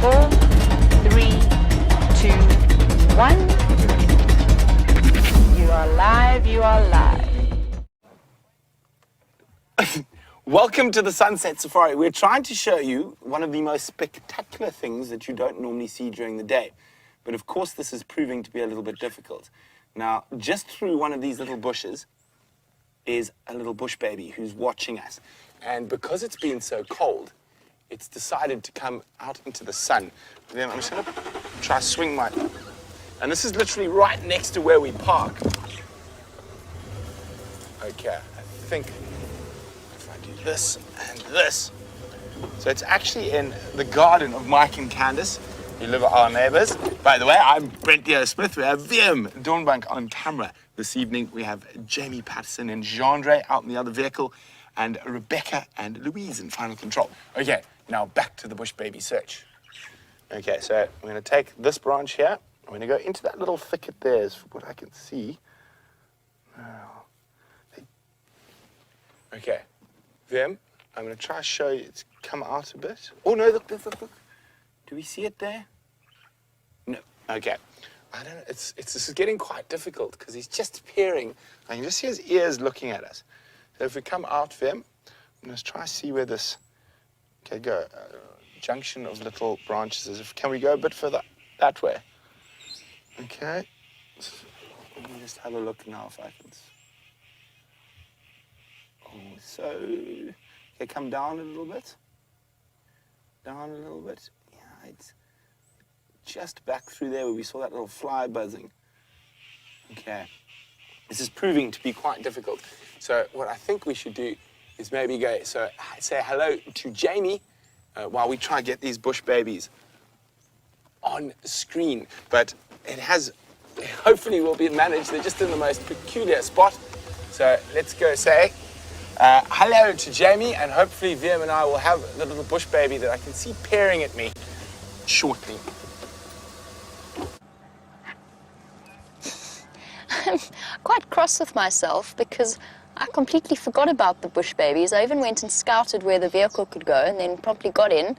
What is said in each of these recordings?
4, 3, 2, 1. You are live, you are live. Welcome to the Sunset Safari. We're trying to show you one of the most spectacular things that you don't normally see during the day. But of course, this is proving to be a little bit difficult. Now, just through one of these little bushes is a little bush baby who's watching us. And because it's been so cold, it's decided to come out into the sun. And then I'm just gonna try to swing my... And this is literally right next to where we park. Okay, I think if I do this and this. So it's actually in the garden of Mike and Candace, who live our neighbors. By the way, I'm Brent Smith. We have Wiem Dornbank on camera. This evening we have Jamie Patterson and Jean-Andre out in the other vehicle, and Rebecca and Louise in final control. Okay, now back to the bush baby search. Okay, so I'm going to take this branch here. I'm going to go into that little thicket there, is what I can see. Okay, Wiem, I'm going to try to show you it's come out a bit. Oh no, look. Do we see it there? No. Okay. I don't know. This is getting quite difficult because he's just peering. I can just see his ears looking at us. So if we come out, Wiem, let's try to see where this. Okay, go. Junction of little branches. Can we go a bit further that way? Okay. Let me just have a look now if I can. Oh, so. Okay, come down a little bit. Down a little bit. Yeah, it's just back through there where we saw that little fly buzzing. Okay. This is proving to be quite difficult. So what I think we should do is maybe go, so say hello to Jamie while we try to get these bush babies on screen. But it has, hopefully will be managed. They're just in the most peculiar spot. So let's go say hello to Jamie, and hopefully Wiem and I will have the little bush baby that I can see peering at me shortly. I'm quite cross with myself because I completely forgot about the bush babies. I even went and scouted where the vehicle could go and then promptly got in,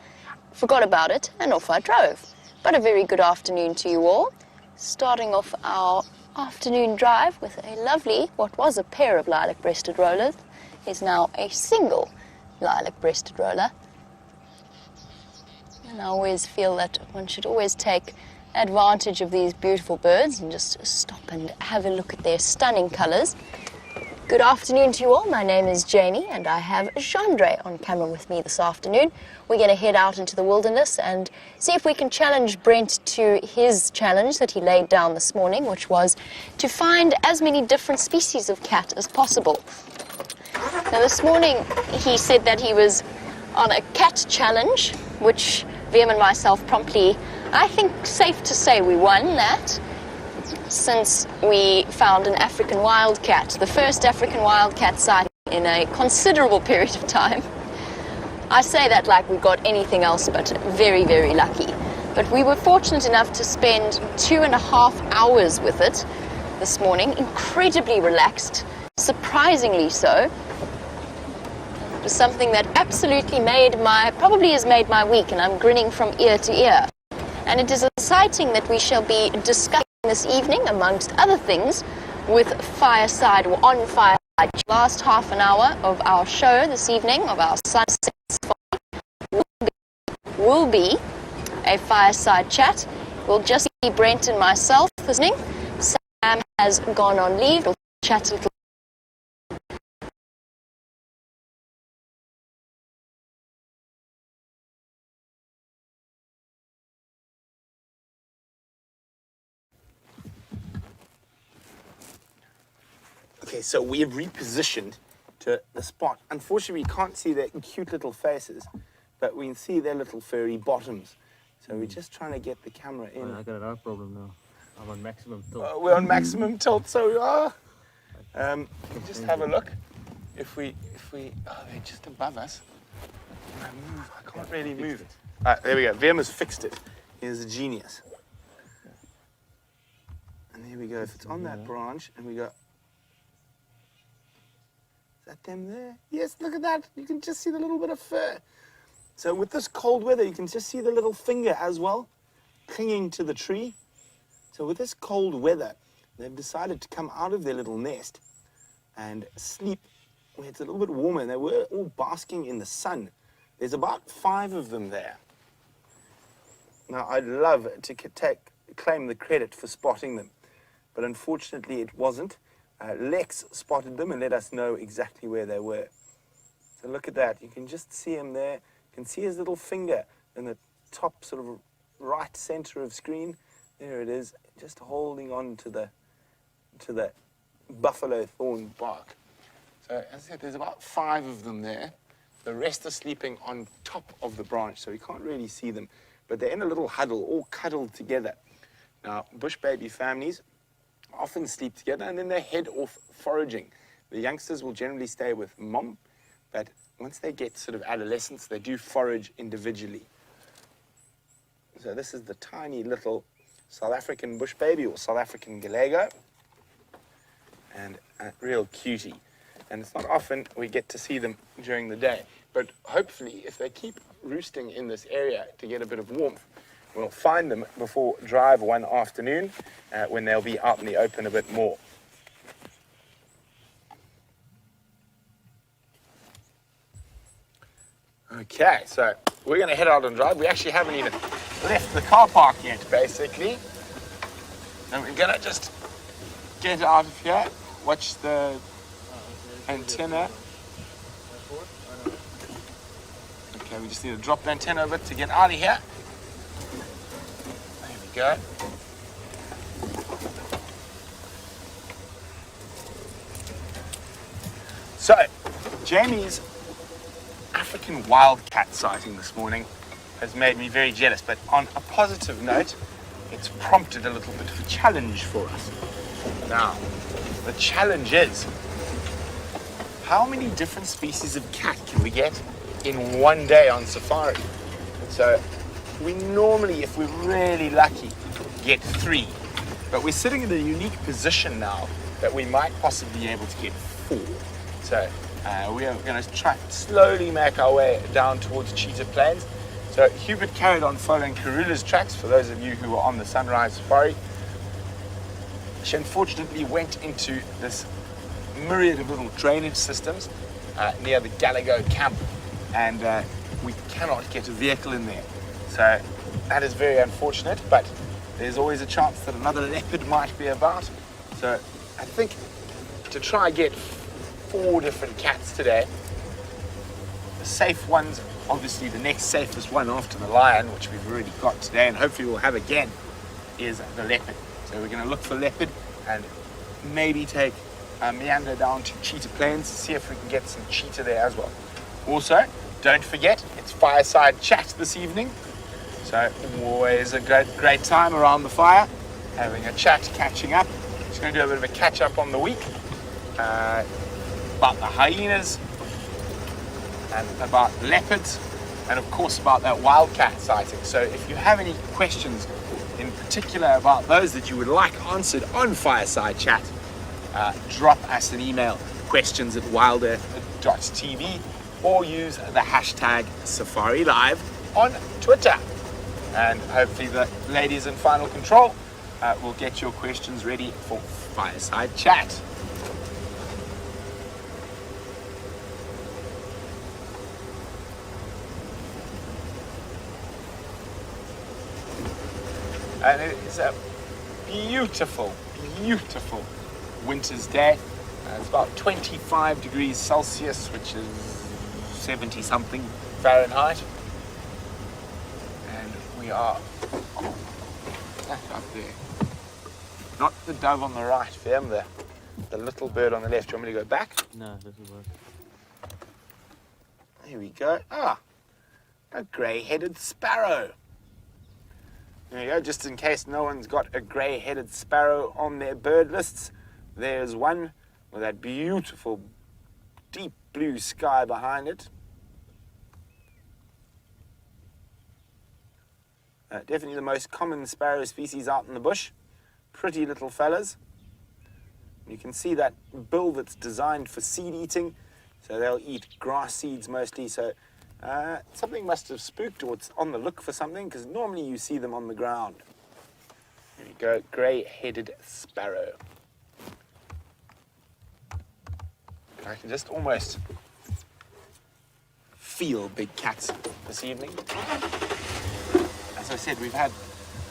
forgot about it, and off I drove. But a very good afternoon to you all. Starting off our afternoon drive with a lovely, what was a pair of lilac-breasted rollers, is now a single lilac-breasted roller. And I always feel that one should always take advantage of these beautiful birds and just stop and have a look at their stunning colors. Good afternoon to you all. My name is Janie and I have Jean-Andre on camera with me this afternoon. We're going to head out into the wilderness and see if we can challenge Brent to his challenge that he laid down this morning, which was to find as many different species of cat as possible. Now this morning he said that he was on a cat challenge, which Wiem and myself promptly, I think safe to say we won that, since we found an African wildcat, the first African wildcat sighting in a considerable period of time. I say that like we got anything else but very, very lucky. But we were fortunate enough to spend 2.5 hours with it this morning, incredibly relaxed, surprisingly so. It was something that absolutely probably has made my week, and I'm grinning from ear to ear. And it is a sighting that we shall be discussing this evening, amongst other things, with Fireside, or on Fireside. Last half an hour of our show this evening, of our Sunset Safari, will be a fireside chat. We'll just be Brent and myself listening. Sam has gone on leave. We'll chat a little. Okay, so we have repositioned to the spot. Unfortunately, we can't see their cute little faces, but we can see their little furry bottoms. So we're just trying to get the camera in. I got another problem now. I'm on maximum tilt. We're on maximum tilt, so we are. Just have a look. If we, oh, they're just above us. I can't really move. There we go. Wiem has fixed it. He's a genius. And there we go. If it's on that branch, and we go. Is that them there? Yes, look at that. You can just see the little bit of fur. So with this cold weather, you can just see the little finger as well, clinging to the tree. So with this cold weather, they've decided to come out of their little nest and sleep where it's a little bit warmer. And they were all basking in the sun. There's about 5 of them there. Now, I'd love to claim the credit for spotting them, but unfortunately it wasn't. Lex spotted them and let us know exactly where they were. So look at that. You can just see him there. You can see his little finger in the top sort of right center of screen. There it is, just holding on to the buffalo thorn bark. So as I said, there's about 5 of them there. The rest are sleeping on top of the branch, so you can't really see them. But they're in a little huddle, all cuddled together. Now, bush baby families often sleep together and then they head off foraging. The youngsters will generally stay with mom, but once they get sort of adolescence, they do forage individually. So this is the tiny little South African bush baby, or South African Galego, and a real cutie. And it's not often we get to see them during the day, but hopefully if they keep roosting in this area to get a bit of warmth, we'll find them before drive one afternoon when they'll be out in the open a bit more. Okay, so we're going to head out and drive. We actually haven't even left the car park yet, basically. And we're going to just get out of here, watch the antenna. Okay, we just need to drop the antenna a bit to get out of here. There we go. So, Jamie's African wildcat sighting this morning has made me very jealous, but on a positive note, it's prompted a little bit of a challenge for us. Now, the challenge is, how many different species of cat can we get in one day on safari? So we normally, if we're really lucky, get 3. But we're sitting in a unique position now that we might possibly be able to get 4. So we are going to try and slowly make our way down towards Cheetah Plains. So Hubert carried on following Karula's tracks, for those of you who were on the sunrise safari. She unfortunately went into this myriad of little drainage systems near the Gallego camp, and we cannot get a vehicle in there. So that is very unfortunate, but there's always a chance that another leopard might be about. So I think to try and get 4 different cats today, the safe ones, obviously the next safest one after the lion, which we've already got today and hopefully we'll have again, is the leopard. So we're going to look for leopard and maybe take a meander down to Cheetah Plains to see if we can get some cheetah there as well. Also, don't forget, it's fireside chat this evening. So always a great time around the fire, having a chat, catching up. Just going to do a bit of a catch up on the week, about the hyenas, and about leopards, and of course about that wildcat sighting. So if you have any questions in particular about those that you would like answered on Fireside Chat, drop us an email, questions@wildearth.tv, or use the hashtag SafariLive on Twitter. And hopefully the ladies in Final Control will get your questions ready for Fireside Chat. And it is a beautiful, beautiful winter's day. It's about 25 degrees Celsius, which is 70 something Fahrenheit. And we are up there. Not the dove on the right, Fem, the little bird on the left. Do you want me to go back? No, this will work. Here we go. Ah, a grey-headed sparrow. There you go, just in case no one's got a grey-headed sparrow on their bird lists, there's one with that beautiful deep blue sky behind it. Definitely the most common sparrow species out in the bush. Pretty little fellas. You can see that bill that's designed for seed eating, so they'll eat grass seeds mostly, so Something must have spooked, or it's on the look for something, because normally you see them on the ground. There you go, grey-headed sparrow. I can just almost feel big cats this evening. As I said, we've had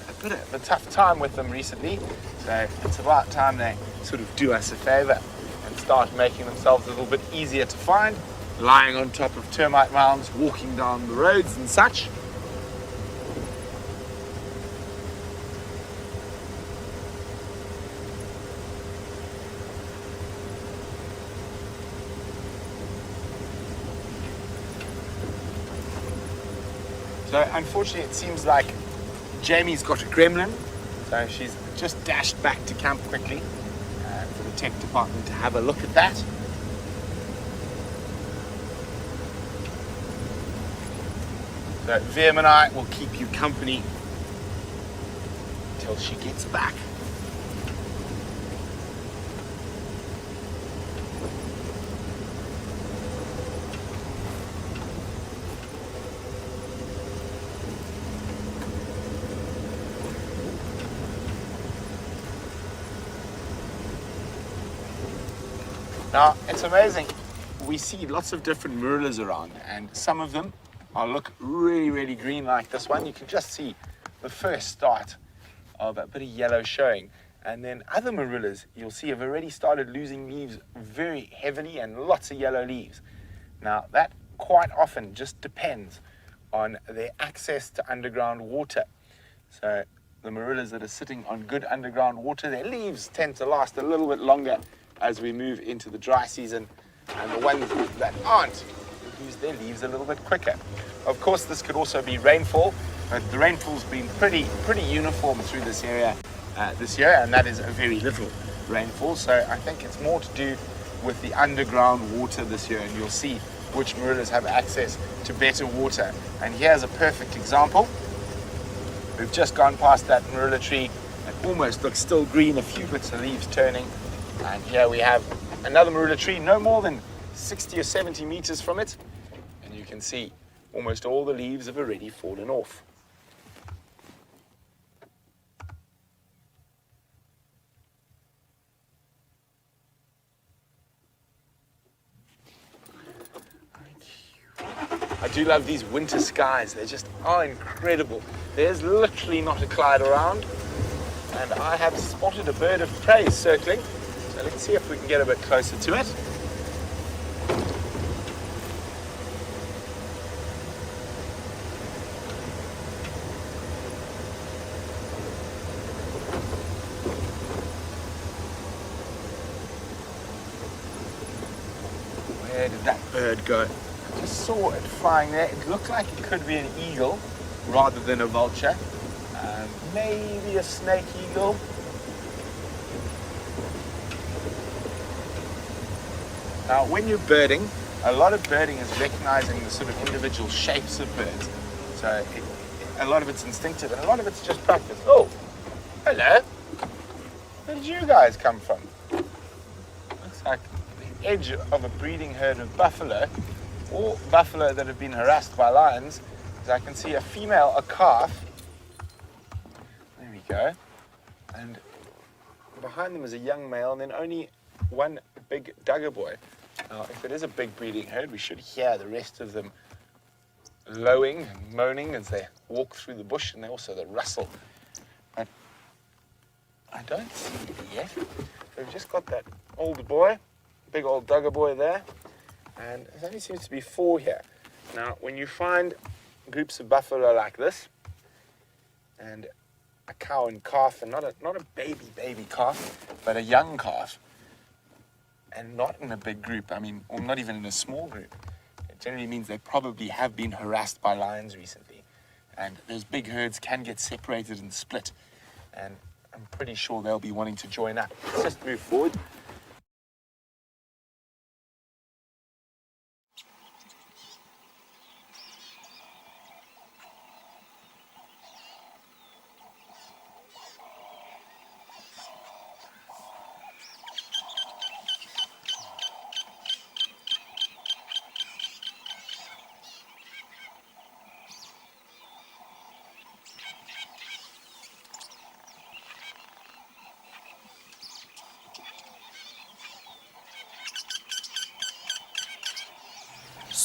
a bit of a tough time with them recently, so it's about time they sort of do us a favour and start making themselves a little bit easier to find, lying on top of termite mounds, walking down the roads and such. So unfortunately it seems like Jamie's got a gremlin, so she's just dashed back to camp quickly for the tech department to have a look at that. So Viam and I will keep you company till she gets back. Now, it's amazing. We see lots of different marulas around, and some of them look really, really green like this one. You can just see the first start of a bit of yellow showing. And then other marulas, you'll see, have already started losing leaves very heavily and lots of yellow leaves. Now, that quite often just depends on their access to underground water. So the marulas that are sitting on good underground water, their leaves tend to last a little bit longer as we move into the dry season, and the ones that aren't lose their leaves a little bit quicker. Of course, this could also be rainfall, but the rainfall's been pretty uniform through this area this year, and that is a very little rainfall. So I think it's more to do with the underground water this year, and you'll see which marulas have access to better water. And here's a perfect example. We've just gone past that marula tree. It almost looks still green, a few bits of leaves turning. And here we have another marula tree, no more than 60 or 70 meters from it. And you can see almost all the leaves have already fallen off. I do love these winter skies. They just are incredible. There's literally not a cloud around. And I have spotted a bird of prey circling. So let's see if we can get a bit closer to it. Where did that bird go? I just saw it flying there. It looked like it could be an eagle rather than a vulture. Maybe a snake eagle. Now, when you're birding, a lot of birding is recognizing the sort of individual shapes of birds. So a lot of it's instinctive and a lot of it's just practice. Oh, hello. Where did you guys come from? Looks like the edge of a breeding herd of buffalo, or buffalo that have been harassed by lions. As I can see a female, a calf. There we go. And behind them is a young male, and then only one big duggar boy. Now, if it is a big breeding herd, we should hear the rest of them lowing and moaning as they walk through the bush, and also the rustle. But I don't see it yet. We've just got that old boy, big old duggar boy there, and there only seems to be 4 here. Now, when you find groups of buffalo like this, and a cow and calf, and not a baby calf, but a young calf, and not in a big group, I mean, or not even in a small group, it generally means they probably have been harassed by lions recently. And those big herds can get separated and split, and I'm pretty sure they'll be wanting to join up. Let's just move forward.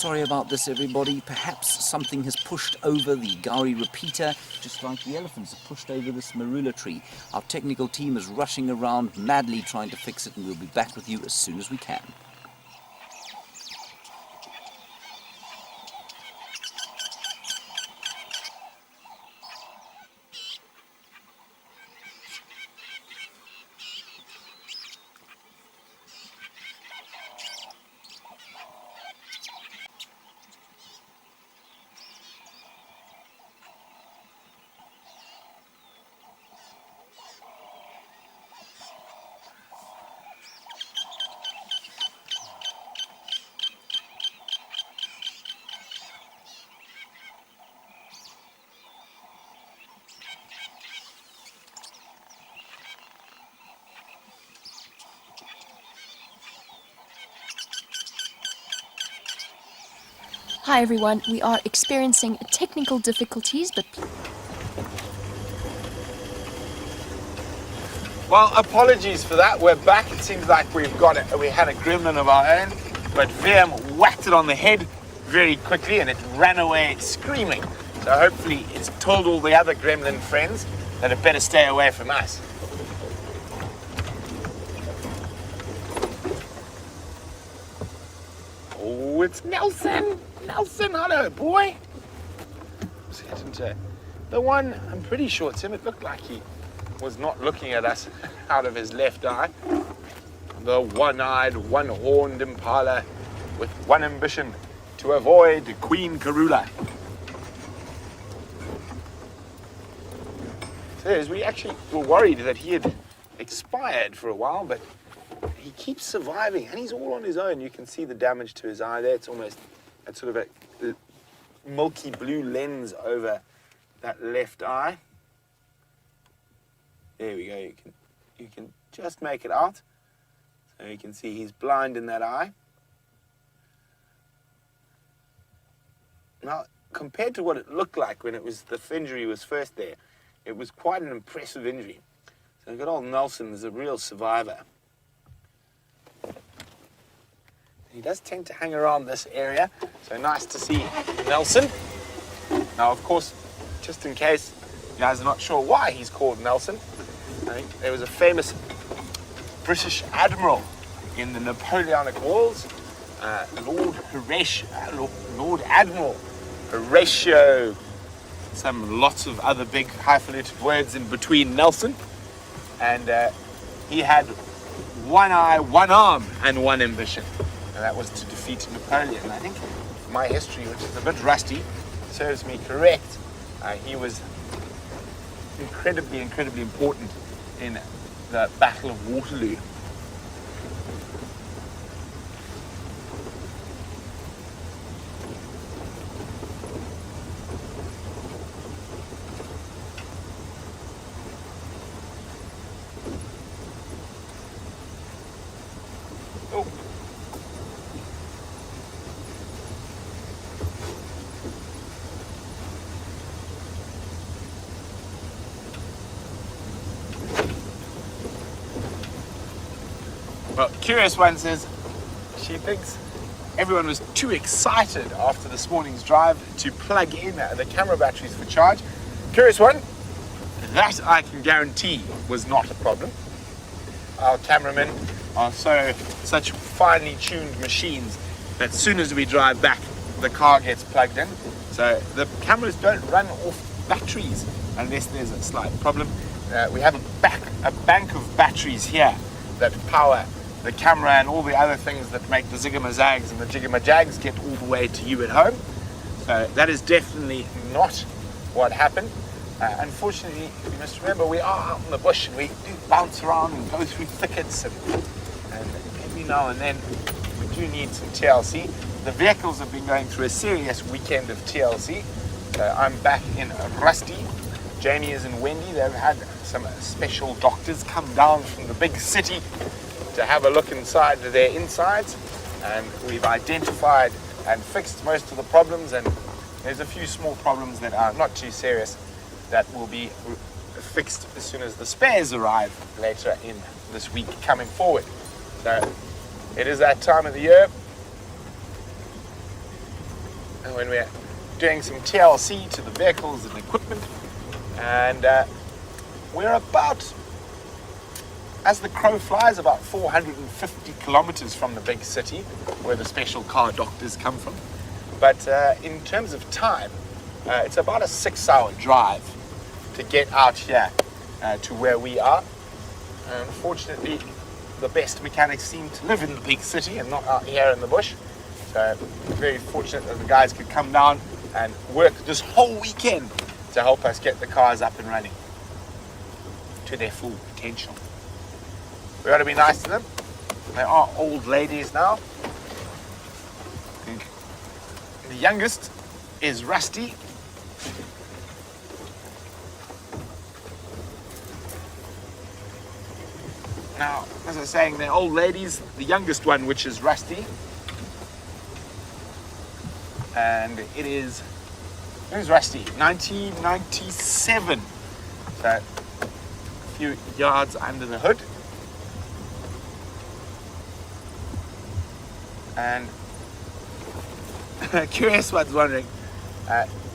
Sorry about this, everybody. Perhaps something has pushed over the Gauri repeater, just like the elephants have pushed over this marula tree. Our technical team is rushing around madly trying to fix it, and we'll be back with you as soon as we can. Hi everyone, we are experiencing technical difficulties, but Well, apologies for that. We're back. It seems like we had a gremlin of our own, but VM whacked it on the head very quickly and it ran away screaming. So hopefully it's told all the other gremlin friends that it better stay away from us. Oh, it's Nelson! Nelson, hello, boy! Let's get into the one, I'm pretty sure it's him. It looked like he was not looking at us out of his left eye. The one-eyed, one-horned impala with one ambition, to avoid Queen Karula. So we actually were worried that he had expired for a while, but he keeps surviving and he's all on his own. You can see the damage to his eye there. It's almost sort of a milky blue lens over that left eye. There we go. You can just make it out. So you can see he's blind in that eye. Now, compared to what it looked like when the injury was first there, it was quite an impressive injury. So good old Nelson is a real survivor. He does tend to hang around this area, so nice to see Nelson. Now, of course, just in case you guys are not sure why he's called Nelson, I think there was a famous British admiral in the Napoleonic Wars, Lord Admiral Horatio, lots of other big hyphenated words in between Nelson, and he had one eye, one arm, and one ambition. And that was to defeat Napoleon. And I think my history, which is a bit rusty, serves me correct. He was incredibly important in the Battle of Waterloo. Well, Curious One says she thinks everyone was too excited after this morning's drive to plug in the camera batteries for charge. Curious One, that I can guarantee was not a problem. Our cameramen are such finely tuned machines that as soon as we drive back, the car gets plugged in. So the cameras don't run off batteries unless there's a slight problem. We have a bank of batteries here that power the camera and all the other things that make the zigamazags and the jigamajags get all the way to you at home. So that is definitely not what happened. Unfortunately, you must remember we are out in the bush and we do bounce around and go through thickets and every now and then we do need some TLC. The vehicles have been going through a serious weekend of TLC. I'm back in Rusty. Jamie is in Wendy. They've had some special doctors come down from the big city to have a look inside their insides, and we've identified and fixed most of the problems, and there's a few small problems that are not too serious that will be fixed as soon as the spares arrive later in this week coming forward. So it is that time of the year. when we're doing some TLC to the vehicles and equipment. And we're about, as the crow flies, about 450 kilometers from the big city where the special car doctors come from. But in terms of time, it's about a 6-hour drive to get out here to where we are. Unfortunately, the best mechanics seem to live in the big city and not out here in the bush. So very fortunate that the guys could come down and work this whole weekend to help us get the cars up and running to their full potential. We got to be nice to them. They are old ladies now. The youngest is Rusty. Now, as I was saying, they're old ladies. The youngest one, which is Rusty, and it is, who's Rusty? 1997. So a few yards under the hood. And curious one's wondering,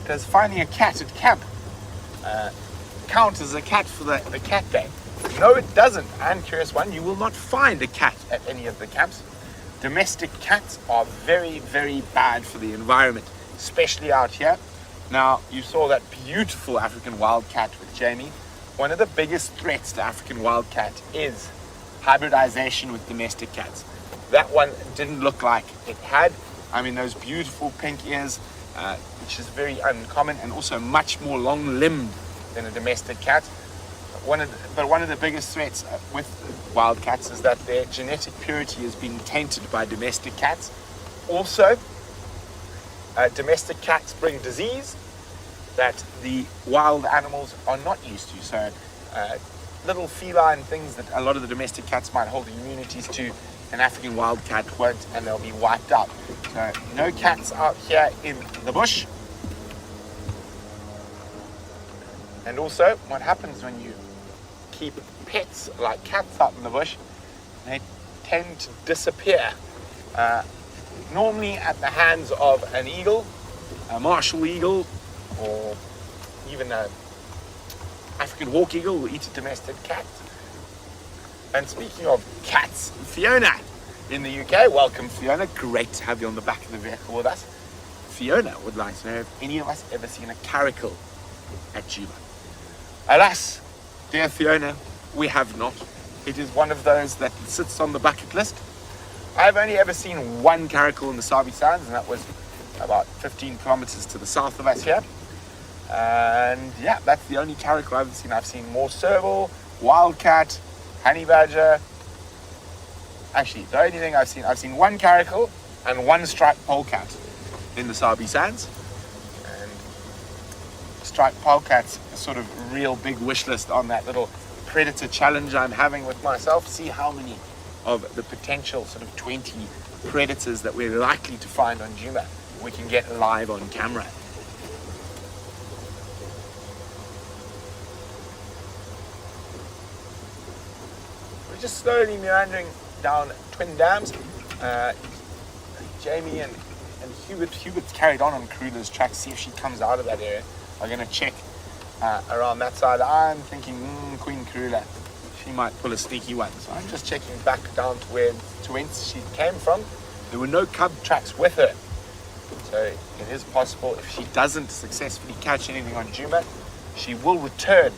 does finding a cat at camp count as a cat for the cat day? No, it doesn't. And curious one, you will not find a cat at any of the camps. Domestic cats are very, very bad for the environment, especially out here. Now, you saw that beautiful African wildcat with Jamie. One of the biggest threats to African wildcat is hybridization with domestic cats. That one didn't look like it had. I mean, those beautiful pink ears, which is very uncommon and also much more long-limbed than a domestic cat. One of the biggest threats with wildcats is that their genetic purity has been tainted by domestic cats. Also, domestic cats bring disease that the wild animals are not used to. So, little feline things that a lot of the domestic cats might hold immunities to, an African wildcat won't, and they'll be wiped out. So, no cats out here in the bush. And also, what happens when you keep pets like cats out in the bush, they tend to disappear. Normally at the hands of an eagle, a martial eagle, or even an African hawk eagle will eat a domestic cat. And speaking of cats, Fiona in the UK, welcome Fiona, great to have you on the back of the vehicle with us. Fiona would like to know if any of us ever seen a caracal at Djuma. Alas, dear Fiona, we have not. It is one of those that sits on the bucket list. I've only ever seen one caracal in the Sabi Sands, and that was about 15 kilometers to the south of us here. And yeah, that's the only caracal I've seen. I've seen more serval, wildcat, honey badger. Actually, the only thing I've seen one caracal and one striped polecat in the Sabi Sands. And striped polecats, a sort of real big wish list on that little predator challenge I'm having with myself. See how many of the potential sort of 20 predators that we're likely to find on Djuma we can get live on camera. We're just slowly meandering down Twin Dams. Jamie and Hubert's carried on Karula's track, see if she comes out of that area. I'm going to check around that side. I'm thinking Queen Karula, she might pull a sneaky one. So I'm just checking back down to whence she came from. There were no cub tracks with her. So it is possible if she doesn't successfully catch anything on Djuma, she will return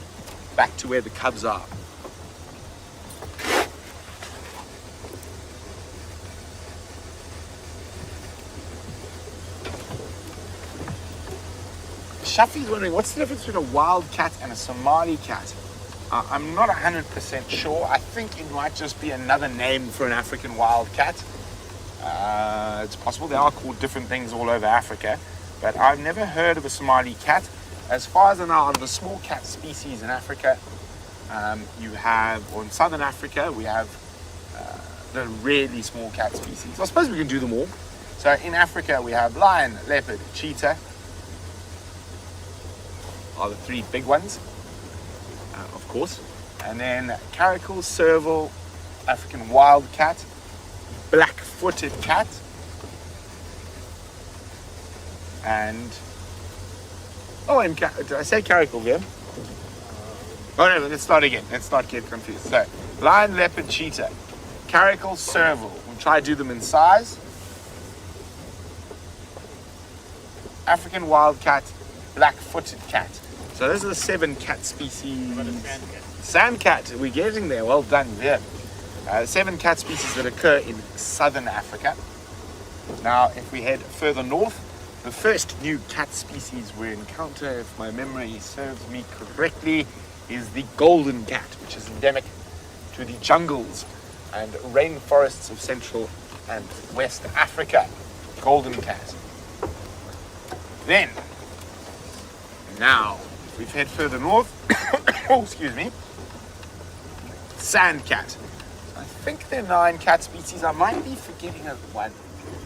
back to where the cubs are. Shafi's wondering, what's the difference between a wild cat and a Somali cat? I'm not 100% sure. I think it might just be another name for an African wild cat. It's possible they are called different things all over Africa, but I've never heard of a Somali cat. As far as I know, of the small cat species in Africa, you have, or in southern Africa, we have the really small cat species. I suppose we can do them all. So in Africa, we have lion, leopard, cheetah, are the three big ones, of course. And then caracal, serval, African wildcat, black-footed cat, and did I say caracal again? Oh no, let's start again. Let's not get confused. So, lion, leopard, cheetah, caracal, serval. We'll try to do them in size. African wildcat, black-footed cat. So those are the 7 cat species. Sand cat, we're getting there. Well done, there. 7 cat species that occur in southern Africa. Now, if we head further north, the first new cat species we encounter, if my memory serves me correctly, is the golden cat, which is endemic to the jungles and rainforests of Central and West Africa. Golden cat. Then, now, if we head further north, oh, excuse me, sand cat. I think there are 9 cat species. I might be forgetting one,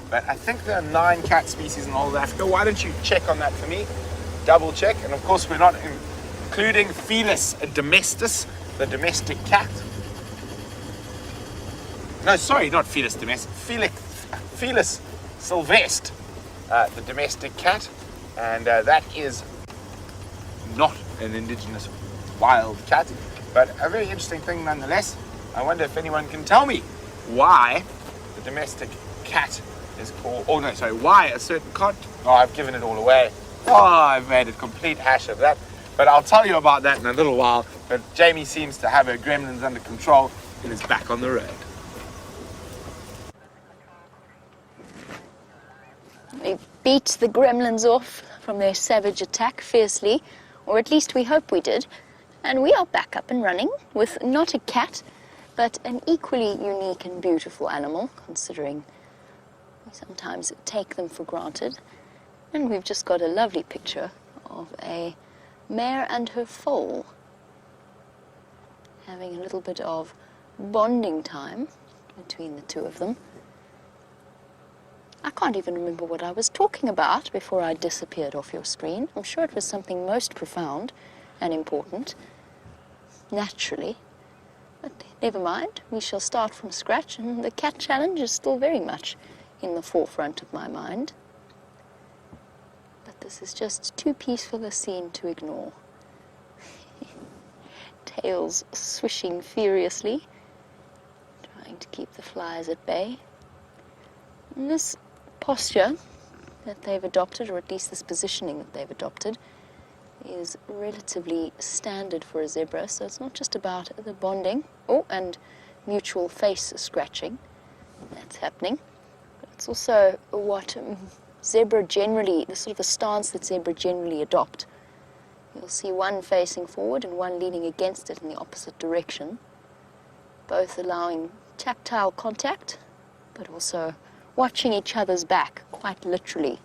but I think there are 9 cat species in all of Africa. Why don't you check on that for me? Double check. And of course, we're not including Felis domestis, the domestic cat. No, sorry, not Felis domestic. Felis sylvestre, the domestic cat. And that is not an indigenous wild cat, but a very interesting thing nonetheless. I wonder if anyone can tell me why the domestic cat is called, why a certain cat, I've given it all away. I've made a complete hash of that, but I'll tell you about that in a little while. But Jamie seems to have her gremlins under control and is back on the road. We beat the gremlins off from their savage attack fiercely, or at least we hope we did, and we are back up and running with not a cat, but an equally unique and beautiful animal, considering we sometimes take them for granted. And we've just got a lovely picture of a mare and her foal having a little bit of bonding time between the two of them. I can't even remember what I was talking about before I disappeared off your screen. I'm sure it was something most profound and important, naturally. But never mind, we shall start from scratch, and the cat challenge is still very much in the forefront of my mind. But this is just too peaceful a scene to ignore. Tails swishing furiously, trying to keep the flies at bay. And this posture that they've adopted, or at least this positioning that they've adopted, is relatively standard for a zebra, so it's not just about the bonding, and mutual face scratching that's happening, but it's also what zebra generally, the sort of the stance that zebra generally adopt. You'll see one facing forward and one leaning against it in the opposite direction, both allowing tactile contact, but also watching each other's back, quite literally.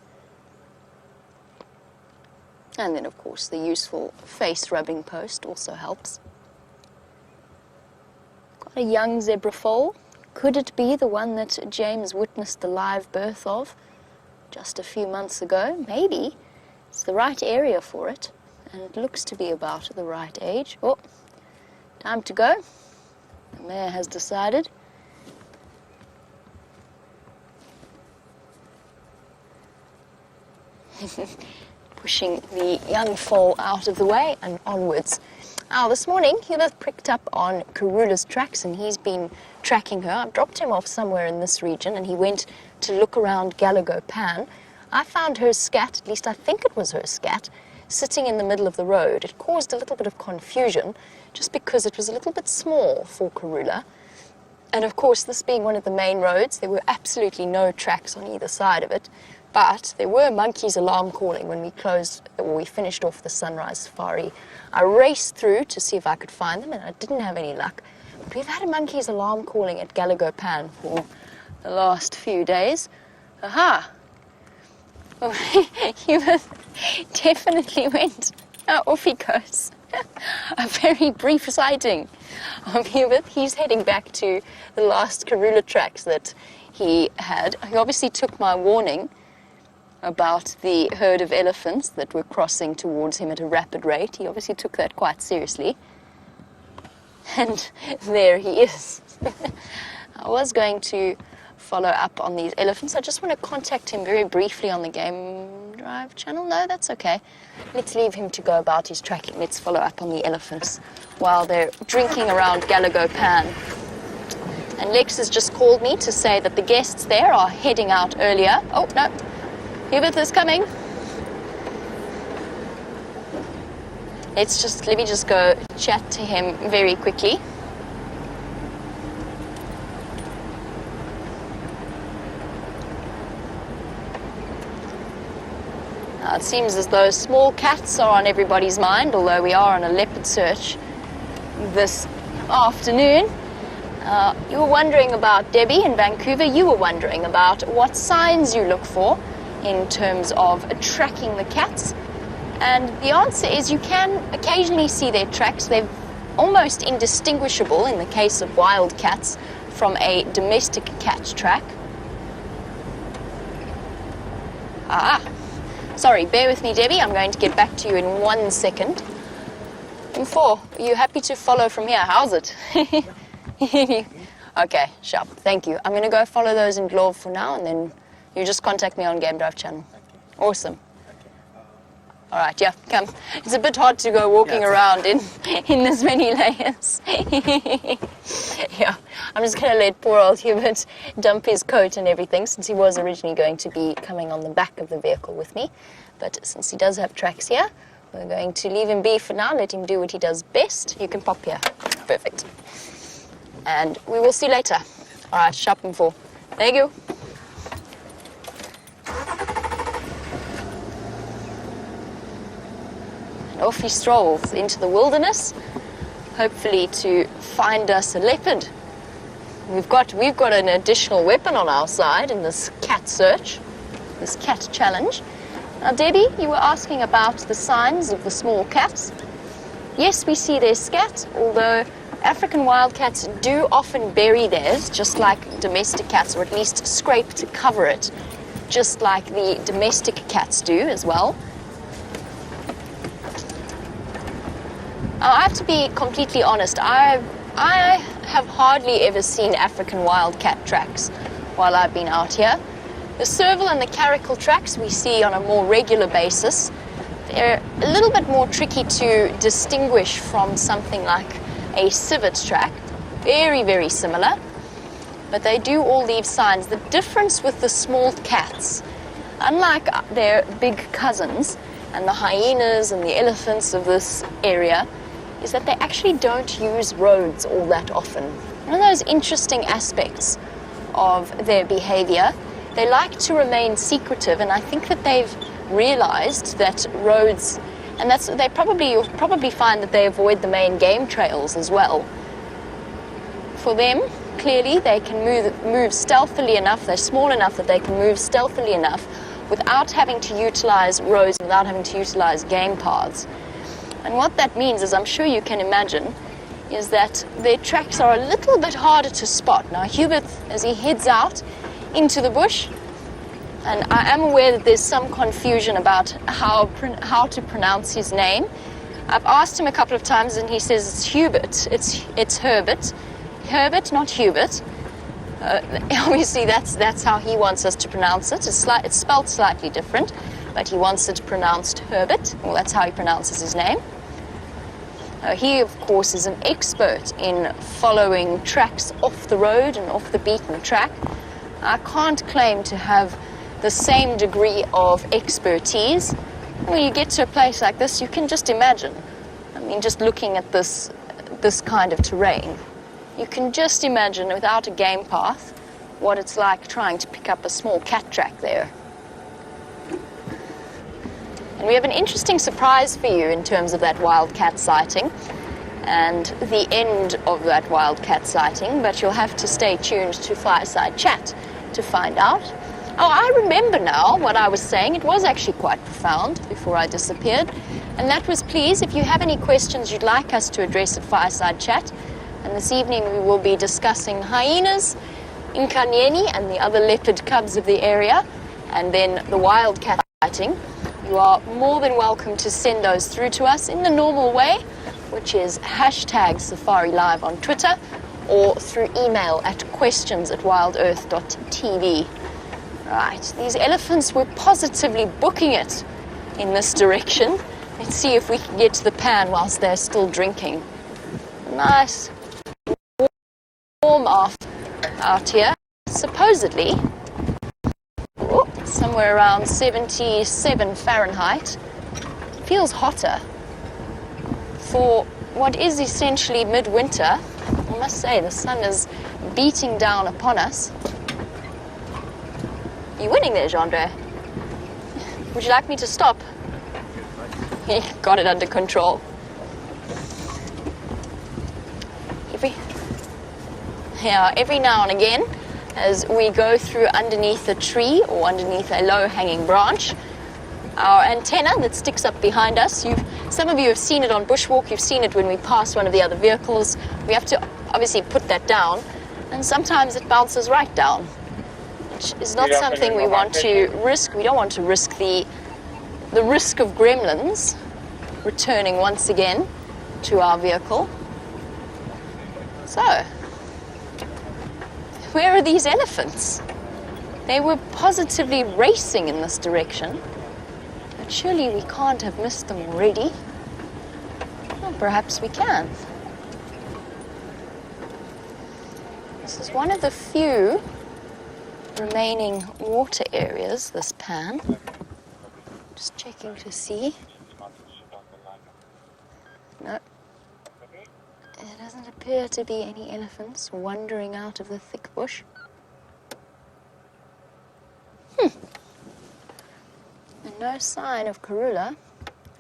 And then, of course, the useful face rubbing post also helps. Got a young zebra foal. Could it be the one that James witnessed the live birth of just a few months ago? Maybe. It's the right area for it, and it looks to be about the right age. Oh, time to go. The mare has decided. Pushing the young foal out of the way and onwards. Now, this morning, Hubert picked up on Karula's tracks, and he's been tracking her. I've dropped him off somewhere in this region, and he went to look around Galago Pan. I found her scat, at least I think it was her scat, sitting in the middle of the road. It caused a little bit of confusion, just because it was a little bit small for Karula. And of course, this being one of the main roads, there were absolutely no tracks on either side of it. But there were monkeys alarm calling when we finished off the sunrise safari. I raced through to see if I could find them, and I didn't have any luck. But we've had a monkey's alarm calling at Galago Pan for the last few days. Aha! Oh, Hubert definitely went. Oh, off he goes. A very brief sighting of Hubert. He's heading back to the last Karula tracks that he had. He obviously took my warning about the herd of elephants that were crossing towards him at a rapid rate. He obviously took that quite seriously. And there he is. I was going to follow up on these elephants. I just want to contact him very briefly on the game drive channel? No, that's okay. Let's leave him to go about his tracking. Let's follow up on the elephants while they're drinking around Galago Pan. And Lex has just called me to say that the guests there are heading out earlier. Oh, no. Hubert is coming. Let me just go chat to him very quickly. Now, it seems as though small cats are on everybody's mind, although we are on a leopard search this afternoon. You were wondering about Debbie in Vancouver. You were wondering about what signs you look for in terms of tracking the cats. And the answer is you can occasionally see their tracks. They're almost indistinguishable in the case of wild cats from a domestic cat track. Sorry, bear with me, Debbie. I'm going to get back to you in 1 second. Are you happy to follow from here? How's it? Okay, sharp. Thank you. I'm going to go follow those in Glove for now, and then you just contact me on Game Drive channel. Awesome. All right, yeah, come. It's a bit hard to go walking around in this many layers. Yeah, I'm just going to let poor old Hubert dump his coat and everything, since he was originally going to be coming on the back of the vehicle with me. But since he does have tracks here, we're going to leave him be for now, let him do what he does best. You can pop here. Perfect. And we will see you later. All right, sharp and 4. Thank you. And off he strolls into the wilderness, hopefully to find us a leopard. We've got an additional weapon on our side in this cat search, this cat challenge. Now, Debbie, you were asking about the signs of the small cats. Yes, we see their scat, although African wildcats do often bury theirs, just like domestic cats, or at least scrape to cover it, just like the domestic cats do as well. I have to be completely honest, I have hardly ever seen African wildcat tracks while I've been out here. The serval and the caracal tracks we see on a more regular basis. They're a little bit more tricky to distinguish from something like a civet track. Very, very similar, but they do all leave signs. The difference with the small cats, unlike their big cousins and the hyenas and the elephants of this area, is that they actually don't use roads all that often. One of those interesting aspects of their behavior, they like to remain secretive, and I think that they've realized that roads, and you'll probably find that they avoid the main game trails as well. For them, clearly they can move stealthily enough, they're small enough that they can move stealthily enough without having to utilize roads, without having to utilize game paths. And what that means, as I'm sure you can imagine, is that their tracks are a little bit harder to spot. Now, Hubert, as he heads out into the bush, and I am aware that there's some confusion about how to pronounce his name. I've asked him a couple of times, and he says it's Hubert. It's Herbert. Herbert, not Hubert. Obviously, that's how he wants us to pronounce it. It's spelled slightly different, but he wants it pronounced Herbert. Well, that's how he pronounces his name. He, of course, is an expert in following tracks off the road and off the beaten track. I can't claim to have the same degree of expertise. When you get to a place like this, you can just imagine. I mean, just looking at this kind of terrain, you can just imagine, without a game path, what it's like trying to pick up a small cat track there. And we have an interesting surprise for you in terms of that wildcat sighting and the end of that wildcat sighting, but you'll have to stay tuned to Fireside Chat to find out. Oh, I remember now what I was saying. It was actually quite profound before I disappeared. And that was, please, if you have any questions you'd like us to address at Fireside Chat, and this evening we will be discussing hyenas, Nkanyeni and the other leopard cubs of the area, and then the wildcat sighting. You are more than welcome to send those through to us in the normal way, which is #SafariLive on Twitter, or through email at questions@wildearth.tv. Right, these elephants were positively booking it in this direction. Let's see if we can get to the pan whilst they're still drinking. Nice warm out here. Supposedly, somewhere around 77 Fahrenheit. Feels hotter for what is essentially midwinter. I must say, the sun is beating down upon us. You're winning there, Jean-Andre. Would you like me to stop? He got it under control. Every now and again, as we go through underneath a tree or underneath a low-hanging branch, our antenna that sticks up behind us, some of you have seen it on bushwalk, you've seen it when we pass one of the other vehicles. We have to obviously put that down, and sometimes it bounces right down, which is not something we want to risk. We don't want to risk the risk of gremlins returning once again to our vehicle. So, where are these elephants? They were positively racing in this direction, but surely we can't have missed them already. Well, perhaps we can. This is one of the few remaining water areas, this pan. Just checking to see. No. There doesn't appear to be any elephants wandering out of the thick bush. And no sign of Karula,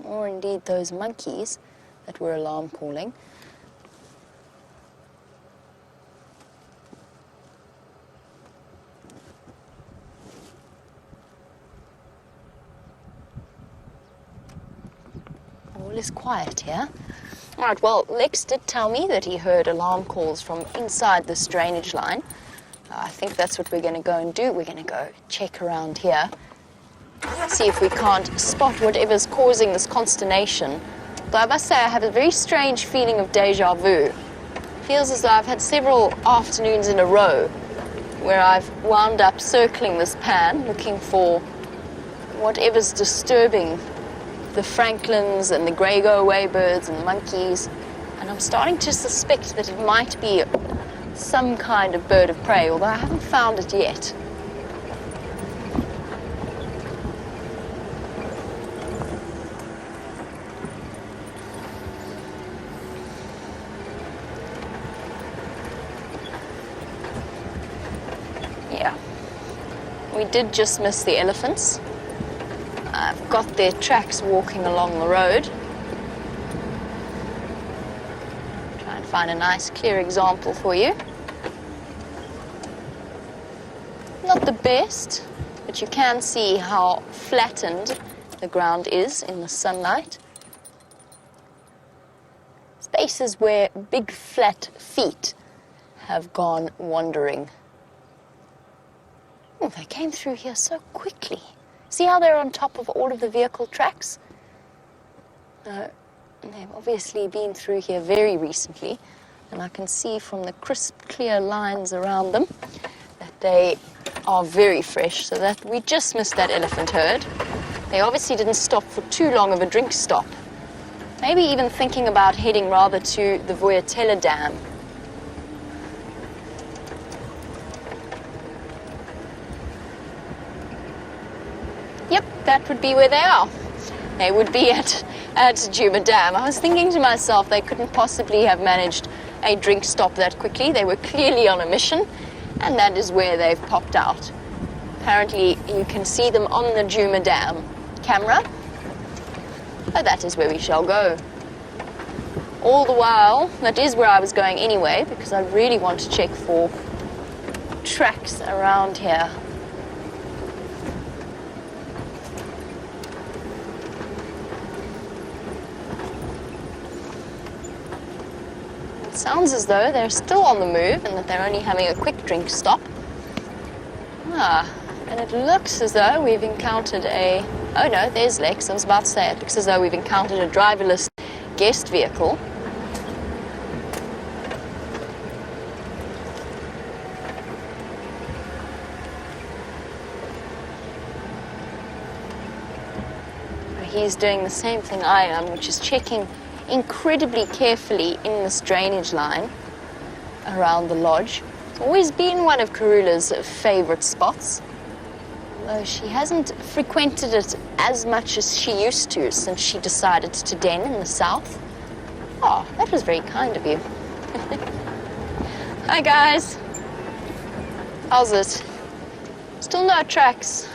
or indeed those monkeys that were alarm calling. All is quiet here. All right, well, Lex did tell me that he heard alarm calls from inside this drainage line. I think that's what we're going to go and do. We're going to go check around here, see if we can't spot whatever's causing this consternation. But I must say, I have a very strange feeling of deja vu. Feels as though I've had several afternoons in a row where I've wound up circling this pan, looking for whatever's disturbing the francolins and the grey go-away birds and the monkeys, and I'm starting to suspect that it might be some kind of bird of prey, although I haven't found it yet. Yeah, we did just miss the elephants. I've got their tracks walking along the road. Try and find a nice clear example for you. Not the best, but you can see how flattened the ground is in the sunlight. Spaces where big flat feet have gone wandering. Oh, they came through here so quickly. See how they're on top of all of the vehicle tracks? They've obviously been through here very recently, and I can see from the crisp, clear lines around them that they are very fresh, so that we just missed that elephant herd. They obviously didn't stop for too long of a drink stop. Maybe even thinking about heading rather to the Voyatella Dam. Yep, that would be where they are. They would be at Djuma Dam. I was thinking to myself, they couldn't possibly have managed a drink stop that quickly. They were clearly on a mission, and that is where they've popped out. Apparently, you can see them on the Djuma Dam camera. So that is where we shall go. All the while, that is where I was going anyway, because I really want to check for tracks around here. Sounds as though they're still on the move and that they're only having a quick drink stop. And it looks as though we've encountered a... Oh no, there's Lex. I was about to say it looks as though we've encountered a driverless guest vehicle. he's doing the same thing I am, which is checking incredibly carefully in this drainage line around the lodge. It's always been one of Karula's favorite spots, although she hasn't frequented it as much as she used to since she decided to den in the south. Oh, that was very kind of you. Hi guys. How's it? Still no tracks.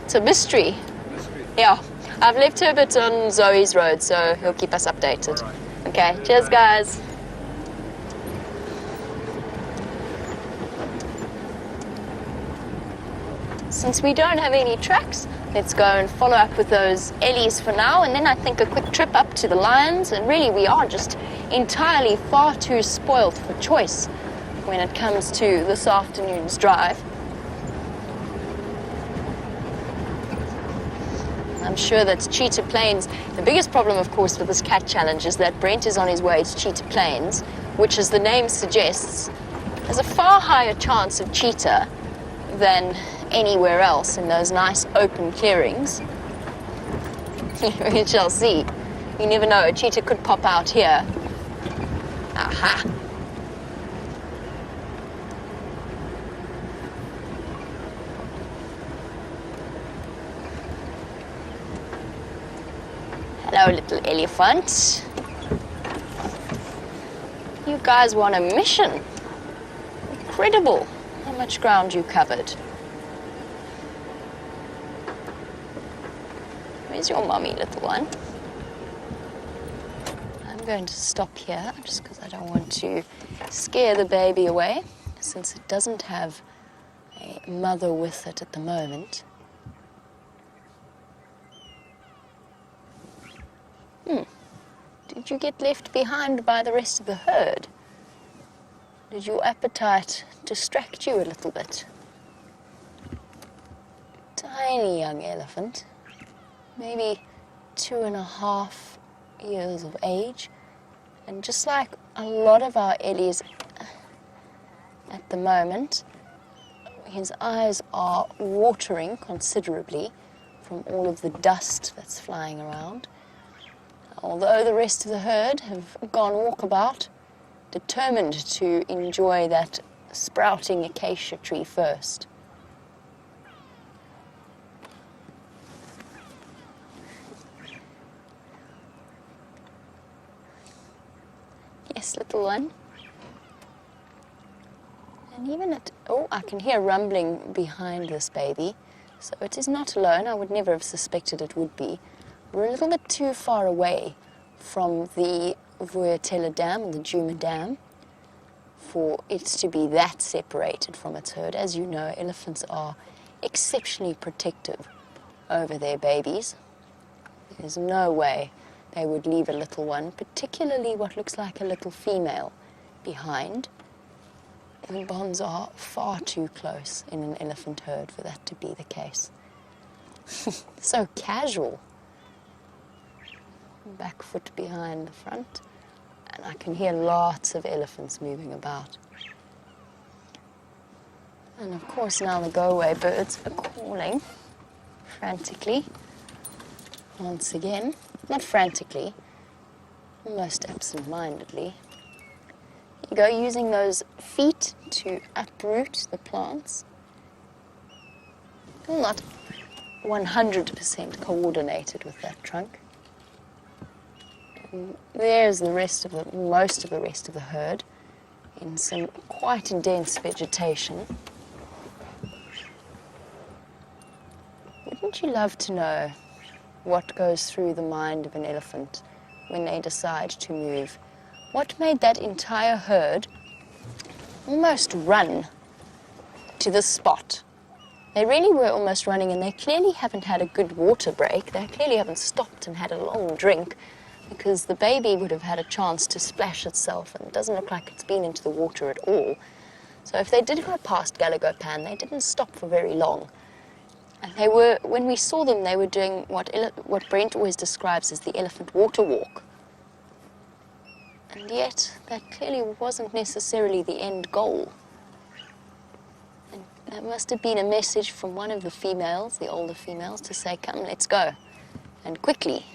It's a mystery. Yeah, I've left Herbert on Zoe's road, so he'll keep us updated. Okay, cheers guys. Since we don't have any tracks, let's go and follow up with those Ellies for now, and then I think a quick trip up to the lions. And really, we are just entirely far too spoiled for choice when it comes to this afternoon's drive. I'm sure that Cheetah Plains, the biggest problem, of course, with this cat challenge is that Brent is on his way to Cheetah Plains, which, as the name suggests, has a far higher chance of cheetah than anywhere else in those nice open clearings. We shall see. You never know, a cheetah could pop out here. Aha! Hello, little elephant. You guys were on a mission. Incredible how much ground you covered. Where's your mummy, little one? I'm going to stop here just because I don't want to scare the baby away, since it doesn't have a mother with it at the moment. Did you get left behind by the rest of the herd? Did your appetite distract you a little bit? Tiny young elephant, maybe 2.5 years of age, and just like a lot of our Ellies at the moment, his eyes are watering considerably from all of the dust that's flying around. Although the rest of the herd have gone walkabout, determined to enjoy that sprouting acacia tree first. Yes, little one. And even oh, I can hear rumbling behind this baby, so it is not alone. I would never have suspected it would be. We're a little bit too far away from the Vuyatela Dam, the Djuma Dam, for it to be that separated from its herd. As you know, elephants are exceptionally protective over their babies. There's no way they would leave a little one, particularly what looks like a little female, behind. The bonds are far too close in an elephant herd for that to be the case. So casual. Back foot behind the front, and I can hear lots of elephants moving about. And of course now the go-away birds are calling frantically once again. Not frantically, almost absent-mindedly. You go using those feet to uproot the plants. Still not 100% coordinated with that trunk. There's the rest of most of the rest of the herd in some quite dense vegetation. Wouldn't you love to know what goes through the mind of an elephant when they decide to move? What made that entire herd almost run to this spot? They really were almost running, and they clearly haven't had a good water break. They clearly haven't stopped and had a long drink, because the baby would have had a chance to splash itself, and it doesn't look like it's been into the water at all. So if they did go past Galagopan, they didn't stop for very long. And they were, when we saw them, they were doing what Brent always describes as the elephant water walk. And yet, that clearly wasn't necessarily the end goal. And that must have been a message from one of the females, the older females, to say, come, let's go. and quickly.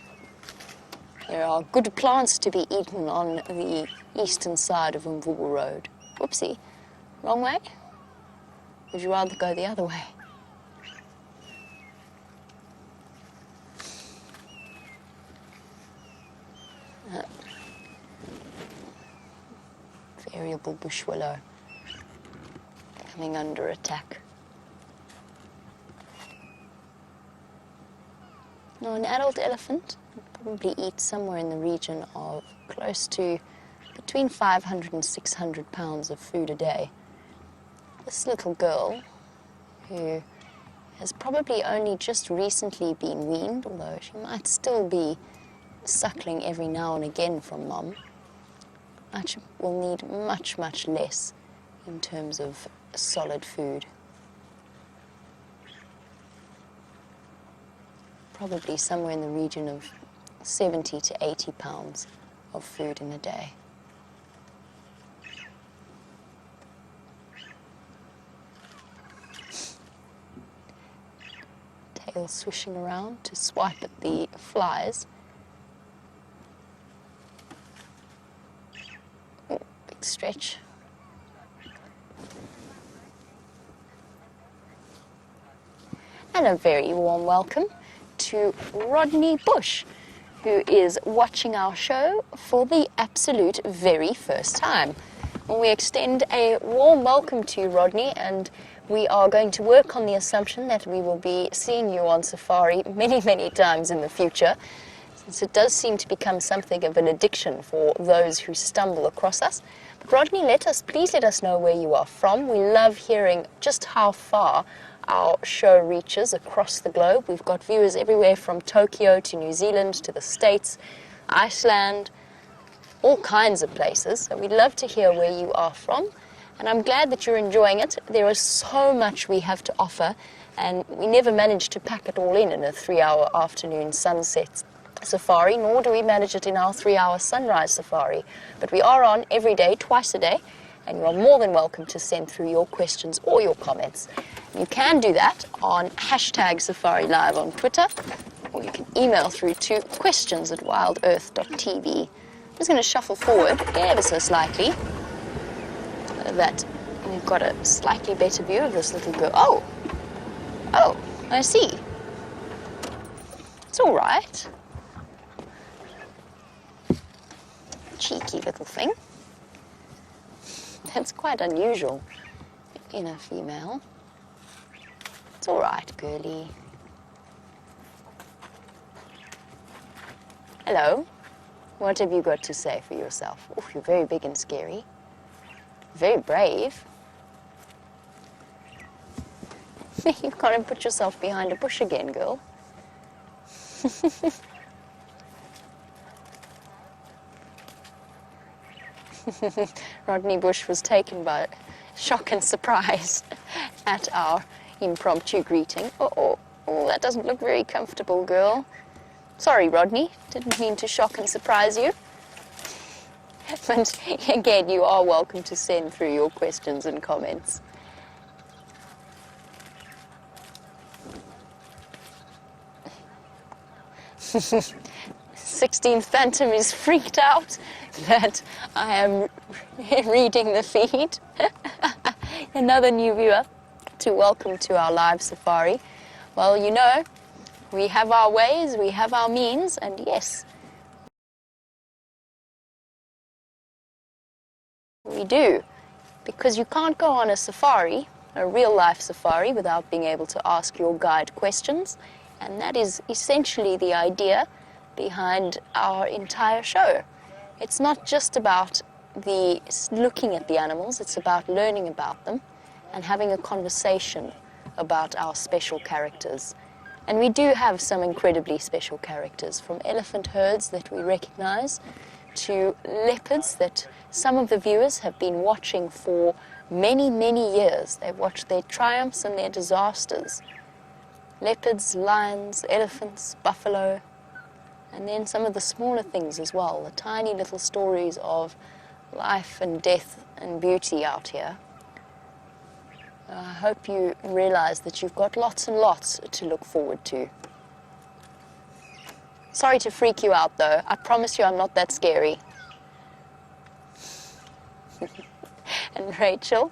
There are good plants to be eaten on the eastern side of Mvubu Road. Whoopsie, wrong way? Would you rather go the other way? Variable bush willow coming under attack. Now, an adult elephant would probably eat somewhere in the region of close to between 500 and 600 pounds of food a day. This little girl, who has probably only just recently been weaned, although she might still be suckling every now and again from mum, will need much, much less in terms of solid food. Probably somewhere in the region of 70 to 80 pounds of food in a day. Tail swishing around to swipe at the flies. Oh, big stretch. And a very warm welcome to Rodney Bush, who is watching our show for the absolute very first time. Well, we extend a warm welcome to you, Rodney, and we are going to work on the assumption that we will be seeing you on safari many, many times in the future, since it does seem to become something of an addiction for those who stumble across us. But Rodney, please let us know where you are from. We love hearing just how far our show reaches across the globe. We've got viewers everywhere from Tokyo to New Zealand to the States, Iceland, all kinds of places. So we'd love to hear where you are from. And I'm glad that you're enjoying it. There is so much we have to offer, and we never manage to pack it all in a 3-hour afternoon sunset safari, nor do we manage it in our 3-hour sunrise safari. But we are on every day, twice a day, and you are more than welcome to send through your questions or your comments. You can do that on #SafariLive on Twitter, or you can email through to questions@wildearth.tv. I'm just going to shuffle forward ever so slightly, so that we've got a slightly better view of this little girl. Oh, I see. It's all right. Cheeky little thing. That's quite unusual in a female. It's all right, girlie. Hello. What have you got to say for yourself? Oh, you're very big and scary. Very brave. You've got to put yourself behind a bush again, girl. Rodney Bush was taken by shock and surprise at our impromptu greeting. Oh, that doesn't look very comfortable, girl. Sorry, Rodney. Didn't mean to shock and surprise you. But again, you are welcome to send through your questions and comments. '16th Phantom is freaked out that I am reading the feed. Another new viewer to welcome to our live safari. Well, you know, we have our ways, we have our means, and yes, we do. Because you can't go on a safari, a real-life safari, without being able to ask your guide questions, and that is essentially the idea behind our entire show. It's not just about looking at the animals, it's about learning about them and having a conversation about our special characters. And we do have some incredibly special characters, from elephant herds that we recognize to leopards that some of the viewers have been watching for many, many years. They've watched their triumphs and their disasters. Leopards, lions, elephants, buffalo, and then some of the smaller things as well, the tiny little stories of life and death and beauty out here. I hope you realize that you've got lots and lots to look forward to. Sorry to freak you out though. I promise you I'm not that scary. And Rachel,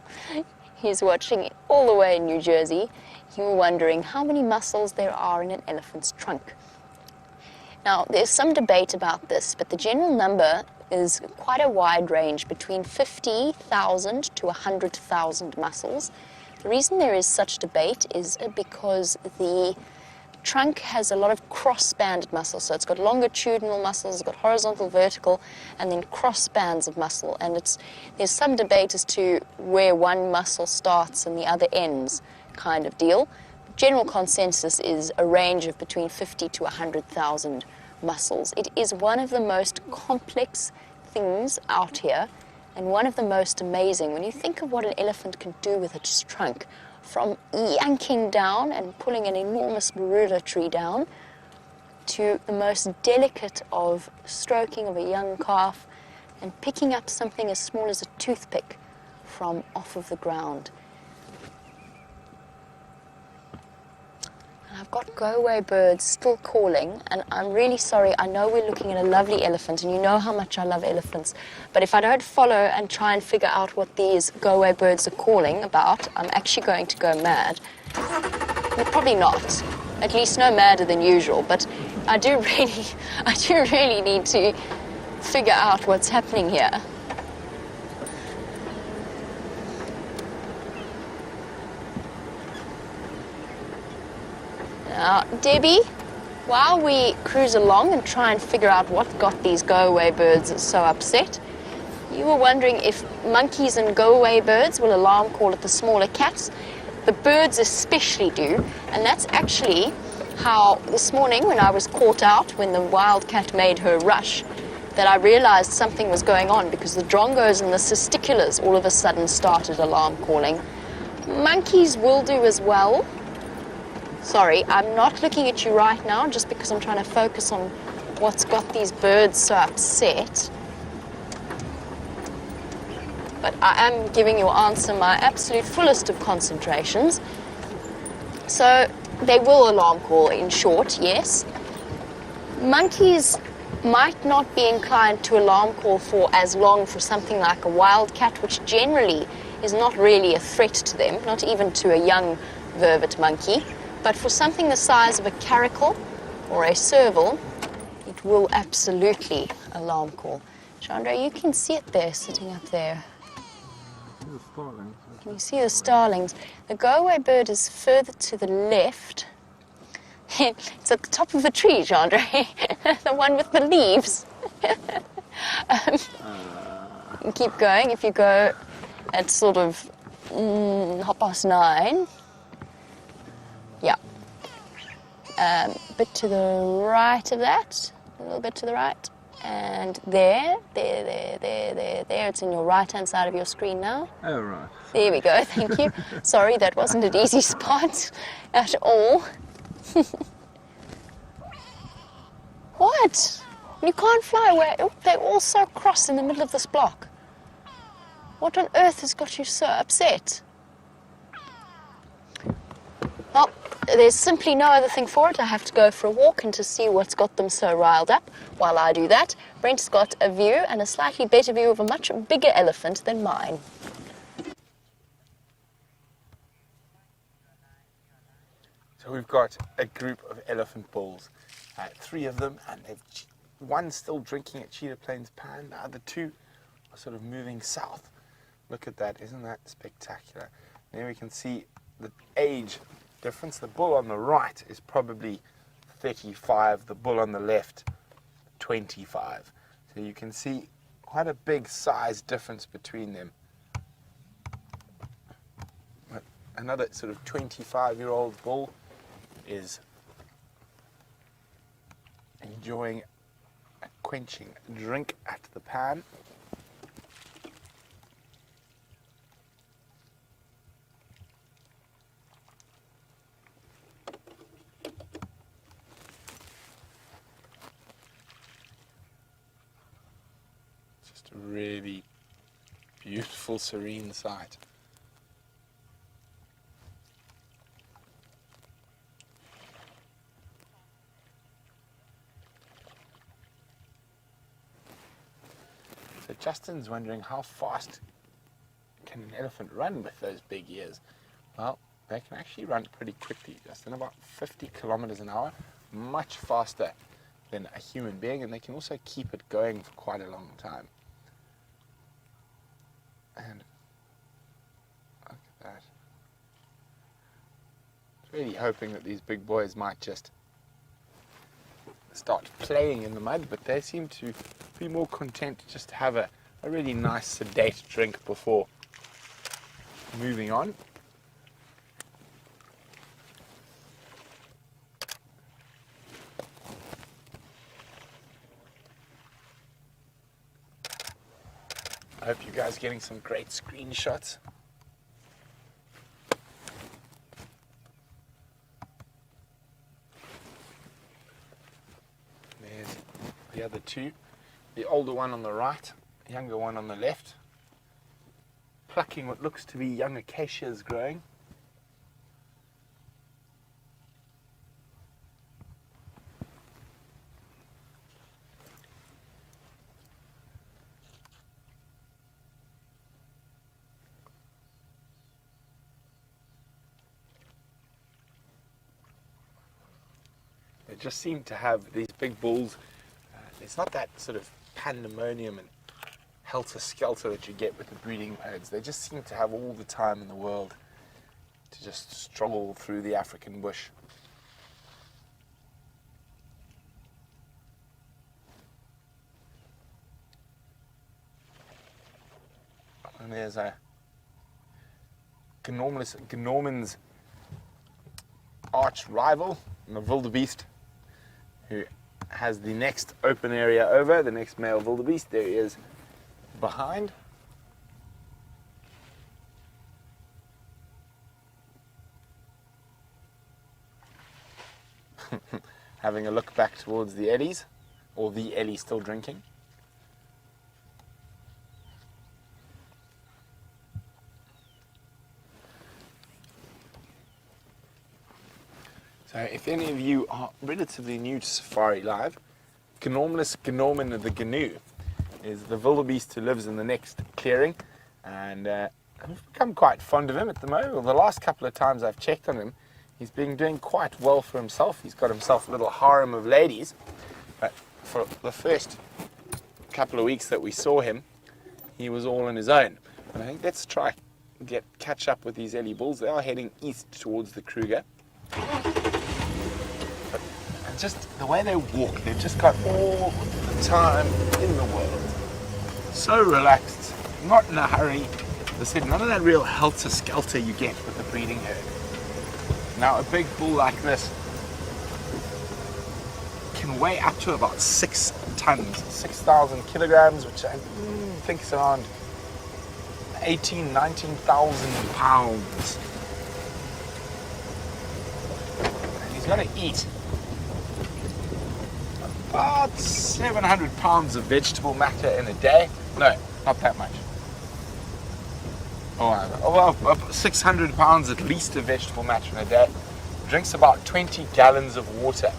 he's watching all the way in New Jersey. You were wondering how many muscles there are in an elephant's trunk. Now, there's some debate about this, but the general number is quite a wide range, between 50,000 to 100,000 muscles. The reason there is such debate is because the trunk has a lot of cross-banded muscles. So it's got longitudinal muscles, it's got horizontal, vertical, and then cross bands of muscle. And there's some debate as to where one muscle starts and the other ends, kind of deal. General consensus is a range of between 50 to 100,000 muscles. It is one of the most complex things out here, and one of the most amazing. When you think of what an elephant can do with its trunk, from yanking down and pulling an enormous marula tree down, to the most delicate of stroking of a young calf and picking up something as small as a toothpick from off of the ground. I've got go-away birds still calling, and I'm really sorry. I know we're looking at a lovely elephant, and you know how much I love elephants, but if I don't follow and try and figure out what these go-away birds are calling about, I'm actually going to go mad. Well, probably not. At least no madder than usual, but I do really need to figure out what's happening here. Now, Debbie, while we cruise along and try and figure out what got these go-away birds so upset, you were wondering if monkeys and go-away birds will alarm call at the smaller cats. The birds especially do, and that's actually how this morning when I was caught out, when the wildcat made her rush, that I realized something was going on, because the drongos and the cisticulars all of a sudden started alarm calling. Monkeys will do as well. Sorry, I'm not looking at you right now just because I'm trying to focus on what's got these birds so upset. But I am giving your answer my absolute fullest of concentrations. So they will alarm call, in short, yes. Monkeys might not be inclined to alarm call for as long for something like a wildcat, which generally is not really a threat to them, not even to a young vervet monkey. But for something the size of a caracal or a serval, it will absolutely alarm call. Chandra, you can see it there, sitting up there. The starlings. Can you see the starlings? The go-away bird is further to the left. It's at the top of the tree, Chandra. The one with the leaves. Keep going. If you go at sort of 9:30. Yeah. Bit to the right of that, a little bit to the right, and there, it's in your right-hand side of your screen now. Oh, right. There we go, thank you. Sorry, that wasn't an easy spot at all. What? You can't fly away. They're all so cross in the middle of this block. What on earth has got you so upset? Well, there's simply no other thing for it. I have to go for a walk and to see what's got them so riled up. While I do that, Brent's got a view, and a slightly better view of a much bigger elephant than mine. So we've got a group of elephant bulls, 3 of them, and one's still drinking at Cheetah Plains Pan. The other 2 are sort of moving south. Look at that, isn't that spectacular? There we can see the age difference. The bull on the right is probably 35, the bull on the left 25. So you can see quite a big size difference between them. But another sort of 25-year-old bull is enjoying a quenching drink at the pan. Just a really beautiful, serene sight. if Justin's wondering how fast can an elephant run with those big ears, well, they can actually run pretty quickly, Justin, about 50 kilometers an hour, much faster than a human being, and they can also keep it going for quite a long time. And look at that. Really hoping that these big boys might just start playing in the mud, but they seem to be more content to just have a really nice sedate drink before moving on. I hope you guys are getting some great screenshots. There's the other two. The older one on the right, the younger one on the left. Plucking what looks to be young acacias growing. They just seem to have these big bulls. It's not that sort of pandemonium and helter-skelter that you get with the breeding herds. They just seem to have all the time in the world to just stroll through the African bush. And there's a Gnorman's arch rival, the wildebeest, who has the next open area over, the next male wildebeest. There he is behind. Having a look back towards the eddies, or the eddy still drinking. So if any of you are relatively new to Safari Live, Gnormanus Gnorman of the Gnu is the wildebeest who lives in the next clearing, and I've become quite fond of him at the moment. Well, the last couple of times I've checked on him, he's been doing quite well for himself. He's got himself a little harem of ladies, but for the first couple of weeks that we saw him, he was all on his own. And I think let's try catch up with these Ellie bulls. They are heading east towards the Kruger. And just the way they walk, they've just got all the time in the world. So relaxed, not in a hurry. As I said, none of that real helter-skelter you get with the breeding herd. Now, a big bull like this can weigh up to about 6 tons, 6,000 kilograms, which I think is around 18,000, 19,000 pounds. And he's going to eat about 700 pounds of vegetable matter in a day. No, not that much. Oh, well, 600 pounds at least of vegetable matter in a day. Drinks about 20 gallons of water.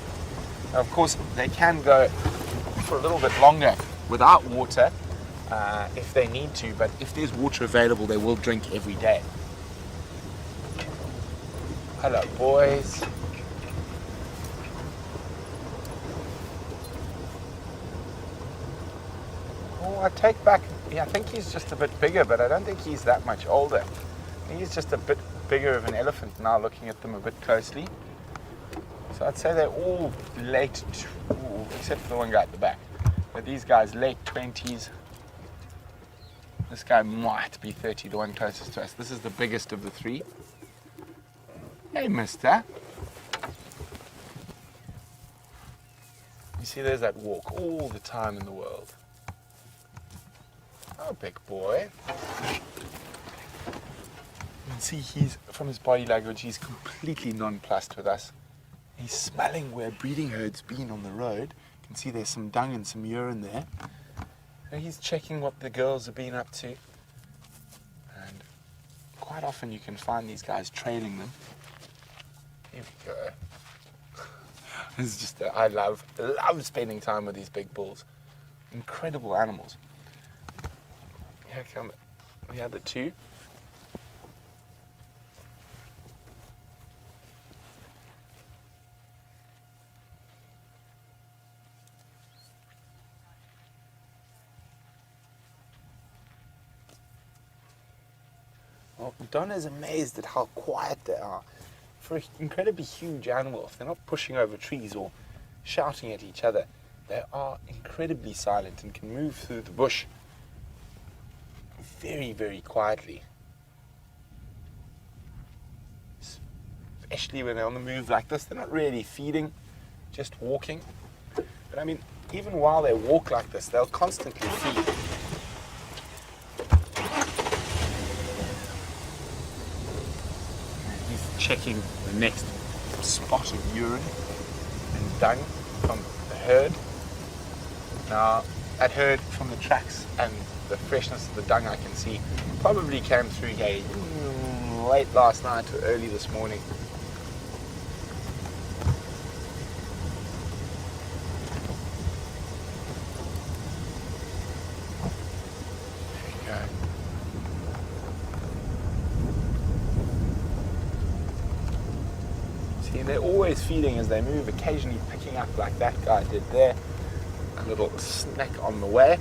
Now, of course, they can go for a little bit longer without water if they need to, but if there's water available, they will drink every day. Hello, boys. Oh, I take back. Yeah, I think he's just a bit bigger, but I don't think he's that much older. He's just a bit bigger of an elephant now, looking at them a bit closely. So I'd say they're all late, except for the one guy at the back. But these guys, late 20s. This guy might be 30, the one closest to us. This is the biggest of the three. Hey, mister. You see, there's that walk all the time in the world. Oh, big boy. You can see from his body language, he's completely nonplussed with us. He's smelling where breeding herd's been on the road. You can see there's some dung and some urine there. So he's checking what the girls have been up to. And quite often you can find these guys trailing them. Here we go. This is just, I love spending time with these big bulls. Incredible animals. Here come the other two. Well, Donna's amazed at how quiet they are. For an incredibly huge animal, if they're not pushing over trees or shouting at each other, they are incredibly silent and can move through the bush very, very quietly. Especially when they're on the move like this, they're not really feeding, just walking. But I mean, even while they walk like this, they'll constantly feed. Checking the next spot of urine and dung from the herd. Now, that herd from the tracks and the freshness of the dung I can see probably came through here late last night or early this morning. There you go. See, they're always feeding as they move, occasionally picking up like that guy did there. A little snack on the way.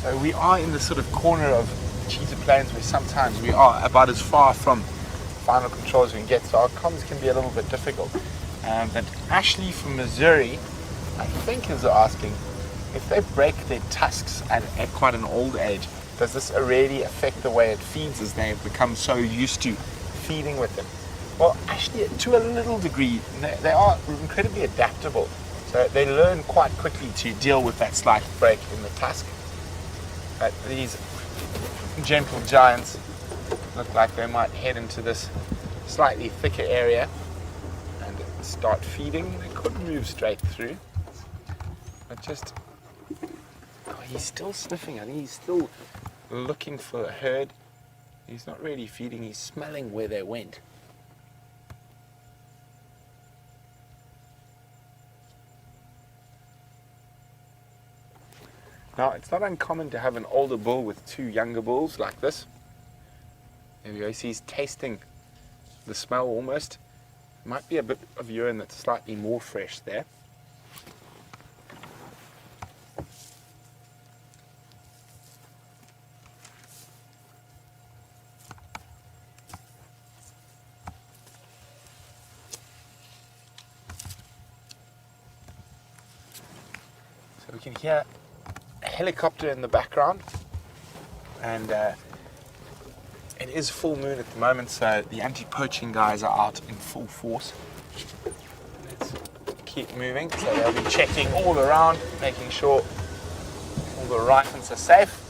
So we are in the sort of corner of cheetah plains where sometimes we are about as far from final control as we can get, so our comms can be a little bit difficult. But Ashley from Missouri, I think, is asking if they break their tusks at quite an old age, does this already affect the way it feeds as they've become so used to feeding with them? Well, actually, to a little degree, they are incredibly adaptable. So they learn quite quickly to deal with that slight break in the tusk. But these gentle giants look like they might head into this slightly thicker area and start feeding. They could move straight through, but just, oh, he's still sniffing. I think he's still looking for a herd. He's not really feeding, he's smelling where they went. Now, it's not uncommon to have an older bull with two younger bulls like this. There we go, see he's tasting the smell almost. Might be a bit of urine that's slightly more fresh there. So we can hear a helicopter in the background, and it is full moon at the moment, so the anti-poaching guys are out in full force. Let's keep moving. So they'll be checking all around, making sure all the rifles are safe.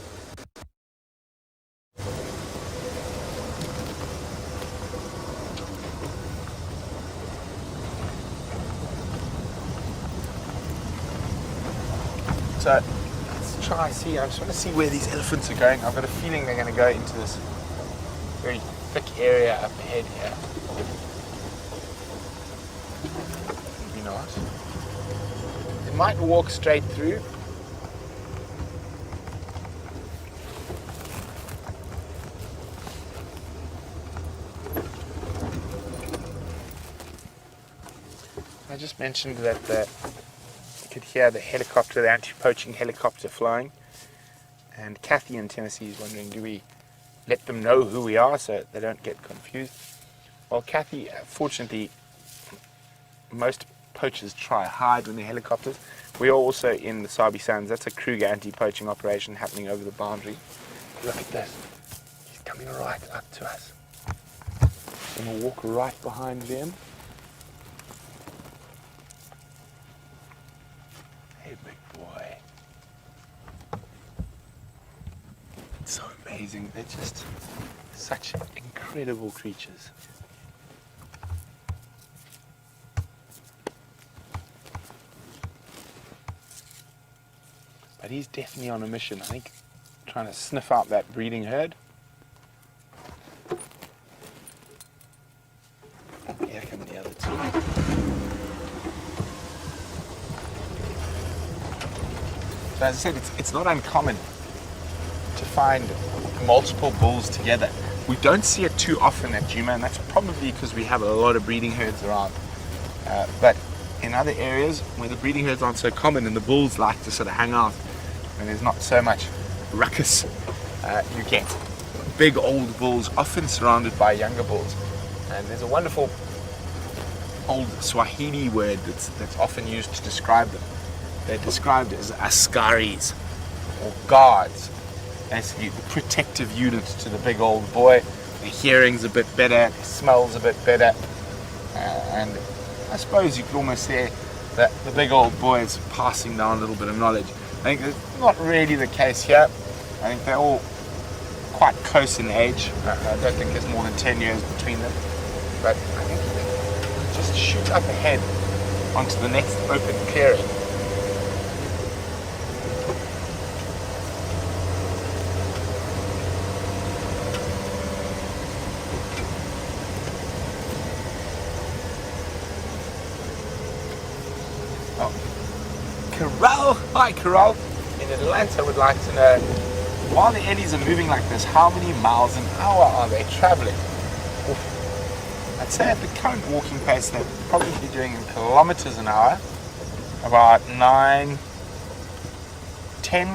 So let's try and see. I just want to see where these elephants are going. I've got a feeling they're going to go into this very thick area up ahead here. Maybe not. They might walk straight through. I just mentioned that you could hear the helicopter, the anti-poaching helicopter flying. And Kathy in Tennessee is wondering, do we let them know who we are so they don't get confused? Well, Kathy, fortunately, most poachers try hide when they're helicopters. We are also in the Sabi Sands. That's a Kruger anti-poaching operation happening over the boundary. Look at this. He's coming right up to us. I'm going to walk right behind them. Hey, big boy. So amazing. They're just such incredible creatures. But he's definitely on a mission, I think, trying to sniff out that breeding herd. Here come the other two. So as I said, it's not uncommon to find multiple bulls together. We don't see it too often at Djuma, and that's probably because we have a lot of breeding herds around. But in other areas where the breeding herds aren't so common and the bulls like to sort of hang out and there's not so much ruckus, you get big old bulls often surrounded by younger bulls. And there's a wonderful old Swahili word that's often used to describe them. They're described as askaris, or guards. Basically the protective unit to the big old boy. The hearing's a bit better, the smell's a bit better, and I suppose you could almost say that the big old boy is passing down a little bit of knowledge. I think that's not really the case here. I think they're all quite close in age. I don't think there's more than 10 years between them. But I think you just shoot up ahead onto the next open clearing. Corral, hi Corral, in Atlanta would like to know, while the eddies are moving like this, how many miles an hour are they traveling? Oof. I'd say at the current walking pace they're probably doing in kilometers an hour, about 9-10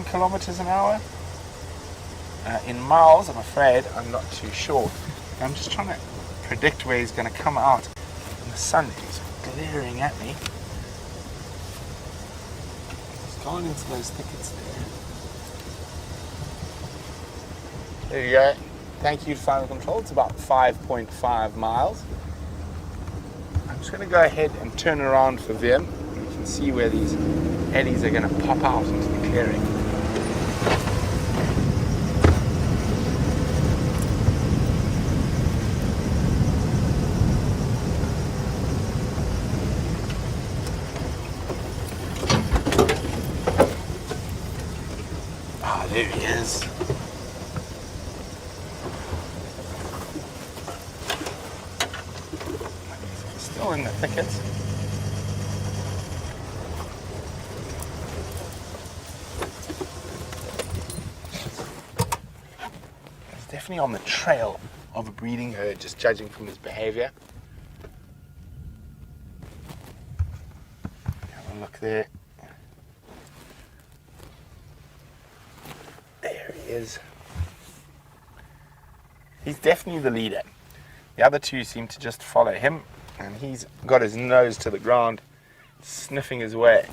kilometers an hour. In miles, I'm afraid, I'm not too sure. I'm just trying to predict where he's going to come out, and the sun is glaring at me. Gone into those thickets there. There you go. Thank you to Final Control. It's about 5.5 miles. I'm just going to go ahead and turn around for them. You can see where these eddies are going to pop out into the clearing. There he is. Still in the thickets. He's definitely on the trail of a breeding herd, just judging from his behavior. Have a look there. Is he's definitely the leader. The other two seem to just follow him, and he's got his nose to the ground, sniffing his way.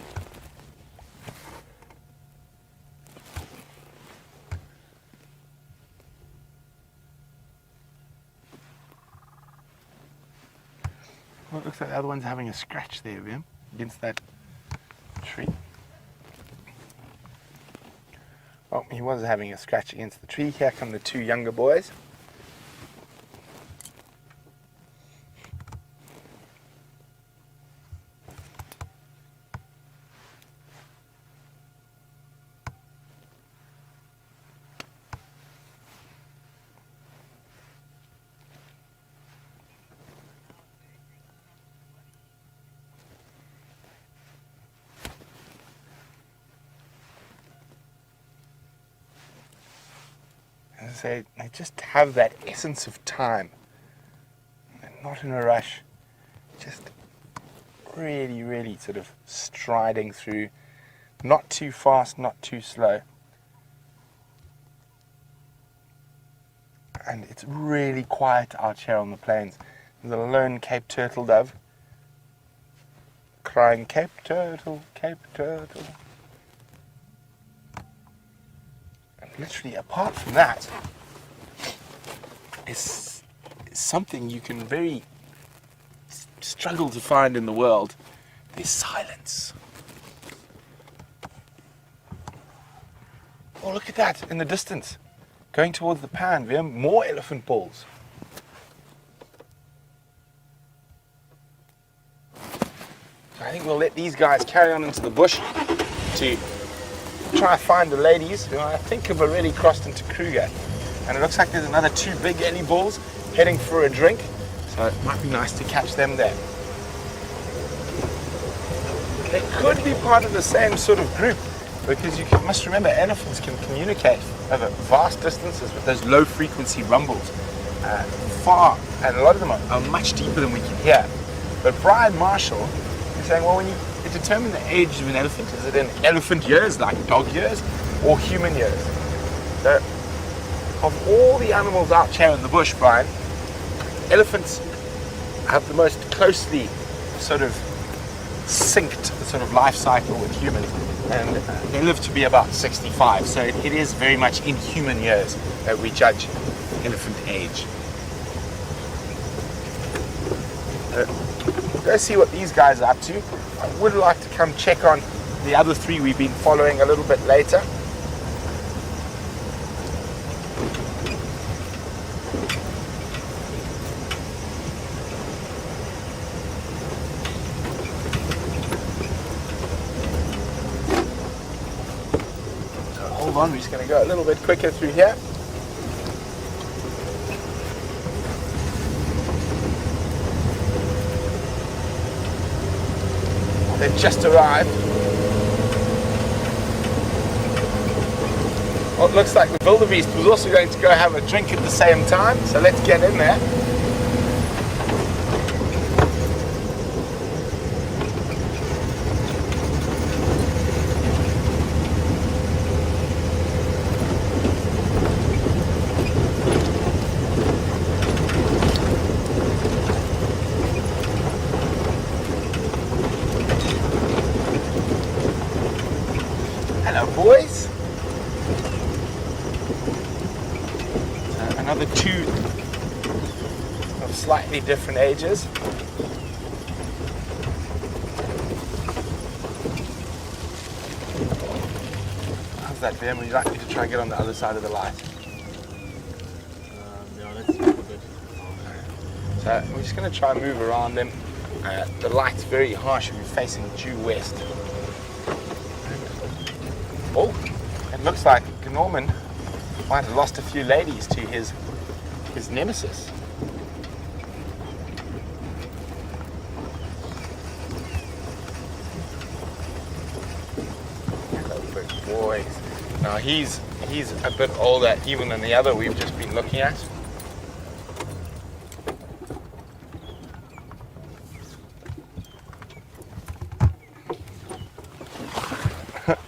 Well, it looks like the other one's having a scratch there, Vim, against that tree. Oh, he was having a scratch against the tree. Here come the two younger boys. They just have that essence of time. They're not in a rush, just really, really sort of striding through, not too fast, not too slow. And it's really quiet out here on the plains. There's a lone Cape turtle dove crying, Cape turtle, Cape turtle. Literally, apart from that, is something you can very struggle to find in the world. There's silence. Oh, look at that in the distance. Going towards the pan, we have more elephant bulls. So I think we'll let these guys carry on into the bush to try to find the ladies who I think have already crossed into Kruger. And it looks like there's another 2 big Ellie bulls heading for a drink. So it might be nice to catch them there. They could be part of the same sort of group because must remember elephants can communicate over vast distances with those low frequency rumbles far, and a lot of them are much deeper than we can hear. But Brian Marshall is saying, well, when you determine the age of an elephant, is it in elephant years like dog years or human years? So of all the animals out here in the bush, Brian, elephants have the most closely sort of synced sort of life cycle with humans, and they live to be about 65, so it is very much in human years that we judge elephant age. Go see what these guys are up to. I would like to come check on the other 3 we've been following a little bit later. Hold on, we're just going to go a little bit quicker through here. They've just arrived. Well, it looks like the wildebeest was also going to go have a drink at the same time, so let's get in there. Boys, another 2 of slightly different ages. How's that, Ben? Would you like me to try and get on the other side of the light? Yeah, let's see a bit. So we're just going to try and move around them. The light's very harsh. We're facing due west. Oh, it looks like Norman might have lost a few ladies to his nemesis. Hello, big boys. Now he's a bit older even than the other we've just been looking at.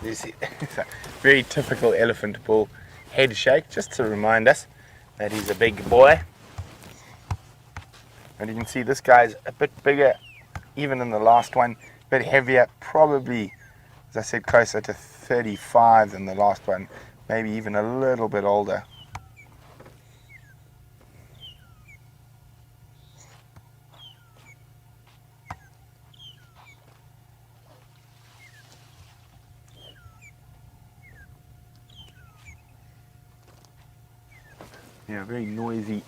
You see, it's a very typical elephant bull head shake, just to remind us that he's a big boy. And you can see this guy's a bit bigger even than the last one, a bit heavier, probably, as I said, closer to 35 than the last one, maybe even a little bit older. Yeah, very noisy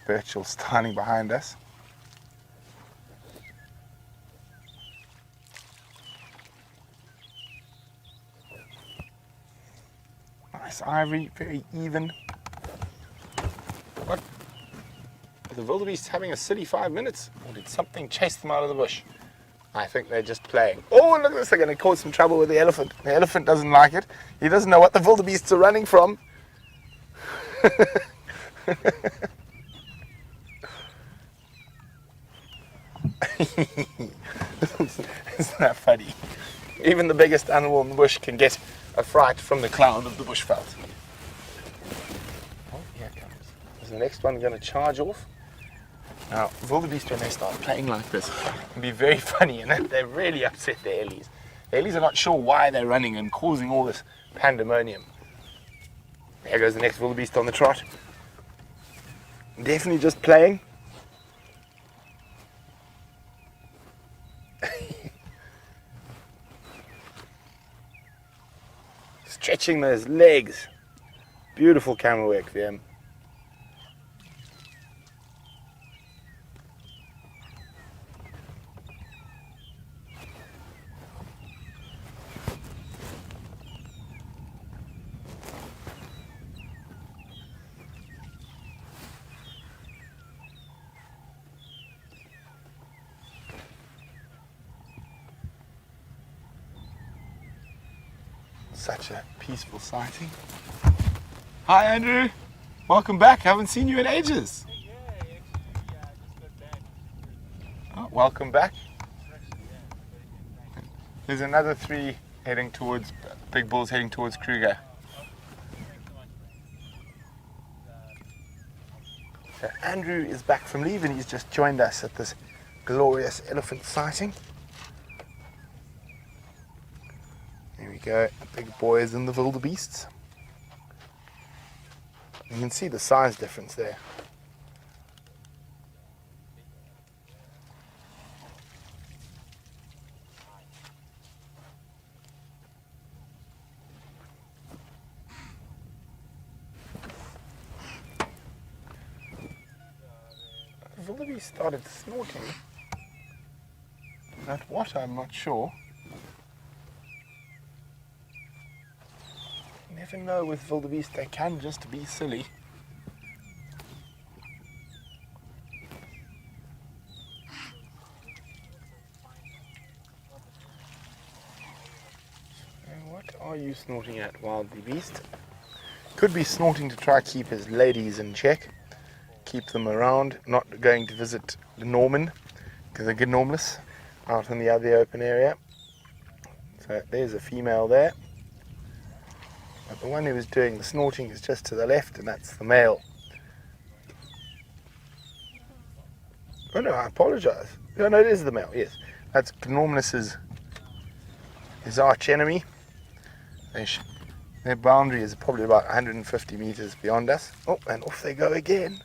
virtual standing behind us. Nice ivory, very even. What? Are the wildebeest having a silly 5 minutes? Or did something chase them out of the bush? I think they're just playing. Oh, look at this, they're going to cause some trouble with the elephant. The elephant doesn't like it. He doesn't know what the wildebeests are running from. Isn't that funny? Even the biggest animal in the bush can get a fright from the cloud of the bushveld. Oh, here it comes. Is the next one going to charge off? Now, wildebeest, when they start playing like this, can be very funny, and they really upset the ellies. The ellies are not sure why they're running and causing all this pandemonium. There goes the next wildebeest on the trot. Definitely just playing. Stretching those legs. Beautiful camera work, VM. Such a peaceful sighting. Hi Andrew, welcome back. Haven't seen you in ages. Oh, welcome back. There's another 3 heading towards big bulls heading towards Kruger. So Andrew is back from leave and he's just joined us at this glorious elephant sighting. There we go, the big boys and the wildebeests. You can see the size difference there. The wildebeest started snorting. At what, I'm not sure. You never know with wildebeest, they can just be silly. What are you snorting at, wildebeest? Could be snorting to try keep his ladies in check, keep them around, not going to visit the Norman, because they're ginormous, out in the other open area. So there's a female there. But the one who was doing the snorting is just to the left, and that's the male. Oh no, I apologise. Oh no, it is the male, yes. That's Gnormlus's his arch enemy. Their boundary is probably about 150 metres beyond us. Oh, and off they go again.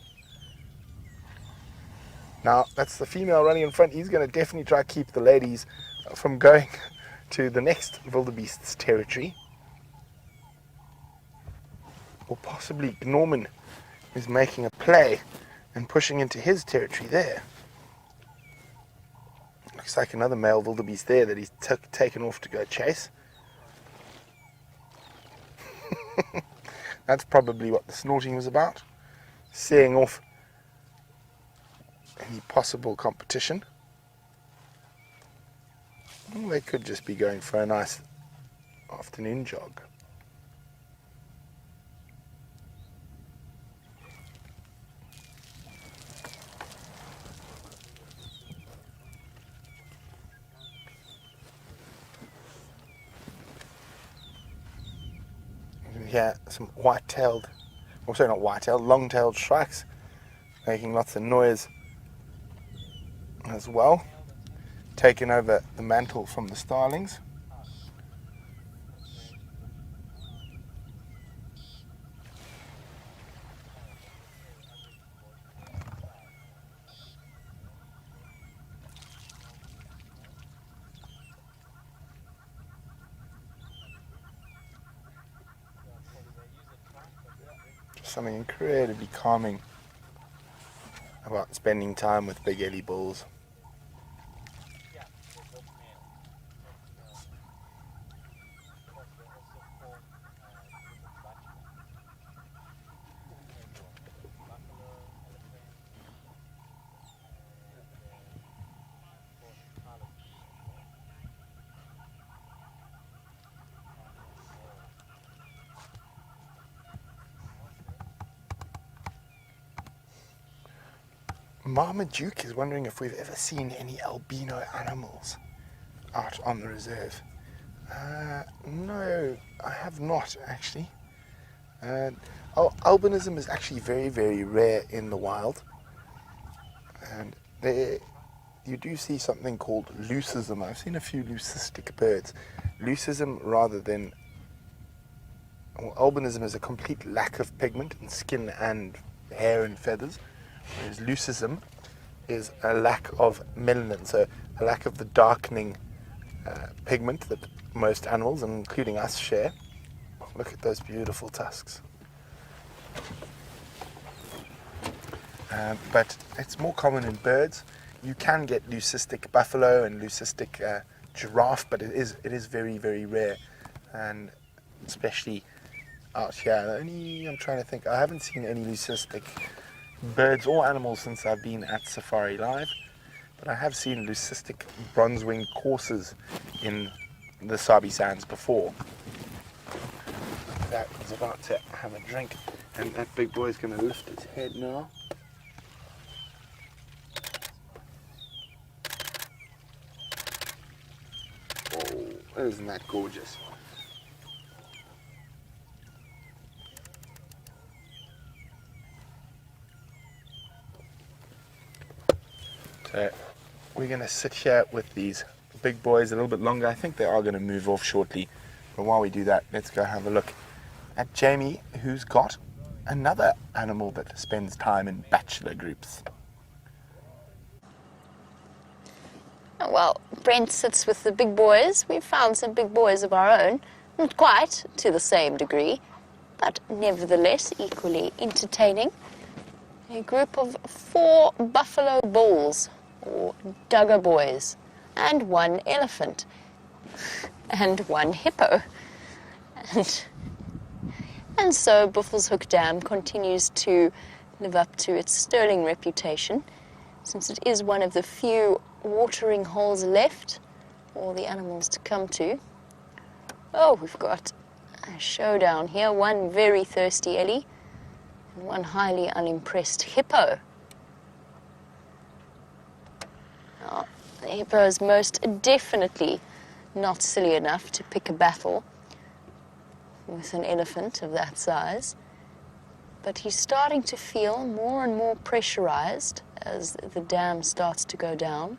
Now, that's the female running in front. He's going to definitely try to keep the ladies from going to the next wildebeest's territory. Or possibly Norman is making a play and pushing into his territory there. Looks like another male wildebeest there that he's taken off to go chase. That's probably what the snorting was about. Seeing off any possible competition. Well, they could just be going for a nice afternoon jog. Yeah, some white-tailed, or sorry, not white-tailed, long-tailed shrikes making lots of noise as well, taking over the mantle from the starlings. Something incredibly calming about spending time with big ellie bulls. Marmaduke is wondering if we've ever seen any albino animals out on the reserve. No, I have not actually. Albinism is actually very, very rare in the wild. And there you do see something called leucism. I've seen a few leucistic birds. Leucism rather than... Well, albinism is a complete lack of pigment in skin and hair and feathers. Whereas leucism is a lack of melanin, so a lack of the darkening pigment that most animals, including us, share. Look at those beautiful tusks. but it's more common in birds. You can get leucistic buffalo and leucistic giraffe, but it is very, very rare, and especially out here. I'm trying to think, I haven't seen any leucistic birds or animals since I've been at Safari Live, but I have seen leucistic bronze-winged coursers in the Sabi Sands before. That is about to have a drink, and that big boy is going to lift its head now. Oh, isn't that gorgeous? So we're going to sit here with these big boys a little bit longer. I think they are going to move off shortly, but while we do that, let's go have a look at Jamie, who's got another animal that spends time in bachelor groups. Well, Brent sits with the big boys. We've found some big boys of our own, not quite to the same degree, but nevertheless equally entertaining. A group of 4 buffalo bulls, or dugger boys, and 1 elephant, and 1 hippo. And so Buffelshoek Dam continues to live up to its sterling reputation, since it is one of the few watering holes left for the animals to come to. Oh, we've got a showdown here. 1 very thirsty Ellie and 1 highly unimpressed hippo. Oh, the hippo is most definitely not silly enough to pick a battle with an elephant of that size, but he's starting to feel more and more pressurized as the dam starts to go down.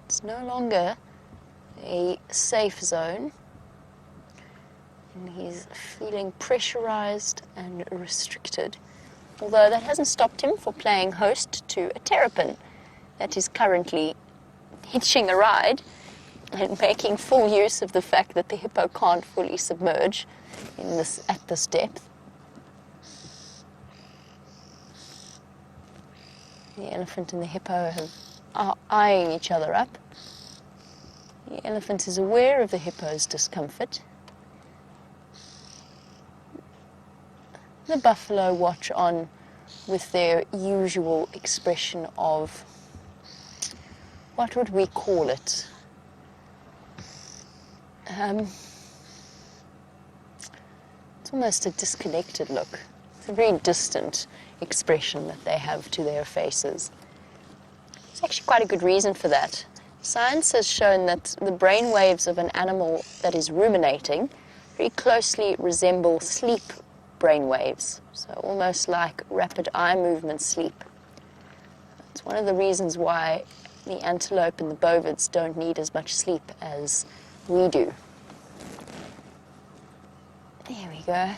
It's no longer a safe zone, and he's feeling pressurized and restricted, although that hasn't stopped him from playing host to a terrapin that is currently hitching a ride and making full use of the fact that the hippo can't fully submerge at this depth. The elephant and the hippo are eyeing each other up. The elephant is aware of the hippo's discomfort. The buffalo watch on with their usual expression of, what would we call it? It's almost a disconnected look. It's a very distant expression that they have to their faces. There's actually quite a good reason for that. Science has shown that the brain waves of an animal that is ruminating very closely resemble sleep brain waves, so almost like rapid eye movement sleep. It's one of the reasons why the antelope and the bovids don't need as much sleep as we do. There we go.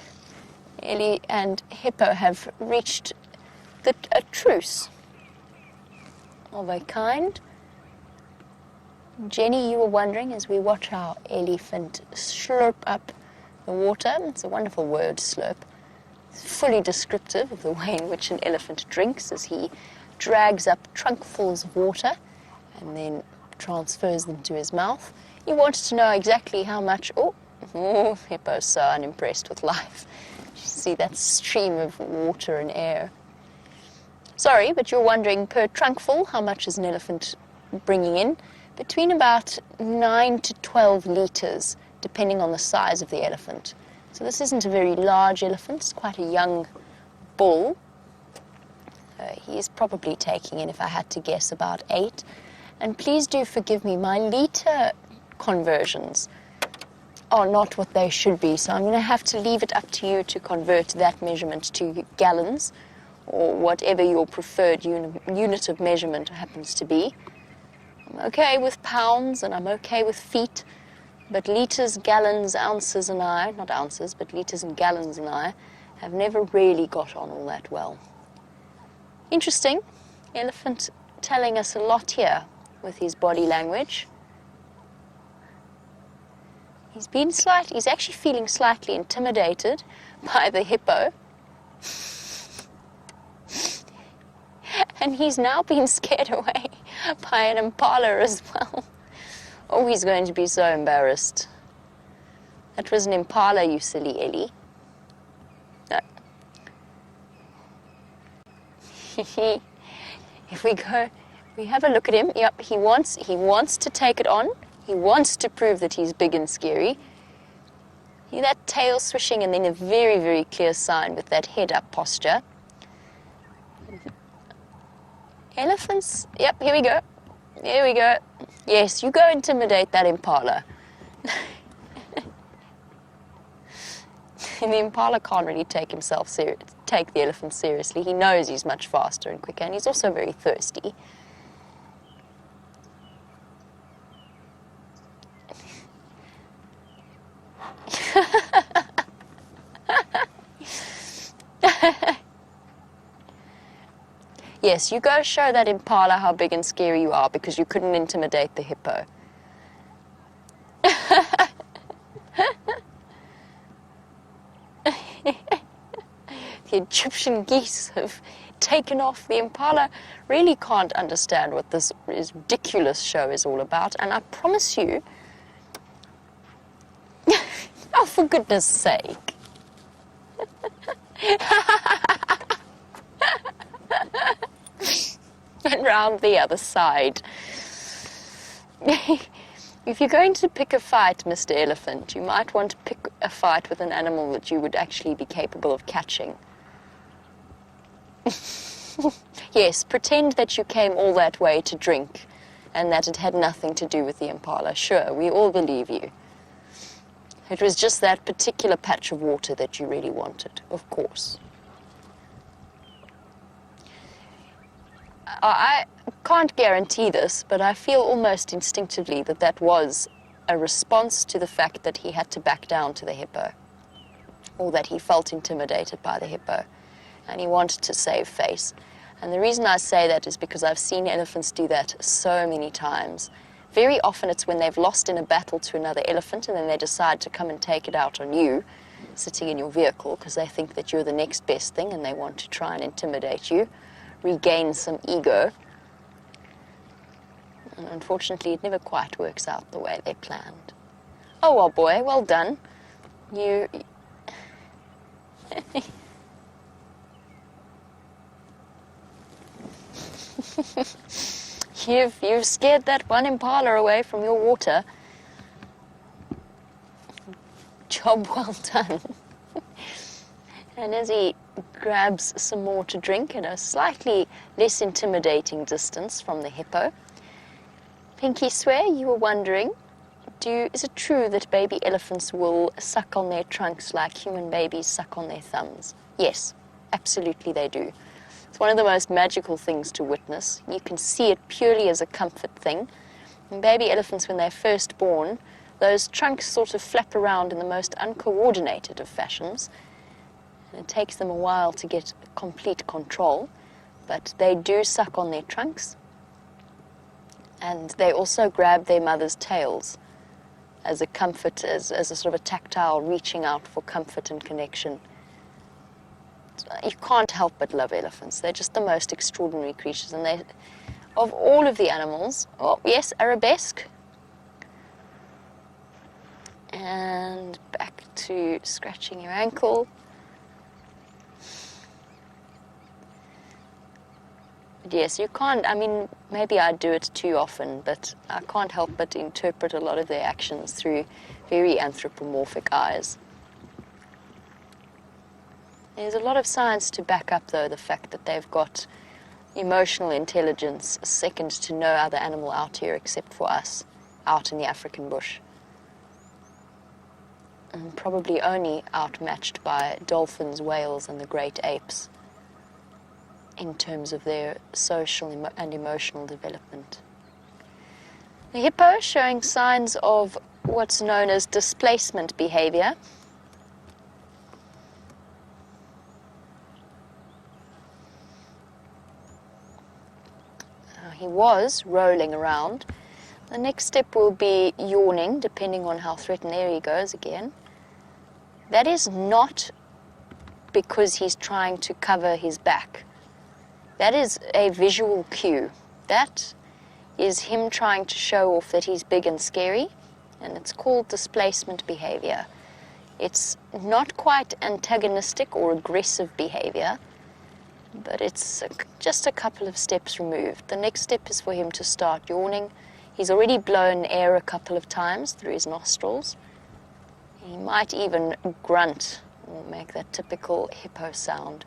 Ellie and Hippo have reached a truce of a kind. Jenny, you were wondering, as we watch our elephant slurp up the water. It's a wonderful word, slurp. It's fully descriptive of the way in which an elephant drinks as he drags up trunkfuls of water and then transfers them to his mouth. You wanted to know exactly how much. Oh, Hippo's so unimpressed with life. You see that stream of water and air. Sorry, but you're wondering, per trunkful, how much is an elephant bringing in? Between about 9 to 12 litres, depending on the size of the elephant. So this isn't a very large elephant, it's quite a young bull. He's probably taking in, if I had to guess, about 8. And please do forgive me, my litre conversions are not what they should be, so I'm going to have to leave it up to you to convert that measurement to gallons, or whatever your preferred unit of measurement happens to be. I'm okay with pounds and I'm okay with feet, but litres, gallons, ounces and I, not ounces, but litres and gallons and I, have never really got on all that well. Interesting. Elephant telling us a lot here with his body language. He's actually feeling slightly intimidated by the hippo. And he's now been scared away by an impala as well. Oh, he's going to be so embarrassed. That was an impala, you silly Ellie. No. If we have a look at him, yep, he wants to take it on. He wants to prove that he's big and scary. See that tail swishing and then a very, very clear sign with that head up posture. Elephants, yep, here we go. Here we go. Yes, you go intimidate that impala. And the impala can't really take the elephant seriously. He knows he's much faster and quicker, and he's also very thirsty. Yes, you go show that impala how big and scary you are because you couldn't intimidate the hippo. The Egyptian geese have taken off. The impala really can't understand what this ridiculous show is all about, and I promise you, oh, for goodness sake. And round the other side. If you're going to pick a fight, Mr. Elephant, you might want to pick a fight with an animal that you would actually be capable of catching. Yes, pretend that you came all that way to drink and that it had nothing to do with the impala. Sure, we all believe you. It was just that particular patch of water that you really wanted, of course. I can't guarantee this, but I feel almost instinctively that that was a response to the fact that he had to back down to the hippo, or that he felt intimidated by the hippo, and he wanted to save face. And the reason I say that is because I've seen elephants do that so many times. Very often it's when they've lost in a battle to another elephant and then they decide to come and take it out on you, sitting in your vehicle, because they think that you're the next best thing and they want to try and intimidate you, regain some ego. And unfortunately, it never quite works out the way they planned. Oh, well, boy, well done. You've scared that one impala away from your water. Job well done. And as he grabs some more to drink at a slightly less intimidating distance from the hippo, Pinky swear you were wondering, is it true that baby elephants will suck on their trunks like human babies suck on their thumbs? Yes, absolutely they do. It's one of the most magical things to witness. You can see it purely as a comfort thing. And baby elephants, when they're first born, those trunks sort of flap around in the most uncoordinated of fashions. And it takes them a while to get complete control, but they do suck on their trunks. And they also grab their mother's tails as a comfort, as a sort of a tactile reaching out for comfort and connection. You can't help but love elephants. They're just the most extraordinary creatures. And they, of all of the animals, oh yes, arabesque. And back to scratching your ankle. But yes, you can't, I mean, maybe I do it too often, but I can't help but interpret a lot of their actions through very anthropomorphic eyes. There's a lot of science to back up, though, the fact that they've got emotional intelligence second to no other animal out here except for us, out in the African bush. And probably only outmatched by dolphins, whales, and the great apes in terms of their social and emotional development. The hippo showing signs of what's known as displacement behavior. He was rolling around. The next step will be yawning, depending on how threatened. There he goes again. That is not because he's trying to cover his back. That is a visual cue. That is him trying to show off that he's big and scary, and it's called displacement behavior. It's not quite antagonistic or aggressive behavior, but it's just a couple of steps removed. The next step is for him to start yawning. He's already blown air a couple of times through his nostrils. He might even grunt or make that typical hippo sound.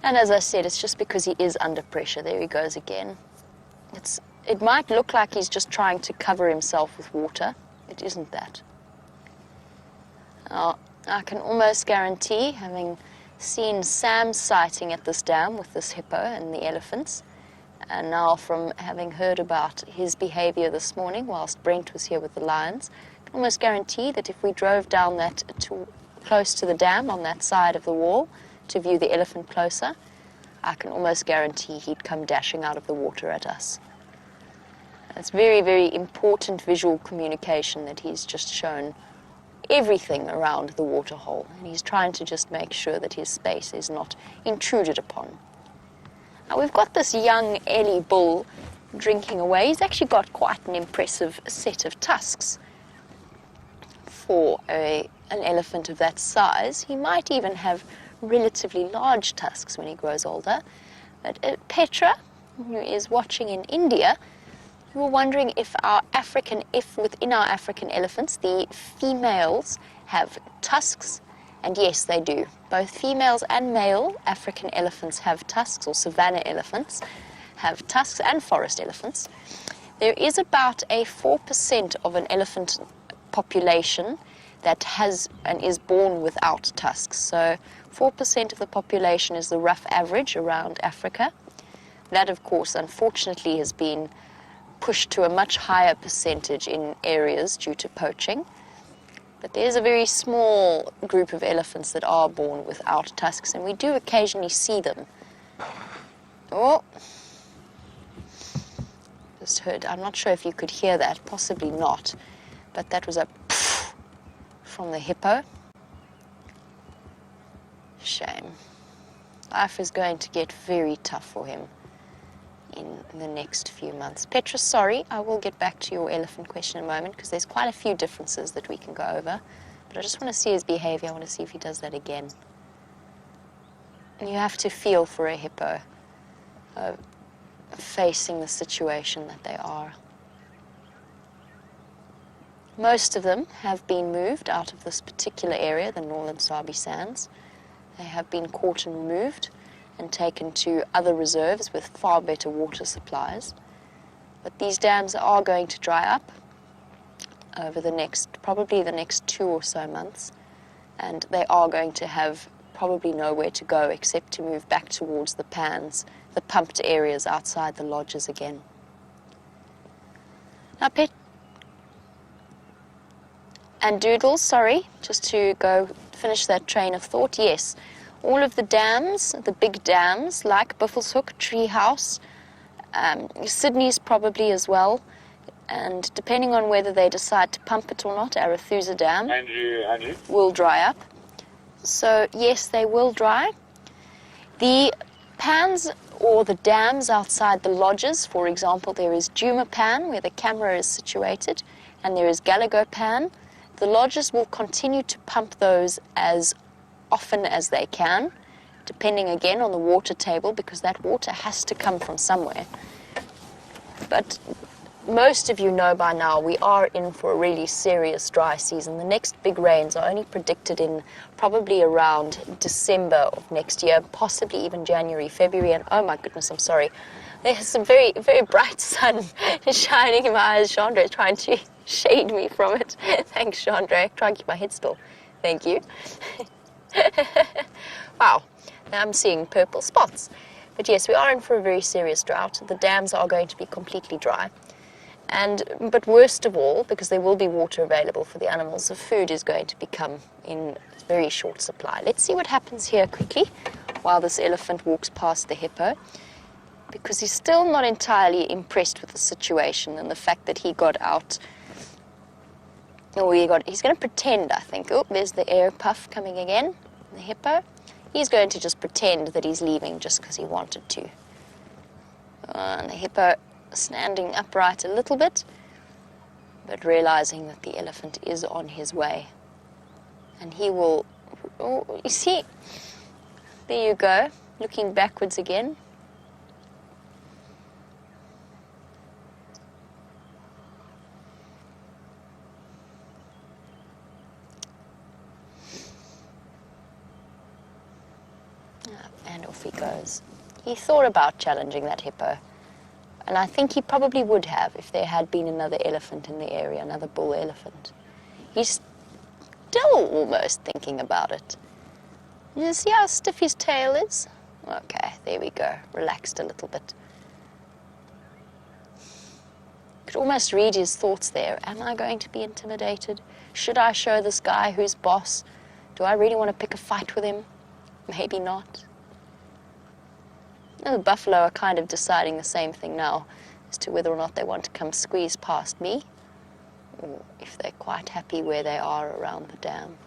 And as I said, it's just because he is under pressure. There he goes again. It might look like he's just trying to cover himself with water. It isn't that. Now, I can almost guarantee, having seen Sam's sighting at this dam with this hippo and the elephants, and now from having heard about his behavior this morning whilst Brent was here with the lions, I can almost guarantee that if we drove down that close to the dam on that side of the wall to view the elephant closer, I can almost guarantee he'd come dashing out of the water at us. It's very, very important visual communication that he's just shown everything around the waterhole, and he's trying to just make sure that his space is not intruded upon. Now we've got this young Ellie bull drinking away. He's actually got quite an impressive set of tusks for an elephant of that size. He might even have relatively large tusks when he grows older. But Petra, who is watching in India, we were wondering if within our African elephants, the females have tusks, and yes, they do. Both females and male African elephants have tusks, or savanna elephants have tusks, and forest elephants. There is about a 4% of an elephant population that has and is born without tusks. So 4% of the population is the rough average around Africa. That, of course, unfortunately has been pushed to a much higher percentage in areas due to poaching. But there's a very small group of elephants that are born without tusks, and we do occasionally see them. Oh, just heard, I'm not sure if you could hear that, possibly not, but that was a poof from the hippo. Shame. Life is going to get very tough for him in the next few months. Petra, sorry, I will get back to your elephant question in a moment because there's quite a few differences that we can go over. But I just want to see his behavior. I want to see if he does that again. And you have to feel for a hippo facing the situation that they are. Most of them have been moved out of this particular area, the Northern Sabi Sands. They have been caught and removed and taken to other reserves with far better water supplies. But these dams are going to dry up over probably the next 2 or so months, and they are going to have probably nowhere to go except to move back towards the pans, the pumped areas outside the lodges again. Now, and Doodles, sorry, just to go finish that train of thought, yes, all of the dams, the big dams, like Buffelshoek, Treehouse, Sydney's probably as well, and depending on whether they decide to pump it or not, Arathusa Dam will dry up. So, yes, they will dry. The pans or the dams outside the lodges, for example, there is Djuma Pan, where the camera is situated, and there is Galago Pan. The lodges will continue to pump those as often as they can, depending again on the water table, because that water has to come from somewhere. But most of you know by now we are in for a really serious dry season. The next big rains are only predicted in probably around December of next year, possibly even January, February, and oh my goodness, I'm sorry. There's some very, very bright sun shining in my eyes. Chandra trying to shade me from it. Thanks, Chandra. Try and keep my head still. Thank you. Wow, now I'm seeing purple spots. But yes, we are in for a very serious drought. The dams are going to be completely dry. But worst of all, because there will be water available for the animals, the food is going to become in very short supply. Let's see what happens here quickly while this elephant walks past the hippo, because he's still not entirely impressed with the situation and the fact that he got out. He's going to pretend, I think. Oh, there's the air puff coming again, the hippo. he's going to just pretend that he's leaving just because he wanted to. And the hippo standing upright a little bit, but realizing that the elephant is on his way. And he will, oh, you see, there you go, looking backwards again. And off he goes. He thought about challenging that hippo. And I think he probably would have if there had been another elephant in the area, another bull elephant. He's still almost thinking about it. You see how stiff his tail is? Okay, there we go. Relaxed a little bit. Could almost read his thoughts there. Am I going to be intimidated? Should I show this guy who's boss? Do I really want to pick a fight with him? Maybe not. The buffalo are kind of deciding the same thing now as to whether or not they want to come squeeze past me, or if they're quite happy where they are around the dam.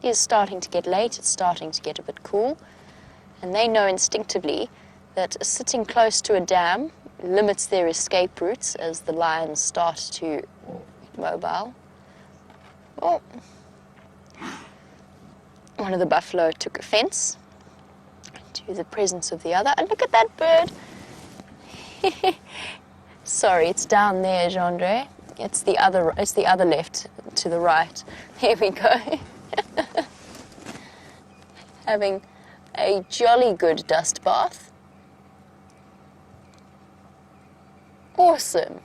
It is starting to get late, it's starting to get a bit cool, and they know instinctively that sitting close to a dam limits their escape routes as the lions start to get mobile. Oh. One of the buffalo took offense to the presence of the other. And look at that bird. Sorry, it's down there, Gendre. It's the other left to the right. Here we go. Having a jolly good dust bath. Awesome.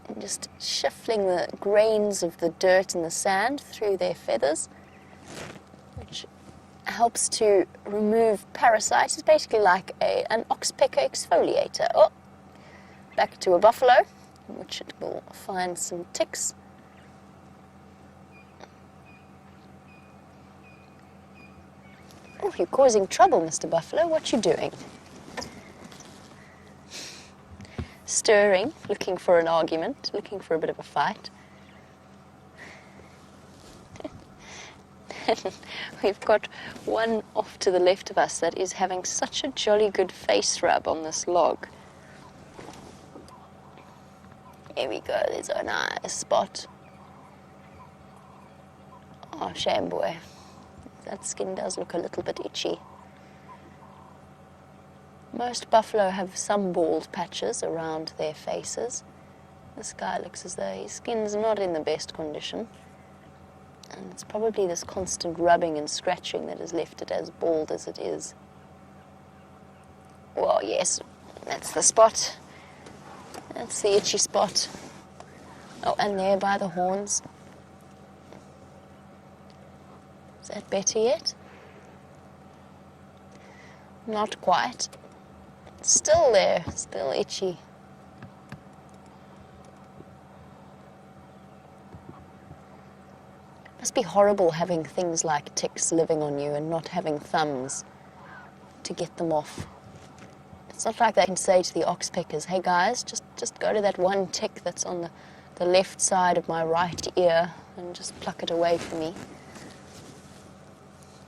And just shuffling the grains of the dirt and the sand through their feathers, which helps to remove parasites. It's basically like an oxpecker exfoliator. Oh, back to a buffalo, in which it will find some ticks. Oh, you're causing trouble, Mr. Buffalo. What you doing? Stirring, looking for an argument, looking for a bit of a fight. We've got one off to the left of us that is having such a jolly good face rub on this log. Here we go, there's a nice spot. Oh, shame boy. That skin does look a little bit itchy. Most buffalo have some bald patches around their faces. This guy looks as though his skin's not in the best condition. And it's probably this constant rubbing and scratching that has left it as bald as it is. Well, yes, that's the spot. That's the itchy spot. Oh, and there by the horns. Is that better yet? Not quite. Still there, still itchy. It must be horrible having things like ticks living on you and not having thumbs to get them off. It's not like they can say to the oxpeckers, hey guys, just go to that one tick that's on the left side of my right ear and just pluck it away from me.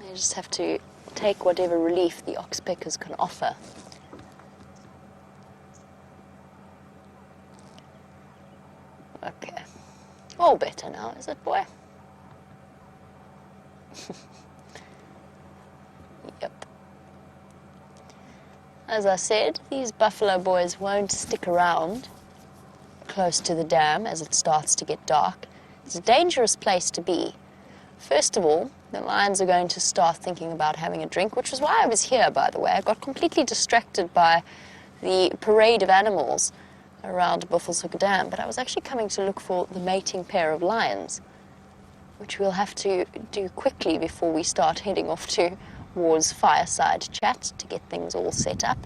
They just have to take whatever relief the oxpeckers can offer. Okay. All better now, is it, boy? Yep. As I said, these buffalo boys won't stick around close to the dam as it starts to get dark. It's a dangerous place to be. First of all, the lions are going to start thinking about having a drink, which was why I was here, by the way. I got completely distracted by the parade of animals around Buffelshoek Dam, but I was actually coming to look for the mating pair of lions, which we'll have to do quickly before we start heading off towards fireside chat to get things all set up.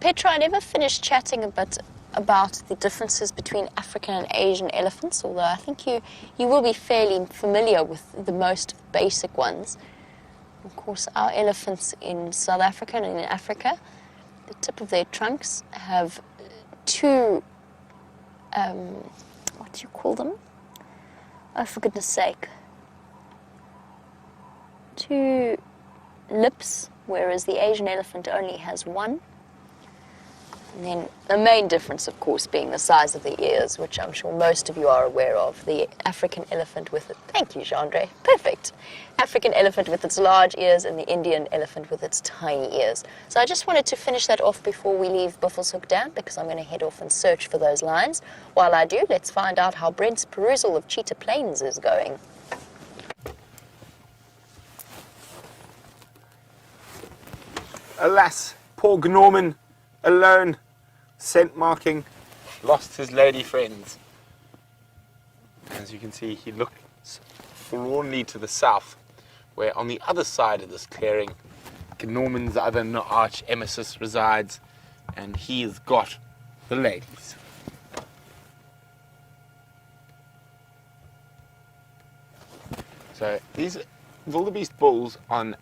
Petra, I never finished chatting a bit about the differences between African and Asian elephants, although I think you will be fairly familiar with the most basic ones. Of course, our elephants in South Africa and in Africa, the tip of their trunks have two, what do you call them? Oh, for goodness sake. Two lips, whereas the Asian elephant only has one. And then the main difference, of course, being the size of the ears, which I'm sure most of you are aware of. The African elephant with it. Thank you, Chandre. Perfect. African elephant with its large ears and the Indian elephant with its tiny ears. So I just wanted to finish that off before we leave Buffelshoek Dam, because I'm going to head off and search for those lines. While I do, let's find out how Brent's perusal of Cheetah Plains is going. Alas, poor Gnorman, alone, scent marking, lost his lady friends. As you can see, he looks forlornly to the south, where on the other side of this clearing, Gnorman's other arch emesis resides, and he has got the ladies. So these wildebeest bulls on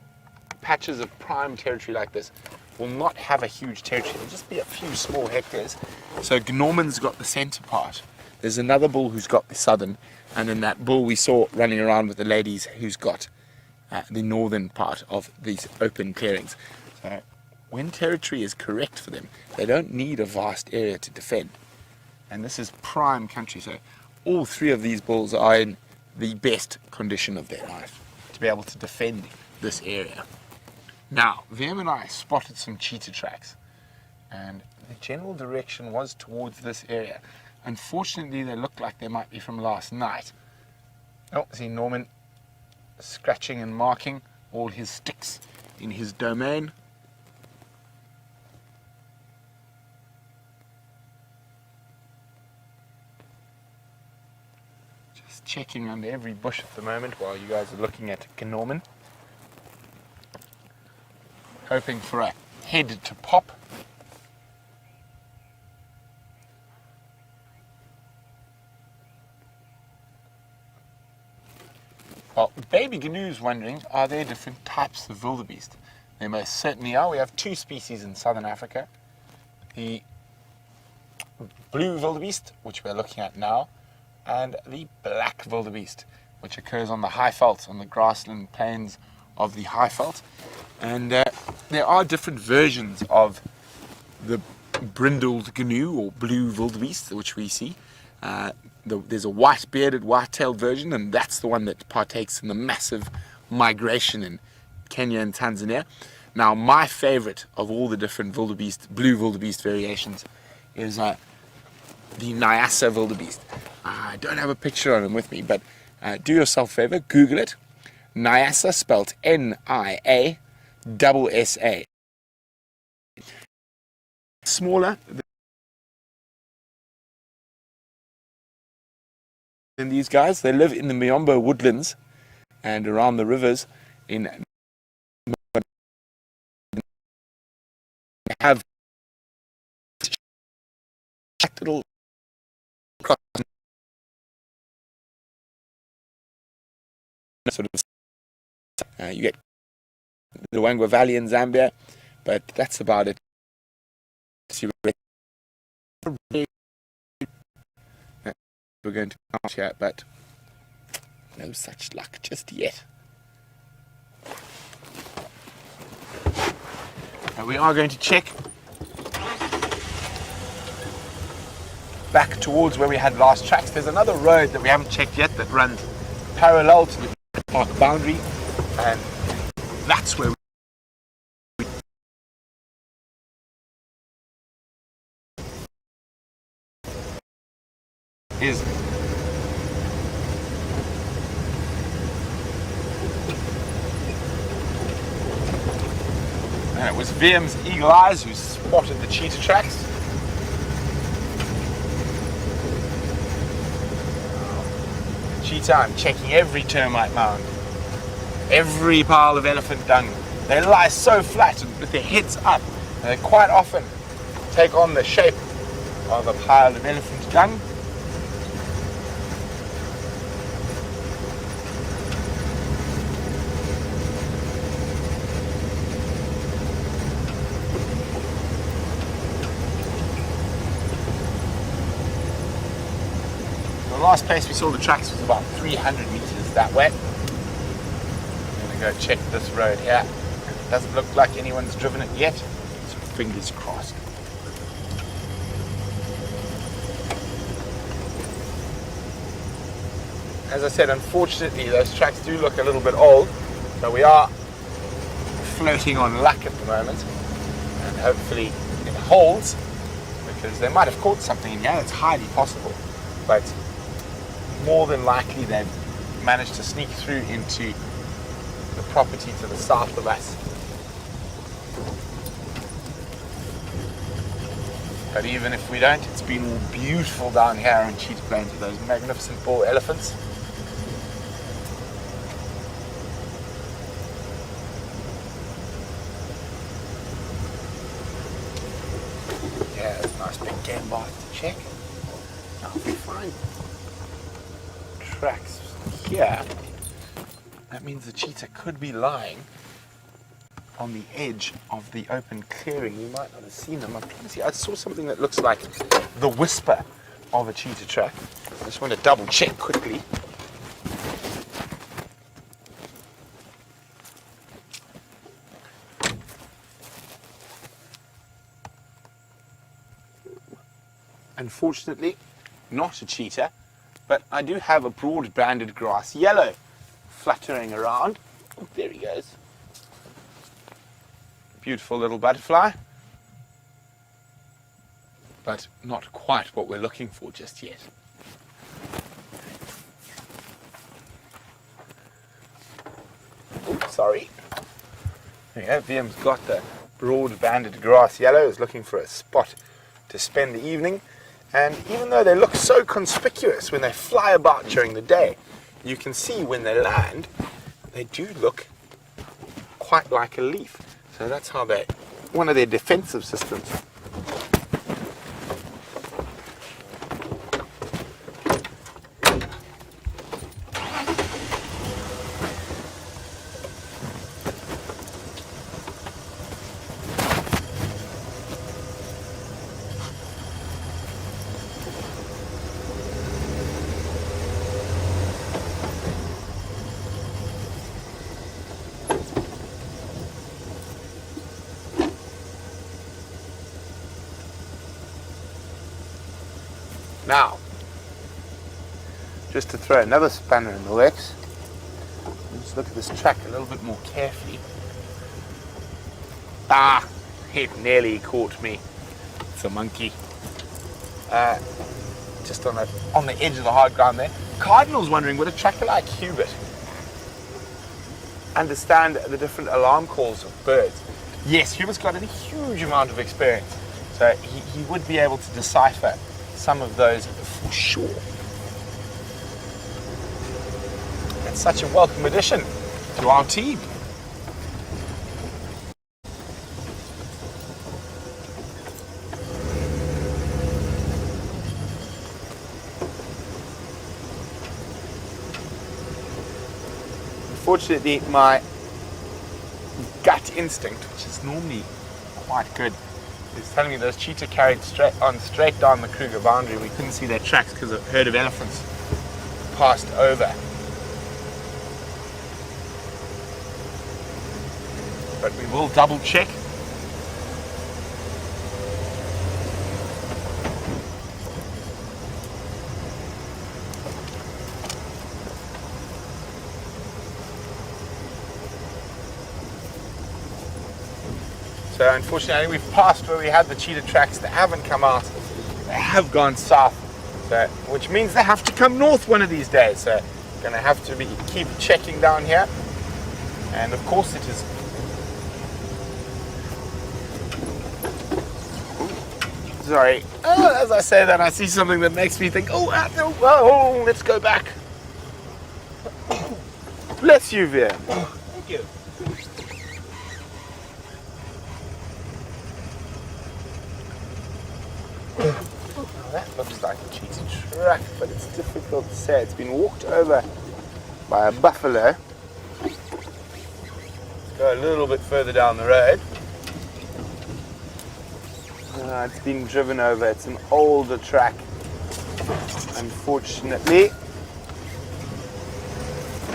patches of prime territory like this will not have a huge territory. It'll just be a few small hectares. So Gnorman's got the center part. There's another bull who's got the southern, and then that bull we saw running around with the ladies who's got the northern part of these open clearings. So when territory is correct for them, they don't need a vast area to defend. And this is prime country, so all three of these bulls are in the best condition of their life to be able to defend this area. Now, VM and I spotted some cheetah tracks, and the general direction was towards this area. Unfortunately, they look like they might be from last night. Oh, see Norman scratching and marking all his sticks in his domain. Just checking under every bush at the moment while you guys are looking at Gnorman. Hoping for a head to pop. Well, baby Gnu's wondering, are there different types of wildebeest? There most certainly are. We have two species in southern Africa. The blue wildebeest, which we're looking at now, and the black wildebeest, which occurs on the high veld, on the grassland plains of the high veld. And there are different versions of the brindled gnu or blue wildebeest, which we see. There's a white-bearded, white-tailed version, and that's the one that partakes in the massive migration in Kenya and Tanzania. Now, my favorite of all the different wildebeest, blue wildebeest variations is the Nyasa wildebeest. I don't have a picture of him with me, but do yourself a favor, Google it. Nyasa, spelled N-I-A. SA. Smaller than these guys. They live in the Miombo woodlands and around the rivers in have little sort of you get the Luangwa Valley in Zambia, but that's about it. We're going to come out here, but no such luck just yet. Now we are going to check back towards where we had last tracks. There's another road that we haven't checked yet that runs parallel to the park boundary, and that's where is. And it was VM's eagle eyes who spotted the cheetah tracks. Cheetah, I'm checking every termite mound, every pile of elephant dung. They lie so flat with their heads up, and they quite often take on the shape of a pile of elephant dung. last place we saw the tracks was about 300 meters that way. I'm going to go check this road here. It doesn't look like anyone's driven it yet, so fingers crossed. As I said, unfortunately, those tracks do look a little bit old, so we are floating on luck at the moment, and hopefully it holds, because they might have caught something in here. It's highly possible, but more than likely they've managed to sneak through into the property to the south of us. But even if we don't, it's been all beautiful down here on Cheetah Plains with those magnificent bull elephants. Yeah, there's a nice big game bath to check. Now if we find tracks here, that means the cheetah could be lying on the edge of the open clearing. We might not have seen them. I'm trying to see. I saw something that looks like the whisper of a cheetah track. I just want to double check quickly. Unfortunately, not a cheetah, but I do have a broad-banded grass yellow fluttering around. Oh, there he goes. Beautiful little butterfly, but not quite what we're looking for just yet. Oops, sorry. There you go. VM's got the broad-banded grass yellow, is looking for a spot to spend the evening. And even though they look so conspicuous when they fly about during the day, you can see when they land, they do look quite like a leaf. So that's how they, one of their defensive systems. Now, just to throw another spanner in the works, let's look at this track a little bit more carefully. Ah, it nearly caught me. It's a monkey. Just on the edge of the hard ground there. Cardinal's wondering, would a tracker like Hubert understand the different alarm calls of birds? Yes, Hubert's got a huge amount of experience, so he would be able to decipher some of those for sure. That's such a welcome addition to our team. Unfortunately, my gut instinct, which is normally quite good, is telling me those cheetah carried straight down the Kruger boundary. We couldn't see their tracks because a herd of elephants passed over. But we will double check. So unfortunately, I think we've passed where we had the cheetah tracks. They haven't come out. They have gone south, so, which means they have to come north one of these days. So going to have to keep checking down here. And of course it is. Sorry. As I say that, I see something that makes me think, oh, let's go back. Bless you, Veer. Thank you. Now that looks like a cheetah track, but it's difficult to say. It's been walked over by a buffalo. Let's go a little bit further down the road. It's been driven over. It's an older track. unfortunately.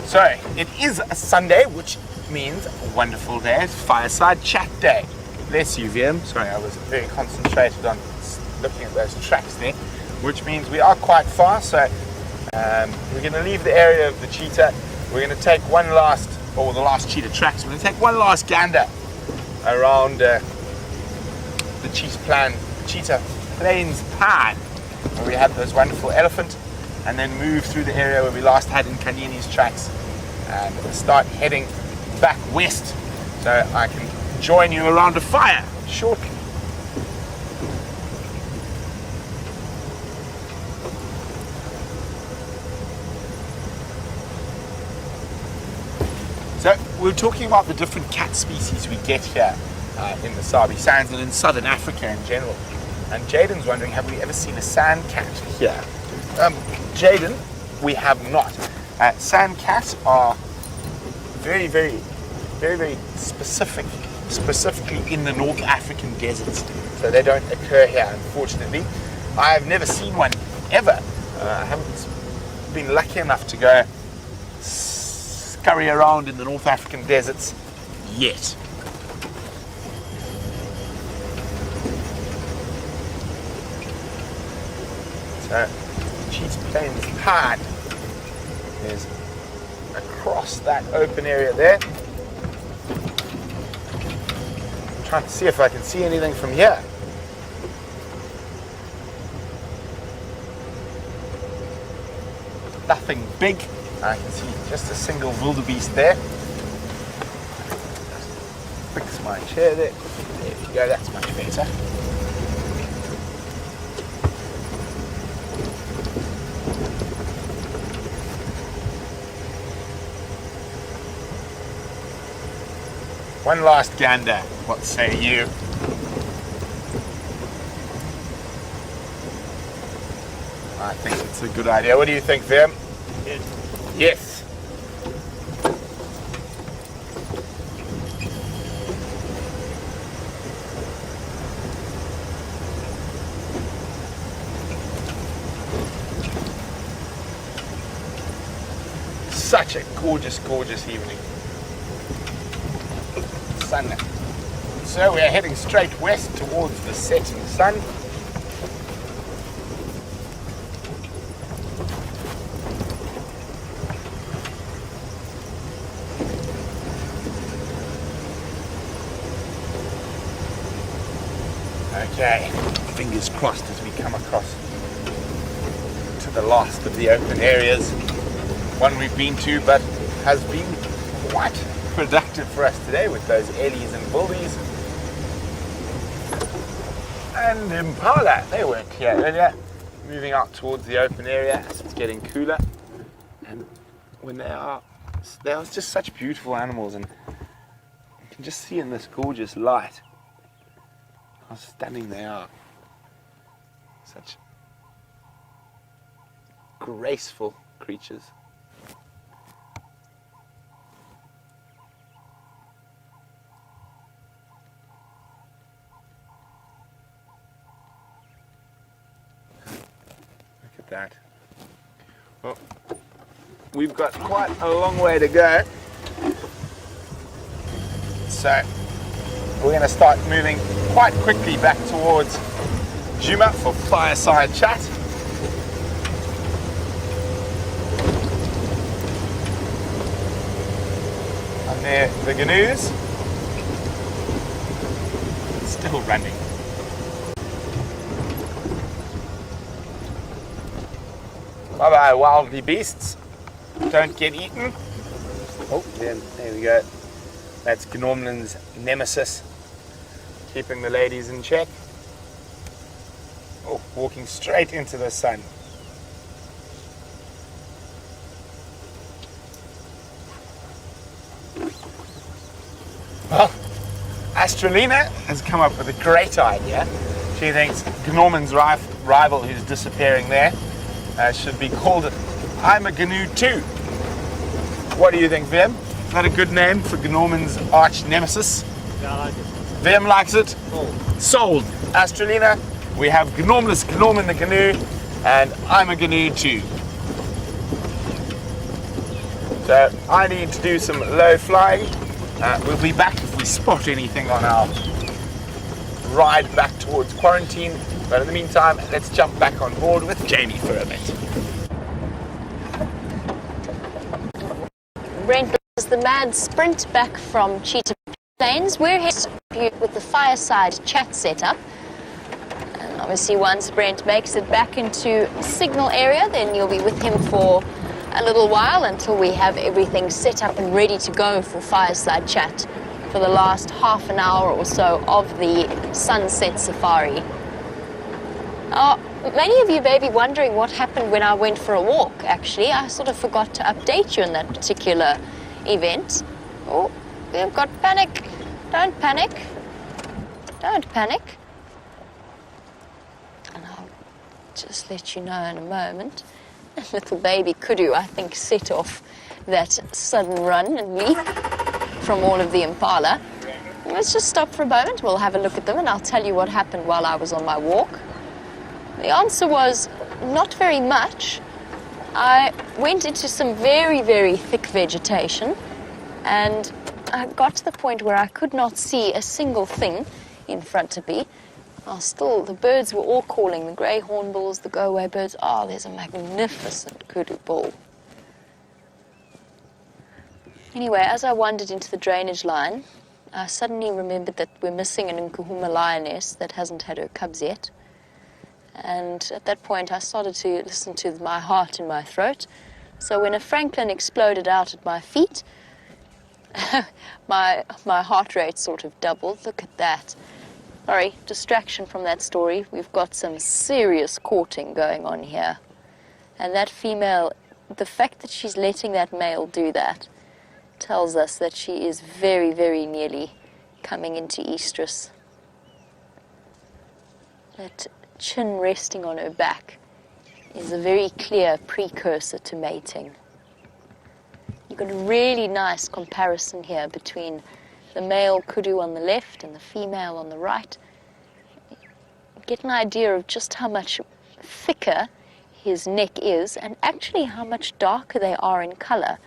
So, it is a Sunday, which means a wonderful day. It's fireside chat day. Bless you, VM. Sorry, I was very concentrated on looking at those tracks there, which means we are quite far. So, we're going to leave the area of the cheetah. We're going to take the last cheetah tracks. We're going to take one last gander around the cheetah plains pan, where we had those wonderful elephant, and then move through the area where we last had in Kanini's tracks and start heading back west, so I can join you around a fire shortly. So we're talking about the different cat species we get here in the Sabi Sands and in southern Africa in general. And Jaden's wondering, have we ever seen a sand cat here? Jaden, we have not. Sand cats are very, very, very, very specifically in the North African deserts. So they don't occur here, unfortunately. I have never seen one ever. I haven't been lucky enough to go scurry around in the North African deserts yet. So, Cheetah Plains Pad is across that open area there. I'm trying to see if I can see anything from here. Nothing big. I can see just a single wildebeest there. Fix my chair there. There you go, that's much better. One last gander, what say you? I think it's a good idea. What do you think, Vim? Yes. Such a gorgeous, gorgeous evening. Sun. So we're heading straight west towards the setting sun. Okay, fingers crossed as we come across to the last of the open areas. One we've been to, but has been quite productive for us today with those ellies and bullies. And impala, they weren't here earlier. Moving out towards the open area as it's getting cooler. And when they are just such beautiful animals, and you can just see in this gorgeous light how stunning they are. Such graceful creatures. Look at that. Well, we've got quite a long way to go. So we're going to start moving quite quickly back towards Djuma for fireside chat. And there, the gnu's still running. Bye bye, wildly beasts. Don't get eaten. Oh, there we go. That's Gnormland's nemesis, keeping the ladies in check. Oh, walking straight into the sun. Well, Astralina has come up with a great idea. She thinks Gnormland's rival, who's disappearing there, should be called I'm a Gnu too. What do you think, Vim? Is that a good name for Gnormland's arch nemesis? Yeah, I like it. Vim likes it? Sold. Astralina, we have Gnormless Gnorman the Gnu and I'm a canoe too. So I need to do some low flying. We'll be back if we spot anything on our ride back towards quarantine. But in the meantime, let's jump back on board with Jamie for a bit. Brent, as the mad sprint back from Cheetah Plains, we're here with the fireside chat setup. And obviously once Brent makes it back into signal area, then you'll be with him for a little while until we have everything set up and ready to go for fireside chat for the last half an hour or so of the sunset safari. Many of you may be wondering what happened when I went for a walk, actually. I sort of forgot to update you on that particular event. Oh, we've got panic. Don't panic. Don't panic. And I'll just let you know in a moment. Little baby kudu, I think, set off that sudden run and leap from all of the impala. Let's just stop for a moment. We'll have a look at them and I'll tell you what happened while I was on my walk. The answer was not very much. I went into some very, very thick vegetation and I got to the point where I could not see a single thing in front of me. Still, the birds were all calling, the grey hornbills, the go-away birds. Oh, there's a magnificent kudu bull. Anyway, as I wandered into the drainage line, I suddenly remembered that we're missing an Nkuhuma lioness that hasn't had her cubs yet. And at that point, I started to listen to my heart in my throat. So when a francolin exploded out at my feet, my heart rate sort of doubled. Look at that. Sorry, distraction from that story. We've got some serious courting going on here. And that female, the fact that she's letting that male do that tells us that she is very, very nearly coming into estrus. That chin resting on her back is a very clear precursor to mating. You've got a really nice comparison here between the male kudu on the left and the female on the right. Get an idea of just how much thicker his neck is and actually how much darker they are in color,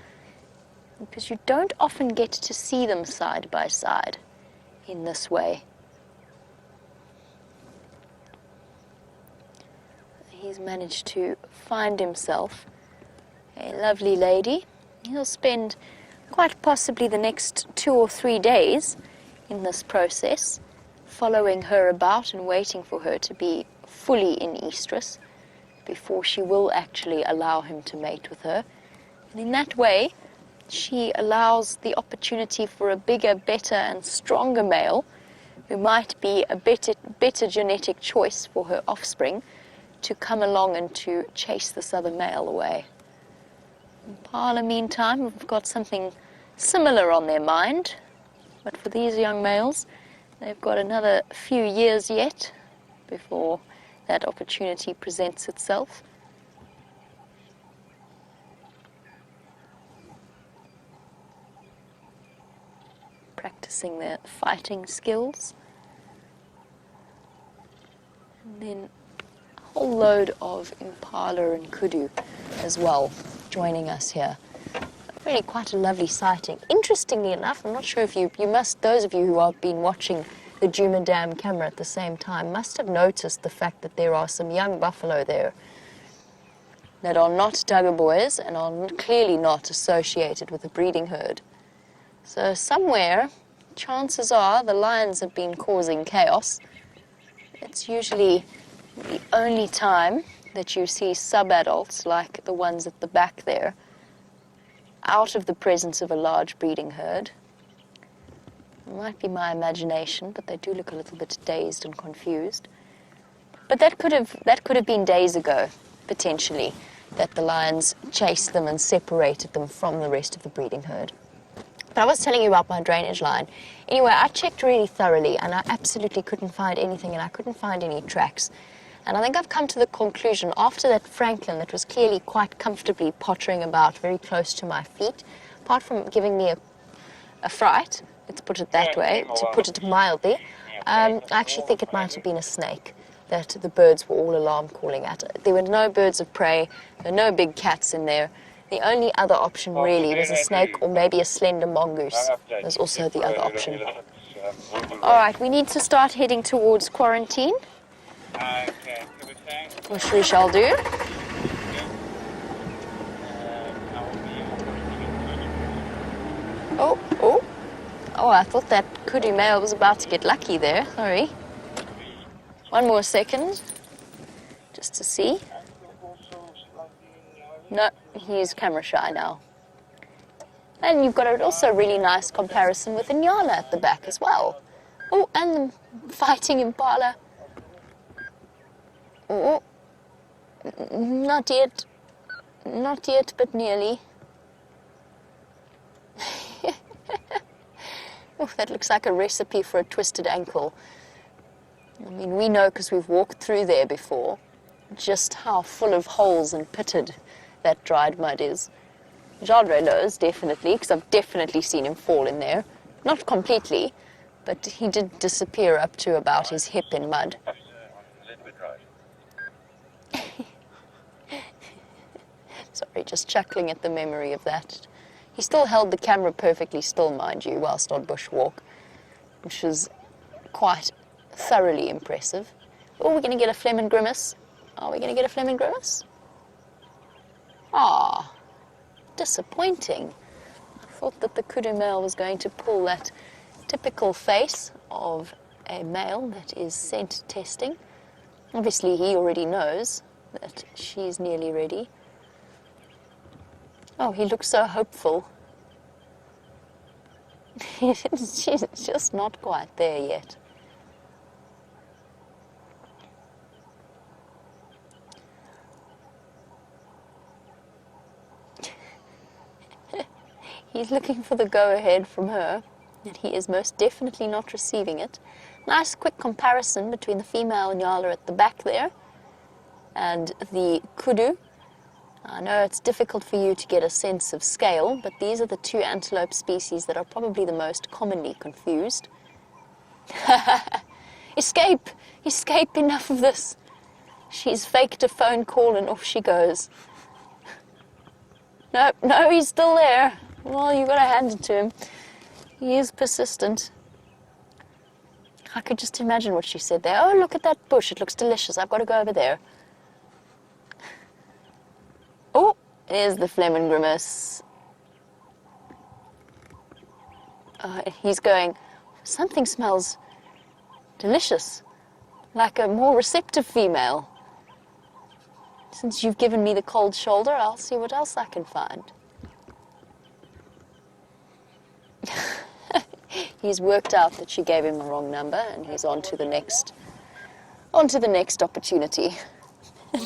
because you don't often get to see them side by side in this way. He's managed to find himself a lovely lady. He'll spend quite possibly the next 2 or 3 days in this process, following her about and waiting for her to be fully in estrus before she will actually allow him to mate with her. And in that way, she allows the opportunity for a bigger, better and stronger male who might be a better genetic choice for her offspring to come along and to chase this other male away. Impala, meantime, have got something similar on their mind, but for these young males, they've got another few years yet before that opportunity presents itself. Practicing their fighting skills. And then a whole load of impala and kudu as well joining us here. Really quite a lovely sighting. Interestingly enough, I'm not sure if you must, those of you who have been watching the Djuma Dam camera at the same time, must have noticed the fact that there are some young buffalo there that are not Duggar boys and are clearly not associated with the breeding herd. So somewhere, chances are the lions have been causing chaos. It's usually the only time that you see sub-adults like the ones at the back there out of the presence of a large breeding herd. It might be my imagination, but they do look a little bit dazed and confused. But that could have been days ago, potentially, that the lions chased them and separated them from the rest of the breeding herd. But I was telling you about my drainage line. Anyway, I checked really thoroughly and I absolutely couldn't find anything, and I couldn't find any tracks. And I think I've come to the conclusion, after that francolin that was clearly quite comfortably pottering about very close to my feet, apart from giving me a fright, let's put it that way, to put it mildly, I actually think it might have been a snake. that the birds were all alarm calling at. There were no birds of prey, there were no big cats in there. The only other option really was a snake or maybe a slender mongoose. There's also the other option. All right, we need to start heading towards quarantine, which we shall do. Oh, I thought that kudu male was about to get lucky there. Sorry. One more second, just to see. No, he's camera shy now. And you've got an also really nice comparison with the nyala at the back as well. Oh, and the fighting impala. Oh, not yet, but nearly. Oh, that looks like a recipe for a twisted ankle. I mean, we know because we've walked through there before just how full of holes and pitted that dried mud is. Jadre knows, definitely, because I've definitely seen him fall in there. Not completely, but he did disappear up to about his hip in mud. Sorry, just chuckling at the memory of that. He still held the camera perfectly still, mind you, whilst on bushwalk, which was quite thoroughly impressive. Oh, we're going to get a Fleming grimace. Are we going to get a Fleming grimace? Ah, disappointing. I thought that the kudu male was going to pull that typical face of a male that is scent testing. Obviously, he already knows that she's nearly ready. Oh, he looks so hopeful. She's just not quite there yet. He's looking for the go-ahead from her, and he is most definitely not receiving it. Nice quick comparison between the female nyala at the back there and the kudu. I know it's difficult for you to get a sense of scale, but these are the two antelope species that are probably the most commonly confused. Escape! Escape, enough of this! She's faked a phone call and off she goes. No, he's still there. Well, you've got to hand it to him. He is persistent. I could just imagine what she said there. Oh, look at that bush. It looks delicious. I've got to go over there. Oh, there's the Fleming grimace. He's going, something smells delicious, like a more receptive female. Since you've given me the cold shoulder, I'll see what else I can find. He's worked out that she gave him the wrong number, and he's on to the next opportunity.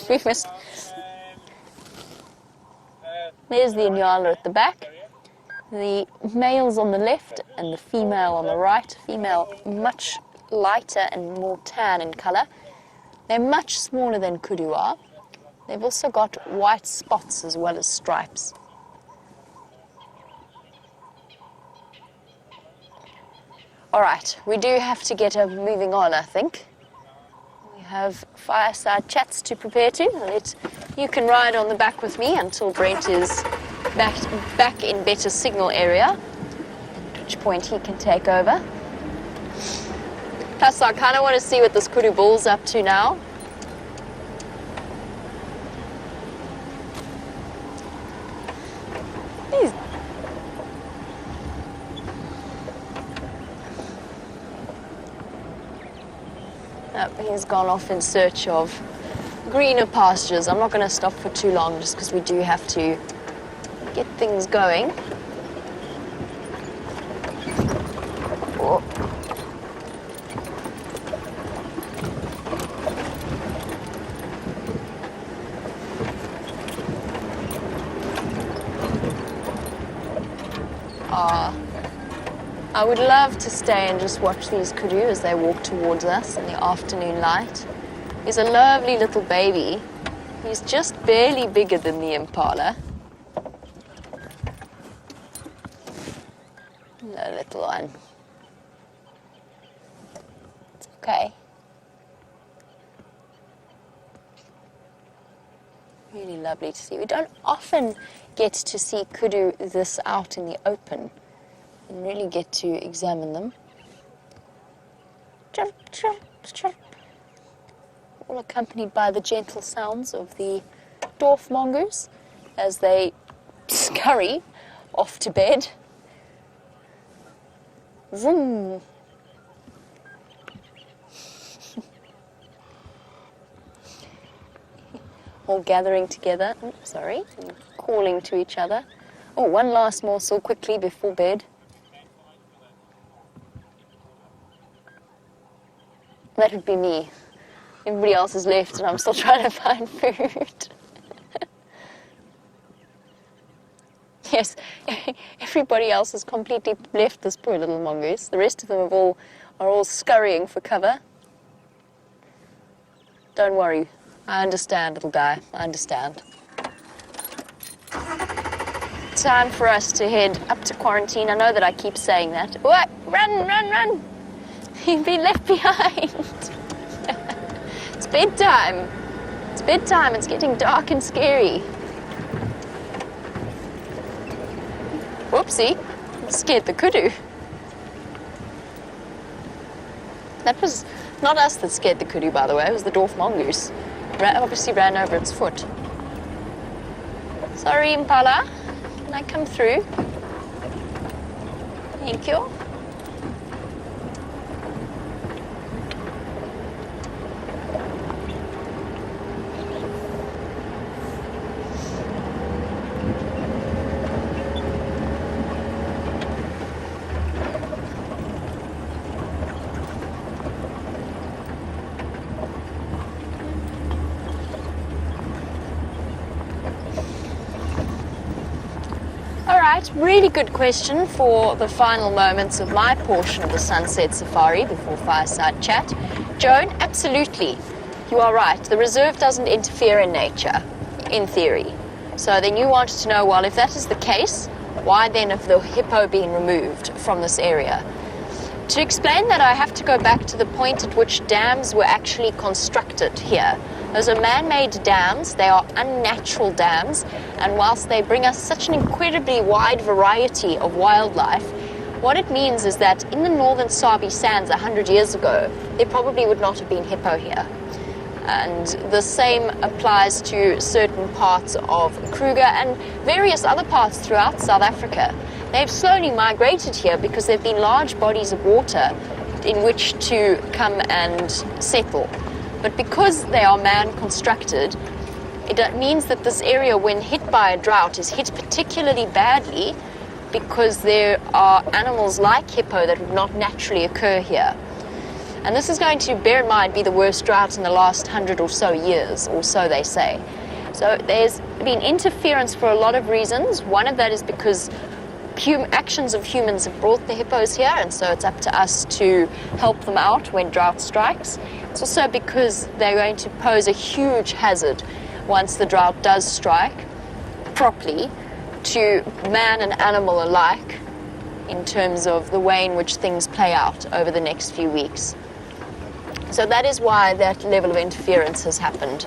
We must. There's the nyala at the back. The male's on the left and the female on the right. Female much lighter and more tan in colour. They're much smaller than kudu are. They've also got white spots as well as stripes. All right, we do have to get moving on, I think. We have fireside chats to prepare to. You can ride on the back with me until Brent is back in better signal area, at which point he can take over. Plus, I kind of want to see what this kudu bull's up to now. He's gone off in search of greener pastures. I'm not going to stop for too long just because we do have to get things going. Oh. I would love to stay and just watch these kudu as they walk towards us in the afternoon light. He's a lovely little baby. He's just barely bigger than the impala. Hello, little one. It's okay. Really lovely to see. We don't often get to see kudu this out in the open and really get to examine them. Chirp, chirp, chirp. All accompanied by the gentle sounds of the dwarf mongoose as they scurry off to bed. Vroom. All gathering together, and calling to each other. Oh, one last morsel quickly before bed. That would be me. Everybody else has left and I'm still trying to find food. Yes, everybody else has completely left this poor little mongoose. The rest of them are all scurrying for cover. Don't worry. I understand, little guy. I understand. Time for us to head up to quarantine. I know that I keep saying that. What? Run, run, run! You've been left behind. It's bedtime. It's bedtime. It's getting dark and scary. Whoopsie. Scared the kudu. That was not us that scared the kudu, by the way. It was the dwarf mongoose. Obviously ran over its foot. Sorry, Impala. Can I come through? Thank you. Really good question for the final moments of my portion of the sunset safari before fireside chat. Joan, absolutely. You are right. The reserve doesn't interfere in nature, in theory. So then you wanted to know, well, if that is the case, why then have the hippo been removed from this area? To explain that, I have to go back to the point at which dams were actually constructed here. Those are man-made dams, they are unnatural dams, and whilst they bring us such an incredibly wide variety of wildlife, what it means is that in the northern Sabi sands 100 years ago, there probably would not have been hippo here. And the same applies to certain parts of Kruger and various other parts throughout South Africa. They've slowly migrated here because there have been large bodies of water in which to come and settle. But because they are man-constructed, it means that this area, when hit by a drought, is hit particularly badly because there are animals like hippo that would not naturally occur here. And this is going to, bear in mind, be the worst drought in the last 100 or so years, or so they say. So there's been interference for a lot of reasons. One of that is because actions of humans have brought the hippos here, and so it's up to us to help them out when drought strikes. It's also because they're going to pose a huge hazard once the drought does strike properly to man and animal alike in terms of the way in which things play out over the next few weeks. So that is why that level of interference has happened.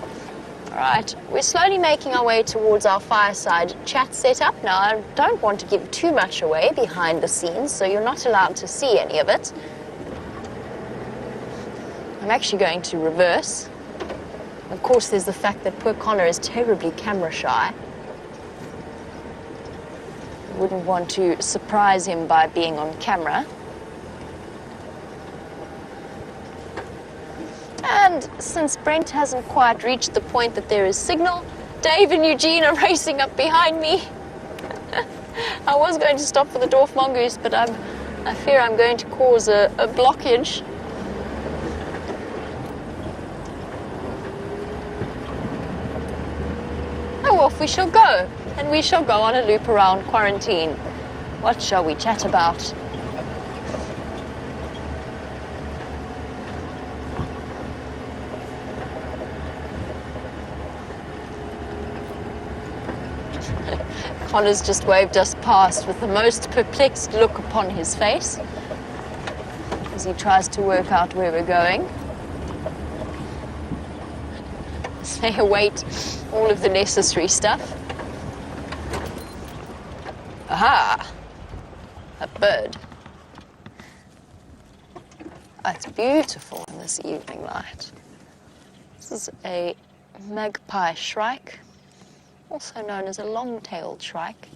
All right, we're slowly making our way towards our fireside chat setup. Now, I don't want to give too much away behind the scenes, so you're not allowed to see any of it. I'm actually going to reverse. Of course, there's the fact that poor Connor is terribly camera shy. I wouldn't want to surprise him by being on camera. And since Brent hasn't quite reached the point that there is signal, Dave and Eugene are racing up behind me. I was going to stop for the dwarf mongoose, but I fear I'm going to cause a blockage. Oh, off we shall go, and we shall go on a loop around quarantine. What shall we chat about? Connor's just waved us past with the most perplexed look upon his face as he tries to work out where we're going. As they await all of the necessary stuff. Aha! A bird. Oh, it's beautiful in this evening light. This is a magpie shrike, also known as a long-tailed shrike,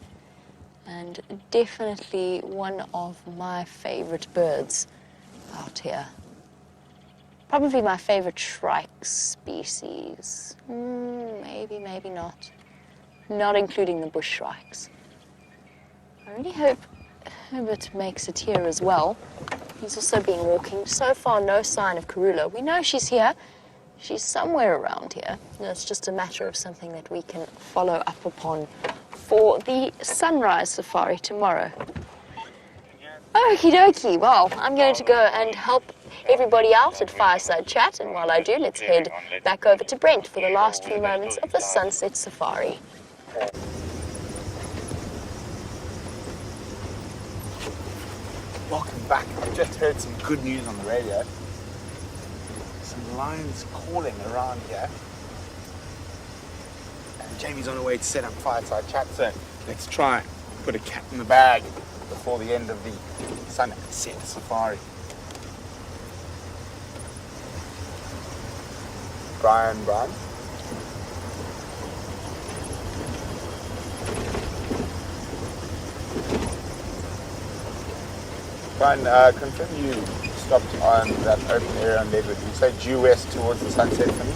and definitely one of my favorite birds out here. Probably my favorite shrike species. Maybe, maybe not. Not including the bush shrikes. I really hope Herbert makes it here as well. He's also been walking. So far, no sign of Karula. We know she's here. She's somewhere around here. And it's just a matter of something that we can follow up upon for the sunrise safari tomorrow. Okie dokie. Well, I'm going to go and help everybody out at Fireside Chat. And while I do, let's head back over to Brent for the last few moments of the sunset safari. Welcome back. I've just heard some good news on the radio. Some lions calling around here. And Jamie's on her way to set up Fireside Chat, so let's try and put a cat in the bag before the end of the sunset safari. Brian. Brian, confirm you stopped on that open area on Leadwood. You say due west towards the sunset for me?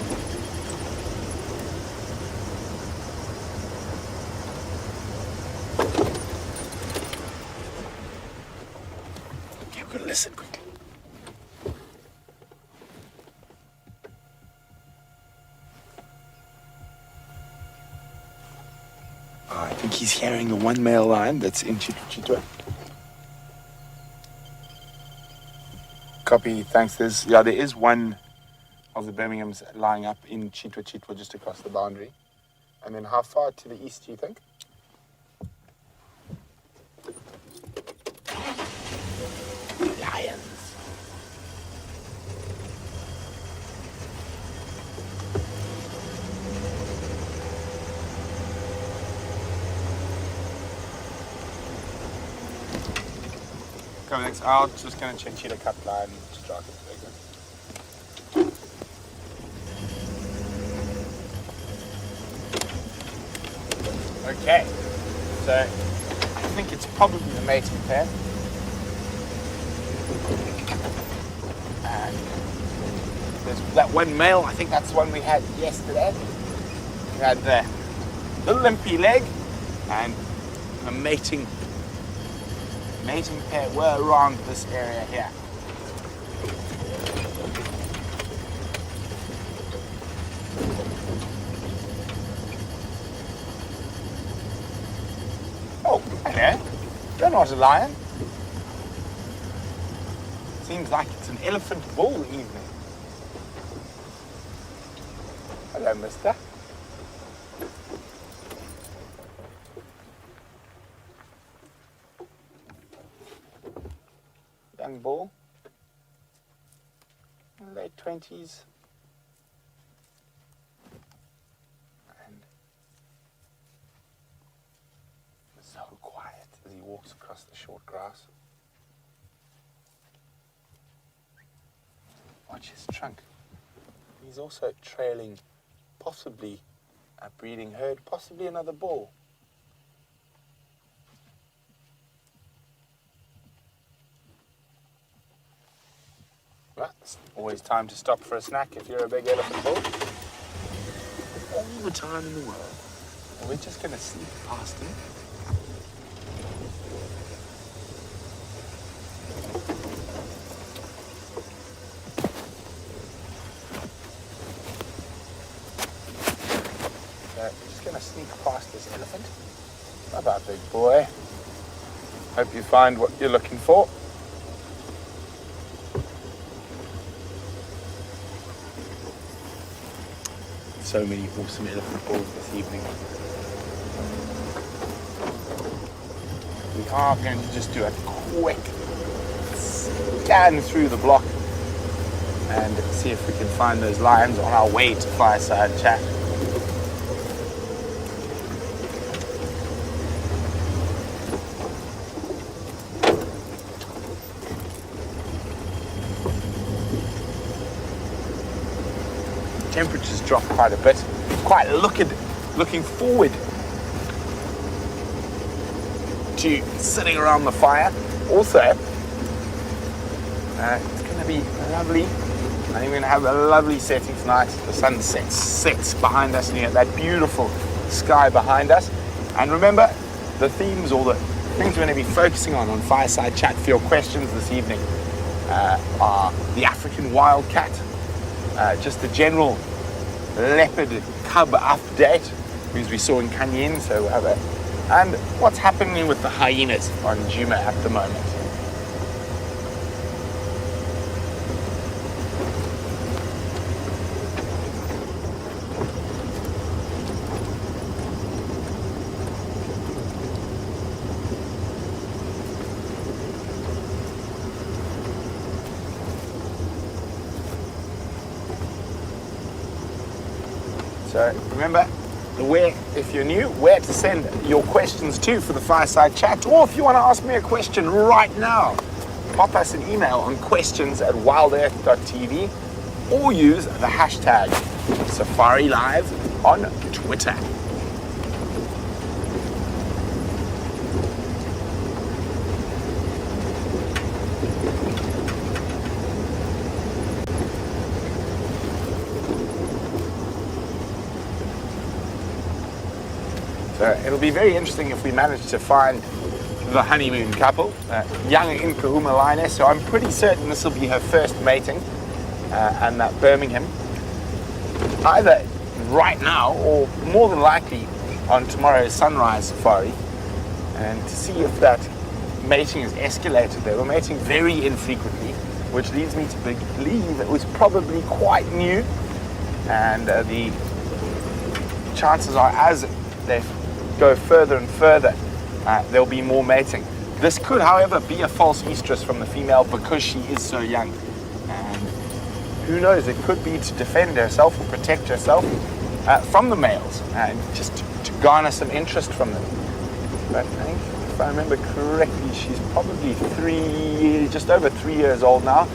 Okay, we've got to listen quickly. I think he's hearing the one male lion that's in Chitwa. Copy, thanks. There is one of the Birminghams lying up in Chitwa, just across the boundary. And then how far to the east do you think? Lions. Come next. I'm just going to check cheetah cut line strike. Okay, so I think it's probably the mating pair. And there's that one male, I think that's the one we had yesterday. We had the limpy leg and the mating pair were around this area here. Oh, hello. You're not a lion. Seems like it's an elephant bull evening. Hello, mister. Young bull. Late 20s. And so quiet as he walks across the short grass. Watch his trunk. He's also trailing possibly a breeding herd, possibly another bull. Well, it's always time to stop for a snack if you're a big elephant bull. All the time in the world. And we're just going to sneak past him. Gonna sneak past this elephant. Bye-bye, big boy. Hope you find what you're looking for. So many awesome elephant bulls this evening. We are going to just do a quick scan through the block and see if we can find those lions on our way to Fireside Chat. dropped quite a bit. Quite looking forward to sitting around the fire. Also, it's going to be lovely. I think we're going to have a lovely setting tonight. The sun sets behind us, and you get that beautiful sky behind us. And remember, the themes or the things we're going to be focusing on Fireside Chat for your questions this evening are the African wildcat, just the general leopard cub update, because we saw in Canyon, so we'll have that, and what's happening with the hyenas on Djuma at the moment. So remember, if you're new, where to send your questions to for the Fireside Chat, or if you want to ask me a question right now, pop us an email on questions@wildearth.tv, or use the hashtag SafariLive on Twitter. So it'll be very interesting if we manage to find the honeymoon couple, young Nkahuma lioness. So I'm pretty certain this will be her first mating, and that Birmingham, either right now or more than likely on tomorrow's sunrise safari, and to see if that mating is escalated. They were mating very infrequently, which leads me to believe it was probably quite new, and the chances are, as they go further and further, there'll be more mating. This could, however, be a false estrus from the female because she is so young. And who knows, it could be to defend herself or protect herself from the males, and just to garner some interest from them. But I think, if I remember correctly, she's probably just over 3 years old now,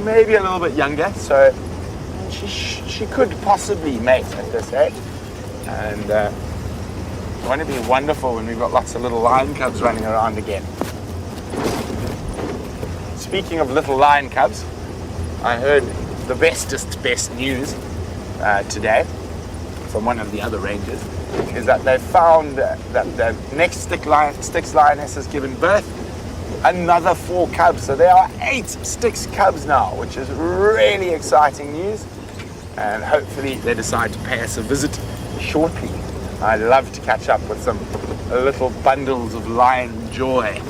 maybe a little bit younger, so she could possibly mate at this age. And won't it be wonderful when we've got lots of little lion cubs running around again? Speaking of little lion cubs, I heard the best news today from one of the other rangers, is that they found that the next Styx lioness has given birth another 4 cubs. So there are 8 Styx cubs now, which is really exciting news. And hopefully they decide to pay us a visit shortly. I'd love to catch up with some little bundles of lion joy.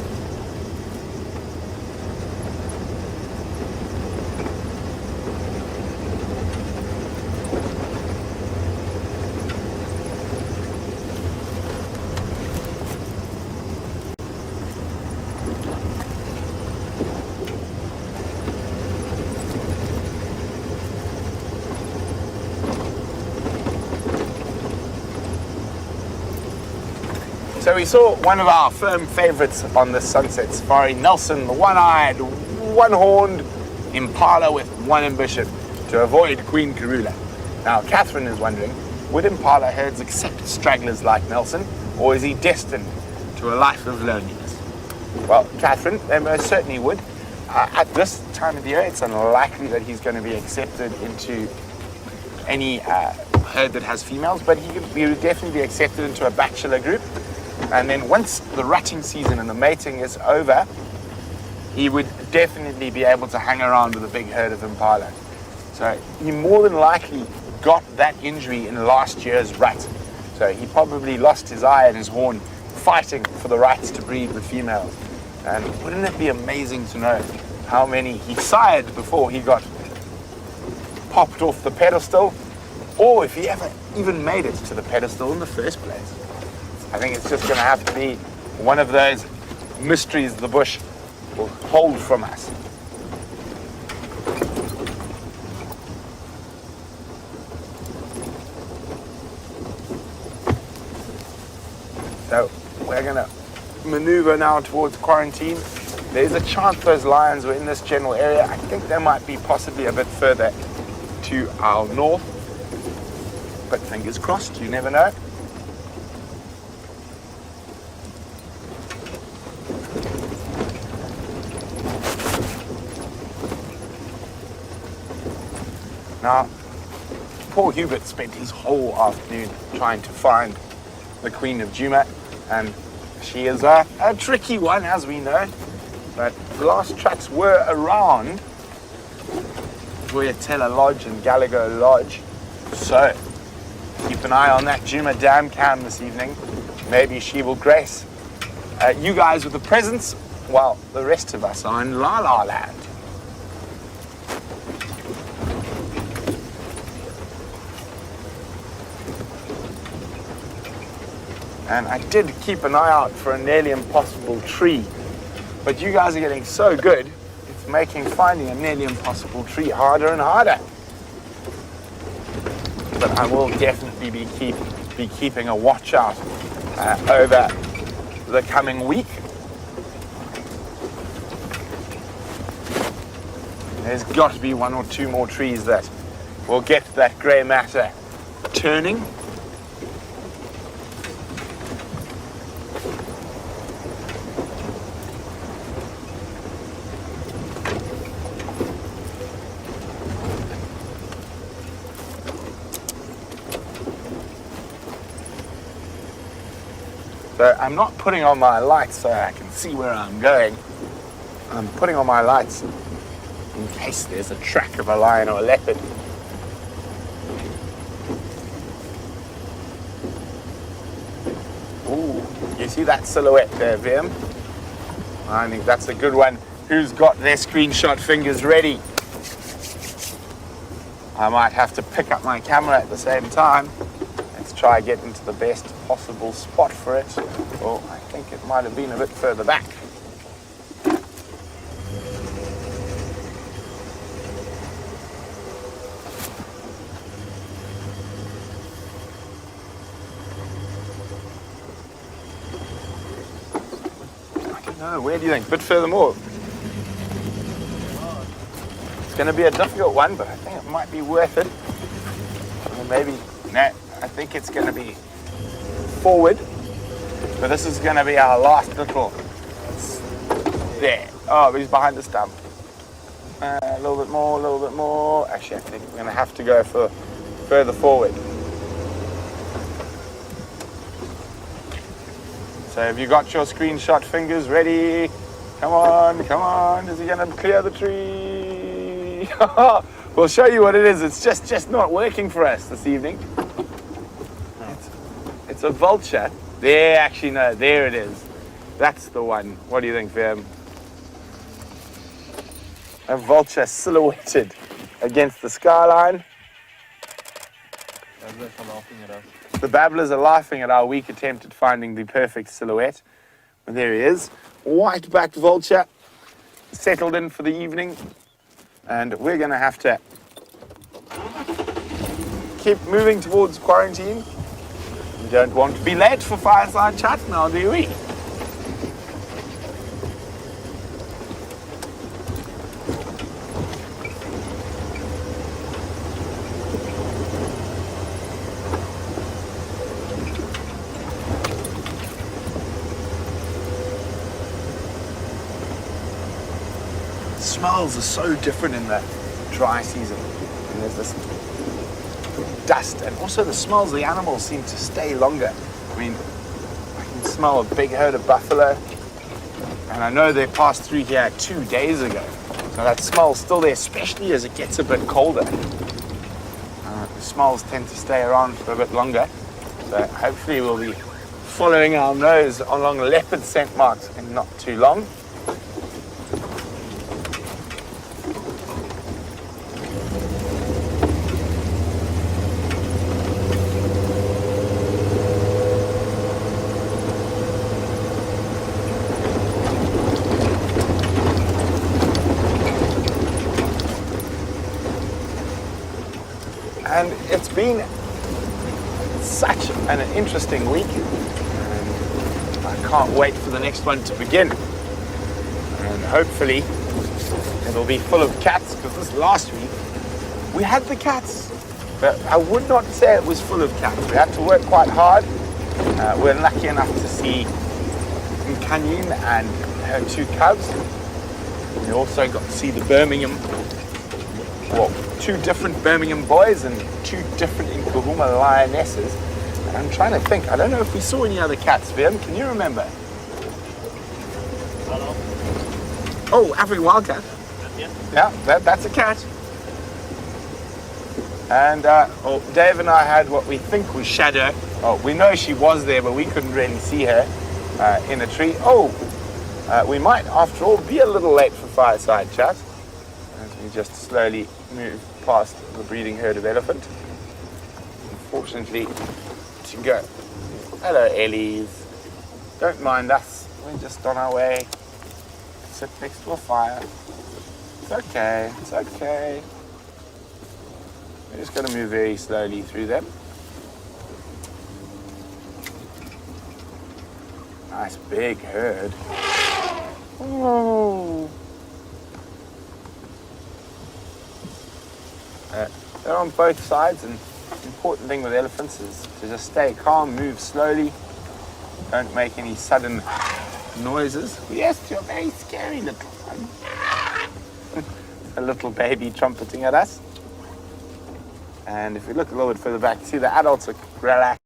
So we saw one of our firm favorites on this sunset safari, Nelson, the one-eyed, one-horned impala with one ambition: to avoid Queen Karula. Now, Catherine is wondering, would impala herds accept stragglers like Nelson, or is he destined to a life of loneliness? Well, Catherine, they most certainly would. At this time of the year, it's unlikely that he's going to be accepted into any herd that has females, but he would definitely be accepted into a bachelor group. And then once the rutting season and the mating is over, he would definitely be able to hang around with a big herd of impala. So he more than likely got that injury in last year's rut. So he probably lost his eye and his horn fighting for the rights to breed with females. And wouldn't it be amazing to know how many he sired before he got popped off the pedestal, or if he ever even made it to the pedestal in the first place? I think it's just going to have to be one of those mysteries the bush will hold from us. So we're going to maneuver now towards quarantine. There's a chance those lions were in this general area. I think they might be possibly a bit further to our north. But fingers crossed, you never know. Now, poor Hubert spent his whole afternoon trying to find the Queen of Djuma, and she is a tricky one, as we know. But the last tracks were around Voyatella Lodge and Gallagher Lodge, so keep an eye on that Djuma dam cam this evening. Maybe she will grace you guys with a presence while the rest of us are in La La Land. And I did keep an eye out for a nearly impossible tree, but you guys are getting so good, it's making finding a nearly impossible tree harder and harder. But I will definitely be keeping a watch out over the coming week. There's got to be one or two more trees that will get that grey matter turning. So I'm not putting on my lights so I can see where I'm going. I'm putting on my lights in case there's a track of a lion or a leopard. Ooh, you see that silhouette there, Vim? I think that's a good one. Who's got their screenshot fingers ready? I might have to pick up my camera at the same time. Let's try get into the best possible spot for it. Oh, I think it might have been a bit further back. I don't know, where do you think? A bit further more. It's going to be a difficult one, but I think it might be worth it. Or maybe, no, I think it's going to be forward. But this is going to be our last little. There. Oh, he's behind the stump. A little bit more, a little bit more. Actually, I think we're going to have to go for further forward. So have you got your screenshot fingers ready? Come on, come on. Is he going to clear the tree? We'll show you what it is. It's just not working for us this evening. It's a vulture. There, actually, no, there it is. That's the one. What do you think, Vim? A vulture silhouetted against the skyline. The babblers are laughing at our weak attempt at finding the perfect silhouette. But there he is. White-backed vulture, settled in for the evening. And we're going to have to keep moving towards quarantine. We don't want to be late for fireside chat now, do we? Smells are so different in the dry season. And there's this dust, and also the smells of the animals seem to stay longer. I mean, I can smell a big herd of buffalo, and I know they passed through here 2 days ago. So that smell's still there, especially as it gets a bit colder. The smells tend to stay around for a bit longer. So hopefully we'll be following our nose along leopard scent marks in not too long. And it's been such an interesting week, and I can't wait for the next one to begin. And hopefully it'll be full of cats, because this last week we had the cats, but I would not say it was full of cats. We had to work quite hard. We're lucky enough to see Kanyin and her 2 cubs. We also got to see the well, 2 different Birmingham boys and 2 different Nkuhuma lionesses. And I'm trying to think, I don't know if we saw any other cats, Vim, can you remember? Hello. Oh, African wildcat. Yeah, that's a cat. And Dave and I had what we think was Shadow. Oh, we know she was there, but we couldn't really see her in a tree. We might, after all, be a little late for fireside chat. As we just slowly move past the breeding herd of elephant. Unfortunately, to go. Hello, Ellies. Don't mind us. We're just on our way. Sit next to a fire. It's okay. It's okay. We're just going to move very slowly through them. Nice big herd. Oh. They're on both sides, and the important thing with elephants is to just stay calm, move slowly, don't make any sudden noises. Yes, you're very scary, little one. A little baby trumpeting at us. And if we look a little bit further back, see the adults are relaxed,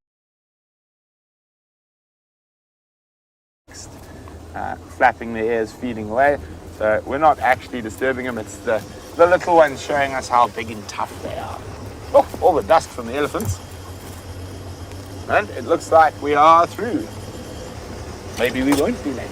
flapping their ears, feeding away. So we're not actually disturbing them. It's the little ones showing us how big and tough they are. Oh, all the dust from the elephants. And it looks like we are through. Maybe we won't be late.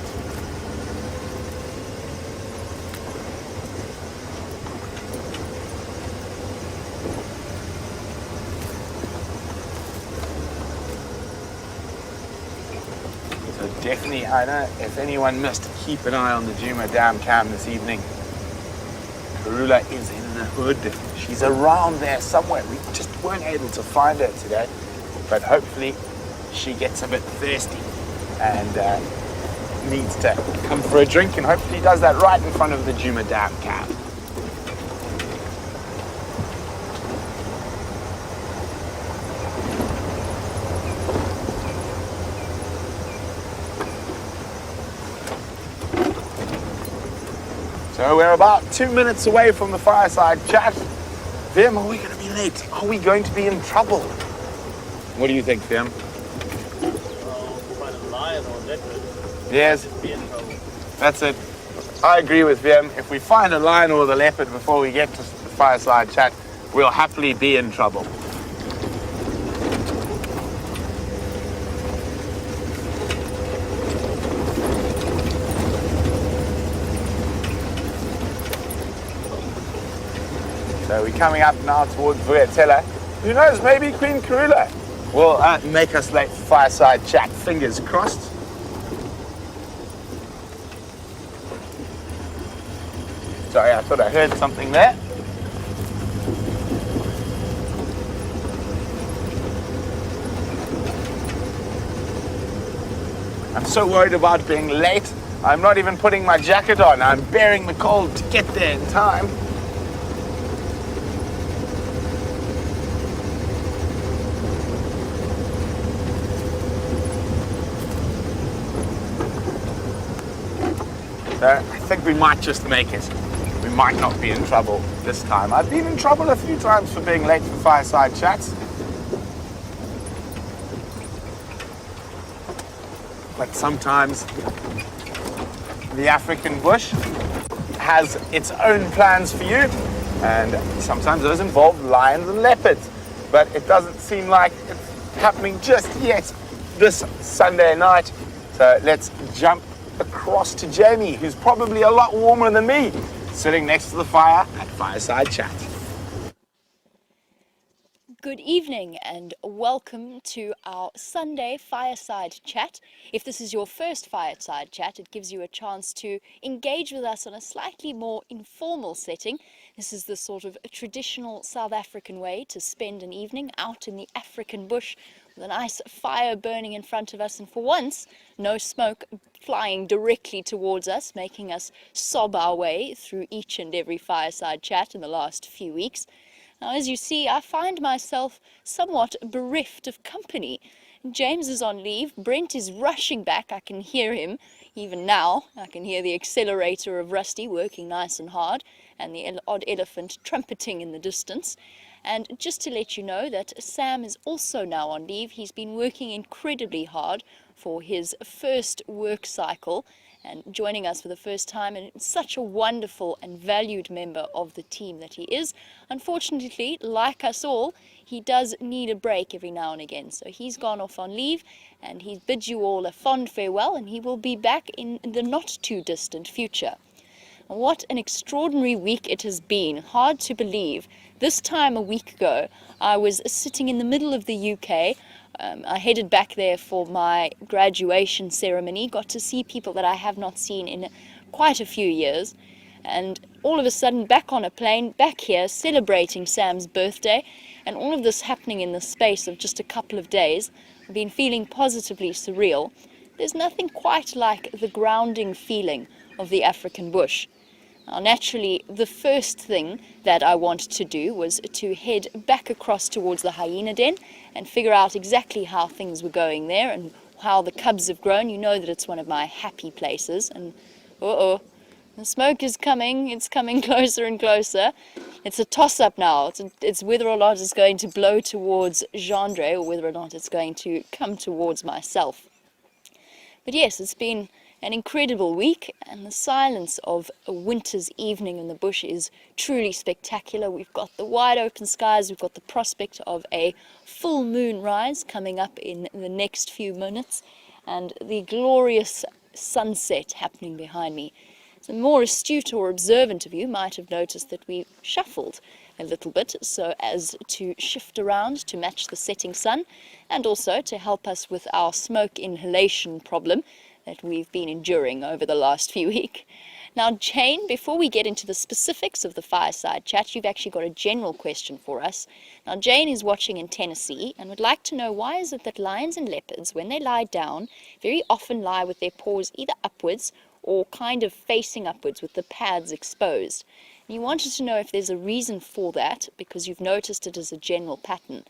Definitely, I know if anyone missed, keep an eye on the Djuma Dam cam this evening. Karula is in the hood. She's around there somewhere. We just weren't able to find her today, but hopefully she gets a bit thirsty and needs to come for a drink, and hopefully does that right in front of the Djuma Dam cam. So we're about 2 minutes away from the fireside chat. Vim, are we going to be late? Are we going to be in trouble? What do you think, Vim? Find a lion or leopard. Yes, Be in trouble. that's it. I agree with Vim. If we find a lion or the leopard before we get to the fireside chat, we'll happily be in trouble. So we're coming up now towards Vuyatela. Who knows, maybe Queen Karula will make us late for fireside chat. Fingers crossed. Sorry, I thought I heard something there. I'm so worried about being late. I'm not even putting my jacket on. I'm bearing the cold to get there in time. So I think we might just make it. We might not be in trouble this time. I've been in trouble a few times for being late for fireside chats. But sometimes the African bush has its own plans for you, and sometimes those involve lions and leopards. But it doesn't seem like it's happening just yet this Sunday night. So let's jump across to Jamie, who's probably a lot warmer than me, sitting next to the fire at Fireside Chat. Good evening and welcome to our Sunday Fireside Chat. If this is your first Fireside Chat, it gives you a chance to engage with us on a slightly more informal setting. This is the sort of traditional South African way to spend an evening out in the African bush with a nice fire burning in front of us, and for once, no smoke flying directly towards us, making us sob our way through each and every Fireside Chat in the last few weeks. Now, as you see, I find myself somewhat bereft of company. James is on leave, Brent is rushing back, I can hear him even now. I can hear the accelerator of Rusty working nice and hard, and the odd elephant trumpeting in the distance. And just to let you know that Sam is also now on leave. He's been working incredibly hard for his first work cycle and joining us for the first time, and such a wonderful and valued member of the team that he is. Unfortunately, like us all, he does need a break every now and again. So he's gone off on leave, and he bids you all a fond farewell, and he will be back in the not too distant future. What an extraordinary week it has been. Hard to believe. This time a week ago, I was sitting in the middle of the UK. I headed back there for my graduation ceremony, got to see people that I have not seen in quite a few years, and all of a sudden back on a plane, back here, celebrating Sam's birthday, and all of this happening in the space of just a couple of days. I've been feeling positively surreal. There's nothing quite like the grounding feeling of the African bush. Now, naturally, the first thing that I wanted to do was to head back across towards the hyena den and figure out exactly how things were going there and how the cubs have grown. You know that it's one of my happy places, and the smoke is coming. It's coming closer and closer. It's a toss-up now. It's whether or not it's going to blow towards Gendre or whether or not it's going to come towards myself. But yes, it's been an incredible week, and the silence of a winter's evening in the bush is truly spectacular. We've got the wide open skies, we've got the prospect of a full moon rise coming up in the next few minutes, and the glorious sunset happening behind me. The more astute or observant of you might have noticed that we shuffled a little bit so as to shift around to match the setting sun, and also to help us with our smoke inhalation problem that we've been enduring over the last few weeks. Now, Jane, before we get into the specifics of the fireside chat, you've actually got a general question for us. Now, Jane is watching in Tennessee and would like to know, why is it that lions and leopards, when they lie down, very often lie with their paws either upwards or kind of facing upwards with the pads exposed? And you wanted to know if there's a reason for that, because you've noticed it as a general pattern.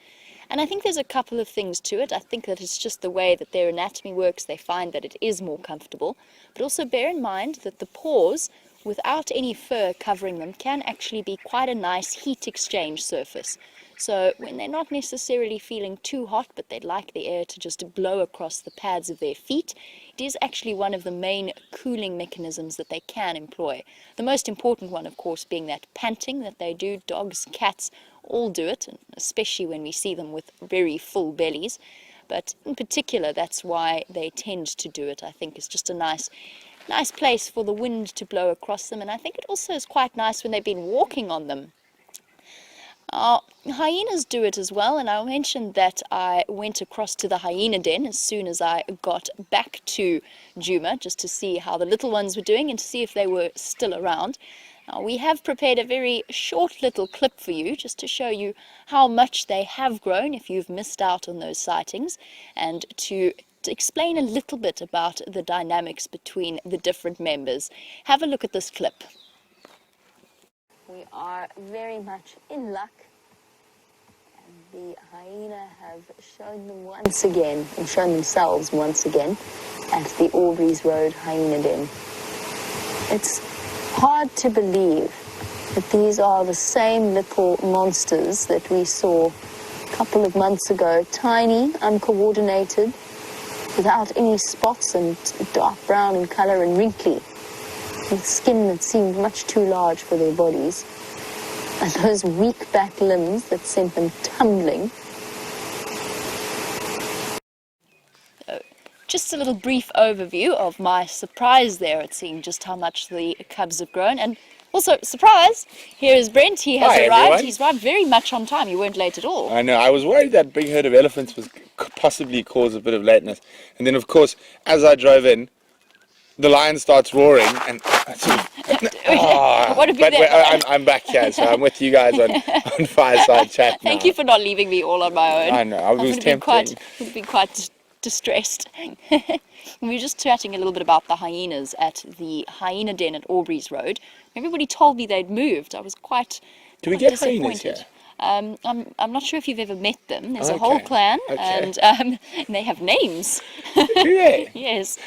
And I think there's a couple of things to it. I think that it's just the way that their anatomy works. They find that it is more comfortable. But also bear in mind that the paws, without any fur covering them, can actually be quite a nice heat exchange surface. So when they're not necessarily feeling too hot, but they'd like the air to just blow across the pads of their feet, it is actually one of the main cooling mechanisms that they can employ. The most important one, of course, being that panting that they do. Dogs, cats, all do it, and especially when we see them with very full bellies. But in particular, that's why they tend to do it. I think it's just a nice place for the wind to blow across them, and I think it also is quite nice when they've been walking on them. Hyenas do it as well, and I mentioned that I went across to the hyena den as soon as I got back to Djuma, just to see how the little ones were doing and to see if they were still around. Now, we have prepared a very short little clip for you just to show you how much they have grown if you've missed out on those sightings, and to explain a little bit about the dynamics between the different members. Have a look at this clip. We are very much in luck, and the hyena have shown themselves once again at the Aubrey's Road Hyena Den. It's hard to believe that these are the same little monsters that we saw a couple of months ago, tiny, uncoordinated, without any spots, and dark brown in color and wrinkly, with skin that seemed much too large for their bodies, and those weak back limbs that sent them tumbling. Just a little brief overview of my surprise there at seeing just how much the cubs have grown. And also, surprise, here is Brent. He has arrived. Everyone. He's arrived very much on time. You weren't late at all. I know, I was worried that big herd of elephants could possibly cause a bit of lateness. And then, of course, as I drove in, the lion starts roaring, and I'm back here, so I'm with you guys on Fireside Chat now. Thank you for not leaving me all on my own. I know, I was tempted. Would have been quite distressed. We were just chatting a little bit about the hyenas at the hyena den at Aubrey's Road. Everybody told me they'd moved. I was quite Do we get disappointed. hyenas here? I'm not sure if you've ever met them. There's a whole clan, and they have names. Do they? Yes.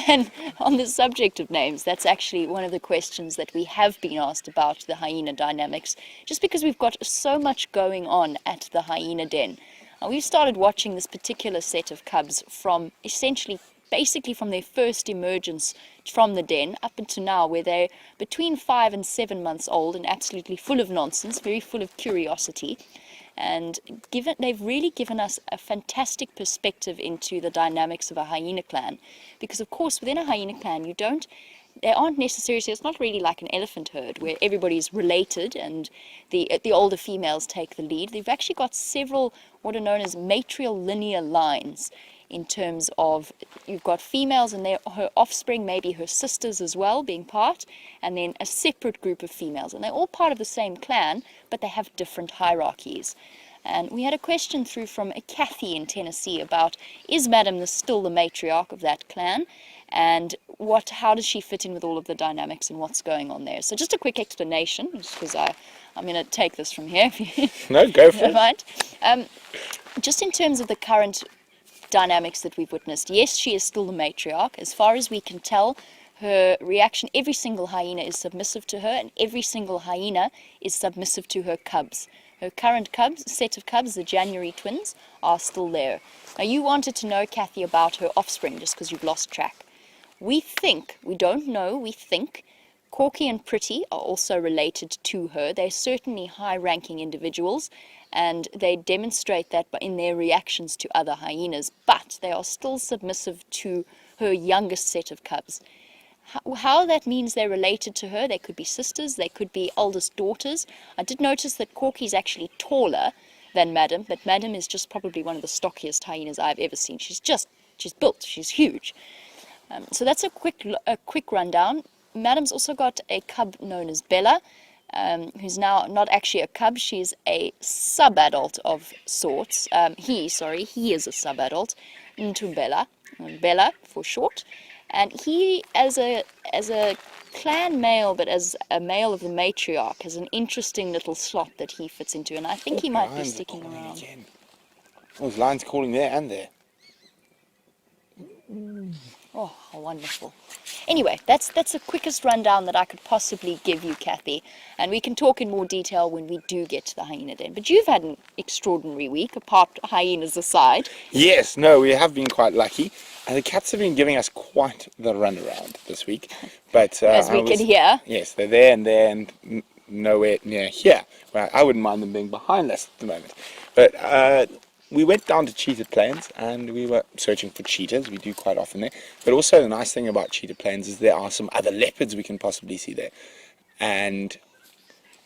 And on the subject of names, that's actually one of the questions that we have been asked about the hyena dynamics, just because we've got so much going on at the hyena den. We've started watching this particular set of cubs from basically from their first emergence from the den up until now, where they're between 5 and 7 months old and absolutely full of nonsense, very full of curiosity. And they've really given us a fantastic perspective into the dynamics of a hyena clan, because of course within a hyena clan they aren't necessarily, it's not really like an elephant herd where everybody's related and the older females take the lead. They've actually got several what are known as matrilineal lines, in terms of you've got females and her offspring, maybe her sisters as well being part, and then a separate group of females, and they're all part of the same clan, but they have different hierarchies. And we had a question through from Kathy in Tennessee about, is Madam still the matriarch of that clan, and how does she fit in with all of the dynamics and what's going on there? So just a quick explanation, just because I'm going to take this from here. No, go for it. Right. Just in terms of the current dynamics that we've witnessed, yes, she is still the matriarch. As far as we can tell, her reaction, every single hyena is submissive to her, and every single hyena is submissive to her cubs. Her current set of cubs, the January twins, are still there. Now, you wanted to know, Kathy, about her offspring, just because you've lost track. We think Corky and Pretty are also related to her. They're certainly high-ranking individuals, and they demonstrate that in their reactions to other hyenas, but they are still submissive to her youngest set of cubs. How that means they're related to her, they could be sisters, they could be oldest daughters. I did notice that Corky's actually taller than Madam, but Madam is just probably one of the stockiest hyenas I've ever seen. She's built, she's huge. So that's a quick rundown. Madam's also got a cub known as Bella, who's now not actually a cub, she's a sub-adult of sorts. He is a sub-adult, into Bella for short. And he, as a clan male, but as a male of the matriarch, has an interesting little slot that he fits into, and I think he might be sticking around. Again. Those lions calling there and there. Oh, how wonderful. Anyway, that's the quickest rundown that I could possibly give you, Kathy, and we can talk in more detail when we do get to the hyena den. But you've had an extraordinary week, apart hyenas aside. Yes, no, we have been quite lucky, and the cats have been giving us quite the runaround this week. But as we can hear. Yes, they're there and nowhere near here. Well, I wouldn't mind them being behind us at the moment. But we went down to Cheetah Plains and we were searching for cheetahs. We do quite often there. But also the nice thing about Cheetah Plains is there are some other leopards we can possibly see there. And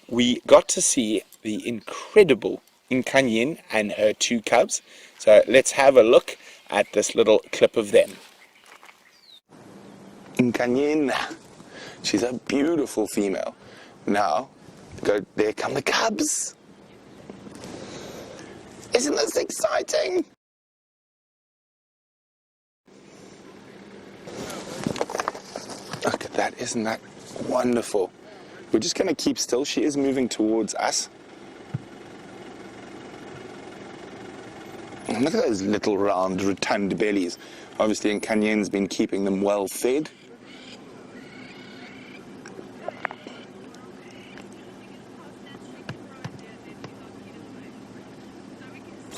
we got to see the incredible Inkanyin and her 2 cubs. So let's have a look at this little clip of them. Inkanyin, she's a beautiful female. Now, there come the cubs. Isn't this exciting? Look at that, isn't that wonderful? We're just going to keep still. She is moving towards us. And look at those little round rotund bellies. Obviously Nkanyin's been keeping them well fed.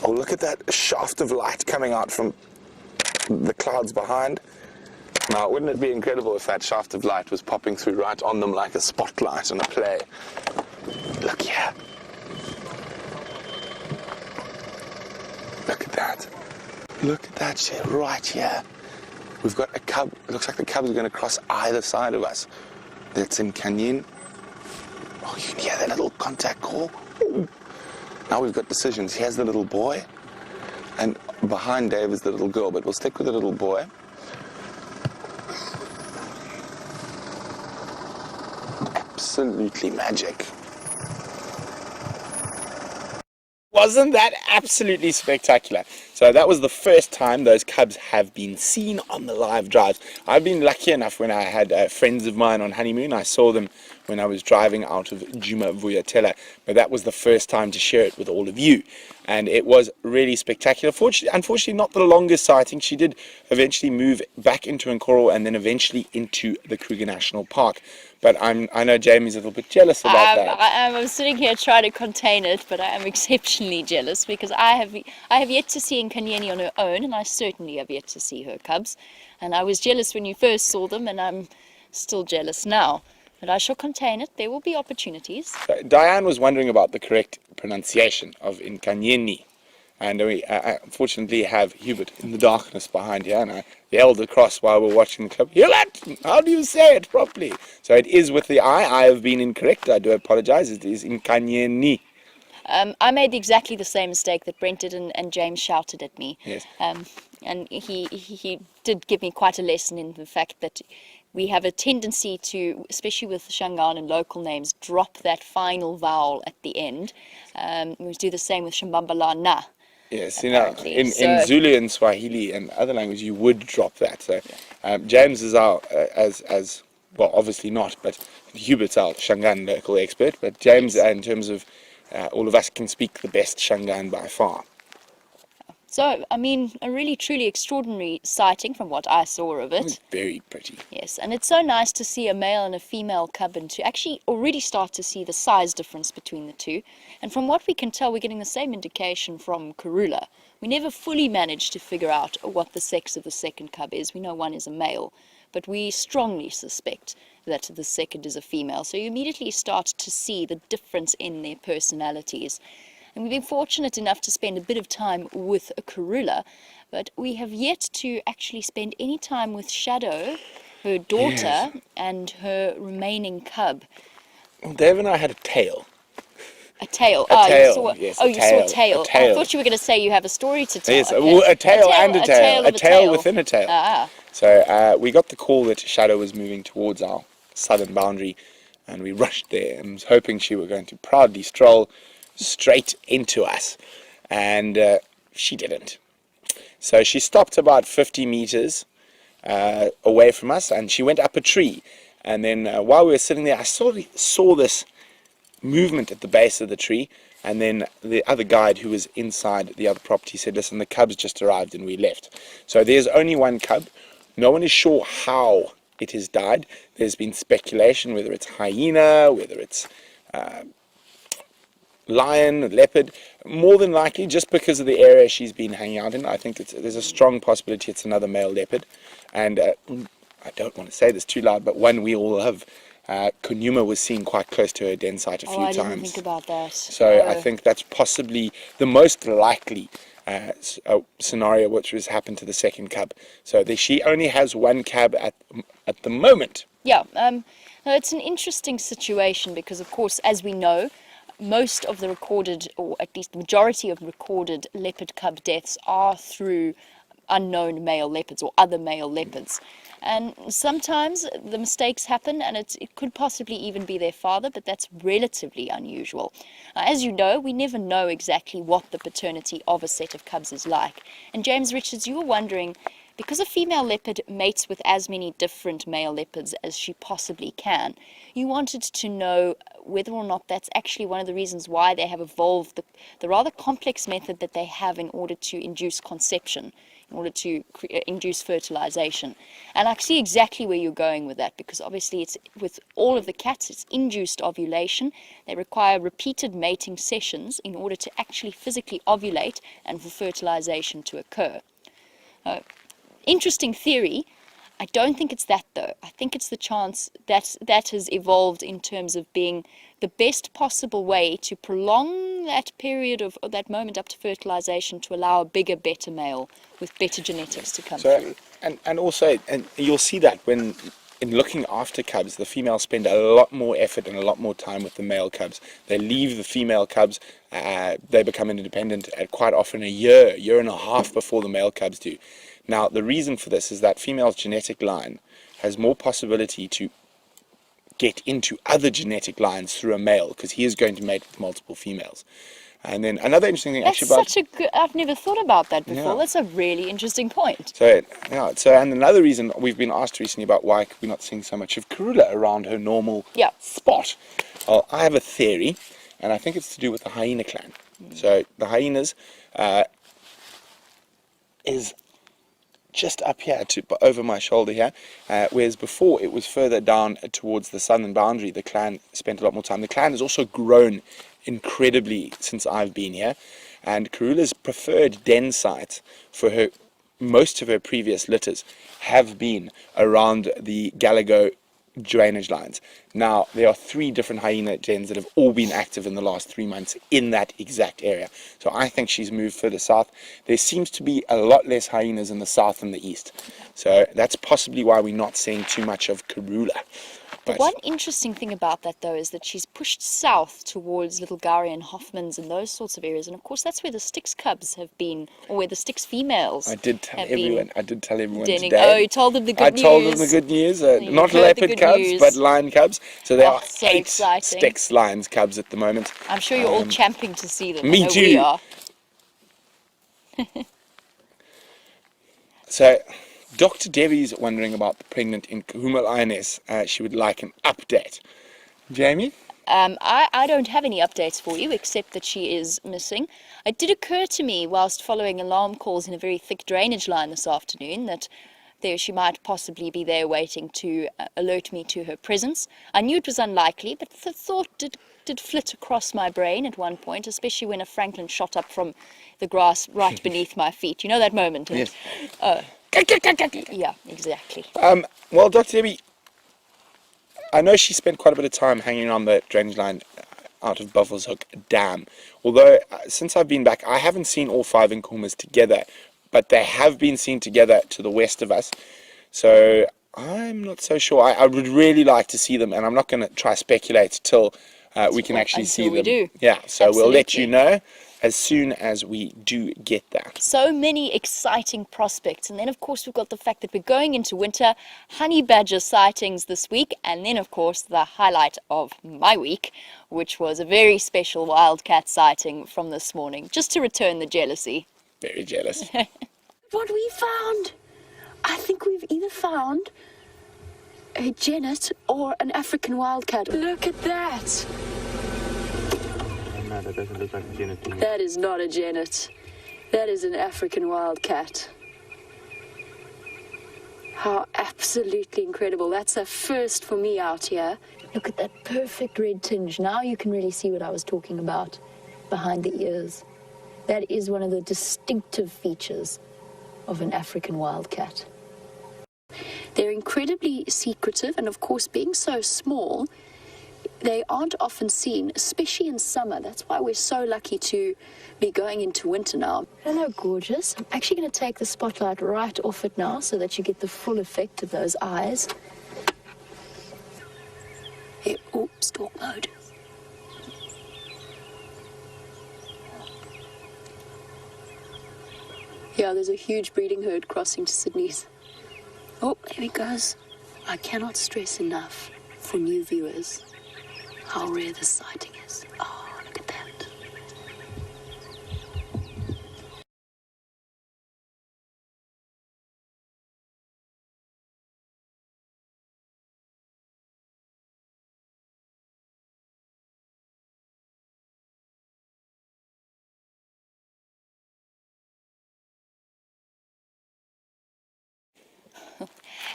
Oh, look at that shaft of light coming out from the clouds behind. Now, wouldn't it be incredible if that shaft of light was popping through right on them like a spotlight on a play? Look here. Look at that. Look at that shit right here. We've got a cub. It looks like the cubs are going to cross either side of us. That's in Canyon. Oh, you can hear that little contact call? Ooh. Now we've got decisions. Here's the little boy, and behind Dave is the little girl, but we'll stick with the little boy. Absolutely magic. Wasn't that absolutely spectacular? So that was the first time those cubs have been seen on the live drives. I've been lucky enough when I had friends of mine on honeymoon. I saw them when I was driving out of Djuma Vuyatela, but that was the first time to share it with all of you, and it was really spectacular. Unfortunately not the longest sighting. She did eventually move back into Nkoro and then eventually into the Kruger National Park, but I know Jamie's a little bit jealous about that. I'm sitting here trying to contain it, but I am exceptionally jealous because I have yet to see Nkanyeni on her own, and I certainly have yet to see her cubs, and I was jealous when you first saw them, and I'm still jealous now. But I shall contain it. There will be opportunities. So Diane was wondering about the correct pronunciation of Nkanyeni. And we unfortunately have Hubert in the darkness behind here, and I yelled across while we're watching the club, Hubert, how do you say it properly? So it is with the I. I have been incorrect. I do apologize. It is Nkanyeni. I made exactly the same mistake that Brent did, and James shouted at me. Yes. And he did give me quite a lesson in the fact that we have a tendency to, especially with Shangaan and local names, drop that final vowel at the end. We do the same with Shambambala na. Yes, you know, in Zulu and Swahili and other languages, you would drop that. So James is our, as well, obviously not, but Hubert's our Shangaan local expert. But James, in terms of all of us, can speak the best Shangaan by far. So, I mean, a really, truly extraordinary sighting from what I saw of it. It's very pretty. Yes, and it's so nice to see a male and a female cub and to actually already start to see the size difference between the two. And from what we can tell, we're getting the same indication from Karula. We never fully managed to figure out what the sex of the second cub is. We know one is a male, but we strongly suspect that the second is a female. So you immediately start to see the difference in their personalities. And we've been fortunate enough to spend a bit of time with a Karula, but we have yet to actually spend any time with Shadow, her daughter, and her remaining cub. Well, Dave and I had a tail. A tail. A tail, You saw, yes, oh, a you tail, saw a tail. a tail. I thought you were going to say you have a story to tell. Yes, Okay. well, a tail and a tail. A tail of within a tail. Ah. So we got the call that Shadow was moving towards our southern boundary, and we rushed there and was hoping she were going to proudly stroll straight into us, and she didn't. So she stopped about 50 meters away from us, and she went up a tree, and then while we were sitting there, I saw this movement at the base of the tree, and then the other guide who was inside the other property said, listen, the cubs just arrived and we left. So there's only one cub. No one is sure how it has died. There's been speculation whether it's hyena, whether it's lion, leopard. More than likely, just because of the area she's been hanging out in, I think there's a strong possibility it's another male leopard. And I don't want to say this too loud, but one we all love, Kunyuma, was seen quite close to her den site a few times. I didn't think about that. So I think that's possibly the most likely scenario which has happened to the second cub. So she only has one cub at the moment. Yeah, no, it's an interesting situation because, of course, as we know, most of the recorded, or at least the majority of recorded leopard cub deaths are through unknown male leopards or other male leopards. And sometimes the mistakes happen and it could possibly even be their father, but that's relatively unusual. As you know, we never know exactly what the paternity of a set of cubs is like. And James Richards, you were wondering, because a female leopard mates with as many different male leopards as she possibly can, you wanted to know whether or not that's actually one of the reasons why they have evolved the rather complex method that they have in order to induce conception, in order to induce fertilization. And I see exactly where you're going with that, because obviously it's with all of the cats, it's induced ovulation. They require repeated mating sessions in order to actually physically ovulate and for fertilization to occur. Interesting theory. I don't think it's that, though. I think it's the chance that has evolved in terms of being the best possible way to prolong that period of that moment up to fertilization to allow a bigger, better male with better genetics to come through. And also, and you'll see that when in looking after cubs, the females spend a lot more effort and a lot more time with the male cubs. They leave the female cubs, they become independent at quite often a year and a half before the male cubs do. Now, the reason for this is that female's genetic line has more possibility to get into other genetic lines through a male, because he is going to mate with multiple females. And then another interesting thing That's actually about... such a good... I've never thought about that before. Yeah. That's a really interesting point. So, yeah, so and another reason we've been asked recently about why we're not seeing so much of Karula around her normal Yeah. spot. Well, I have a theory, and I think it's to do with the hyena clan. So the hyenas is just up here, over my shoulder here, whereas before it was further down towards the southern boundary. The clan spent a lot more time. The clan has also grown incredibly since I've been here, and Karula's preferred den site for her, most of her previous litters have been around the Gallagher drainage lines. Now, there are 3 different hyena dens that have all been active in the last 3 months in that exact area. So I think she's moved further south. There seems to be a lot less hyenas in the south and the east. So that's possibly why we're not seeing too much of Karula. But One interesting thing about that, though, is that she's pushed south towards Little Gowrie and Hoffman's and those sorts of areas. And, of course, that's where the Styx cubs have been, or where the Styx females I did tell have been everyone denning. today. Oh, you told them the good news. I told them the good news. You Not heard the leopard good cubs, news. but lion cubs. So there Oh, are so 8 exciting. Styx lions cubs at the moment. I'm sure you're all champing to see them. me I know too. We are. So Dr. Debbie's wondering about the pregnant Kahuma lioness. She would like an update. Jamie? I don't have any updates for you except that she is missing. It did occur to me whilst following alarm calls in a very thick drainage line this afternoon that she might possibly be there waiting to alert me to her presence. I knew it was unlikely, but the thought did flit across my brain at one point, especially when a francolin shot up from the grass right beneath my feet. You know that moment? Yes. Yeah, exactly. Well, Dr. Debbie, I know she spent quite a bit of time hanging around the drainage line out of Buffalo's Hook Dam. Although, since I've been back, I haven't seen all 5 Nkuhumas together, but they have been seen together to the west of us. So I'm not so sure. I would really like to see them, and I'm not going to try speculate till we can actually see them. Until we do. Yeah, so we'll let you Absolutely. know as soon as we do get that. So many exciting prospects. And then, of course, we've got the fact that we're going into winter, honey badger sightings this week, and then, of course, the highlight of my week, which was a very special wildcat sighting from this morning, just to return the jealousy. Very jealous. What we found? I think we've either found a genet or an African wildcat. Look at that. No, that doesn't look like a genet to me. That is not a genet. That is an African wildcat. How absolutely incredible. That's a first for me out here. Look at that perfect red tinge. Now you can really see what I was talking about behind the ears. That is one of the distinctive features of an African wildcat. They're incredibly secretive, and of course, being so small, they aren't often seen, especially in summer. That's why we're so lucky to be going into winter now. Hello, gorgeous. I'm actually going to take the spotlight right off it now so that you get the full effect of those eyes. Oh, stalk mode. Yeah, there's a huge breeding herd crossing to Sydney's. Oh, there he goes. I cannot stress enough for new viewers how rare this sighting is. Oh, look at that.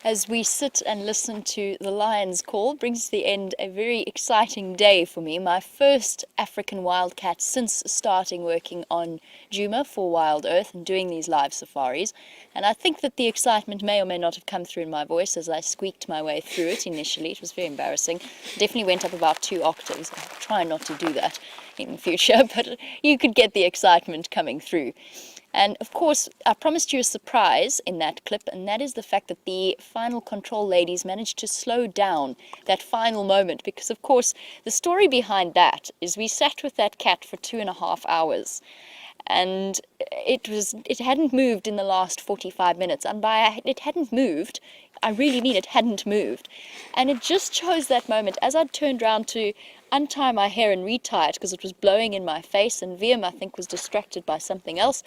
As we sit and listen to the lion's call, brings to the end a very exciting day for me. My first African wildcat since starting working on Djuma for WildEarth and doing these live safaris. And I think that the excitement may or may not have come through in my voice as I squeaked my way through it initially. It was very embarrassing. Definitely went up about 2 octaves. I'll try not to do that in future, but you could get the excitement coming through. And of course, I promised you a surprise in that clip, and that is the fact that the final control ladies managed to slow down that final moment, because of course, the story behind that is we sat with that cat for 2.5 hours. And it hadn't moved in the last 45 minutes. And by it hadn't moved, I really mean it hadn't moved. And it just chose that moment. As I turned round to untie my hair and retie it because it was blowing in my face, and Viam, I think, was distracted by something else,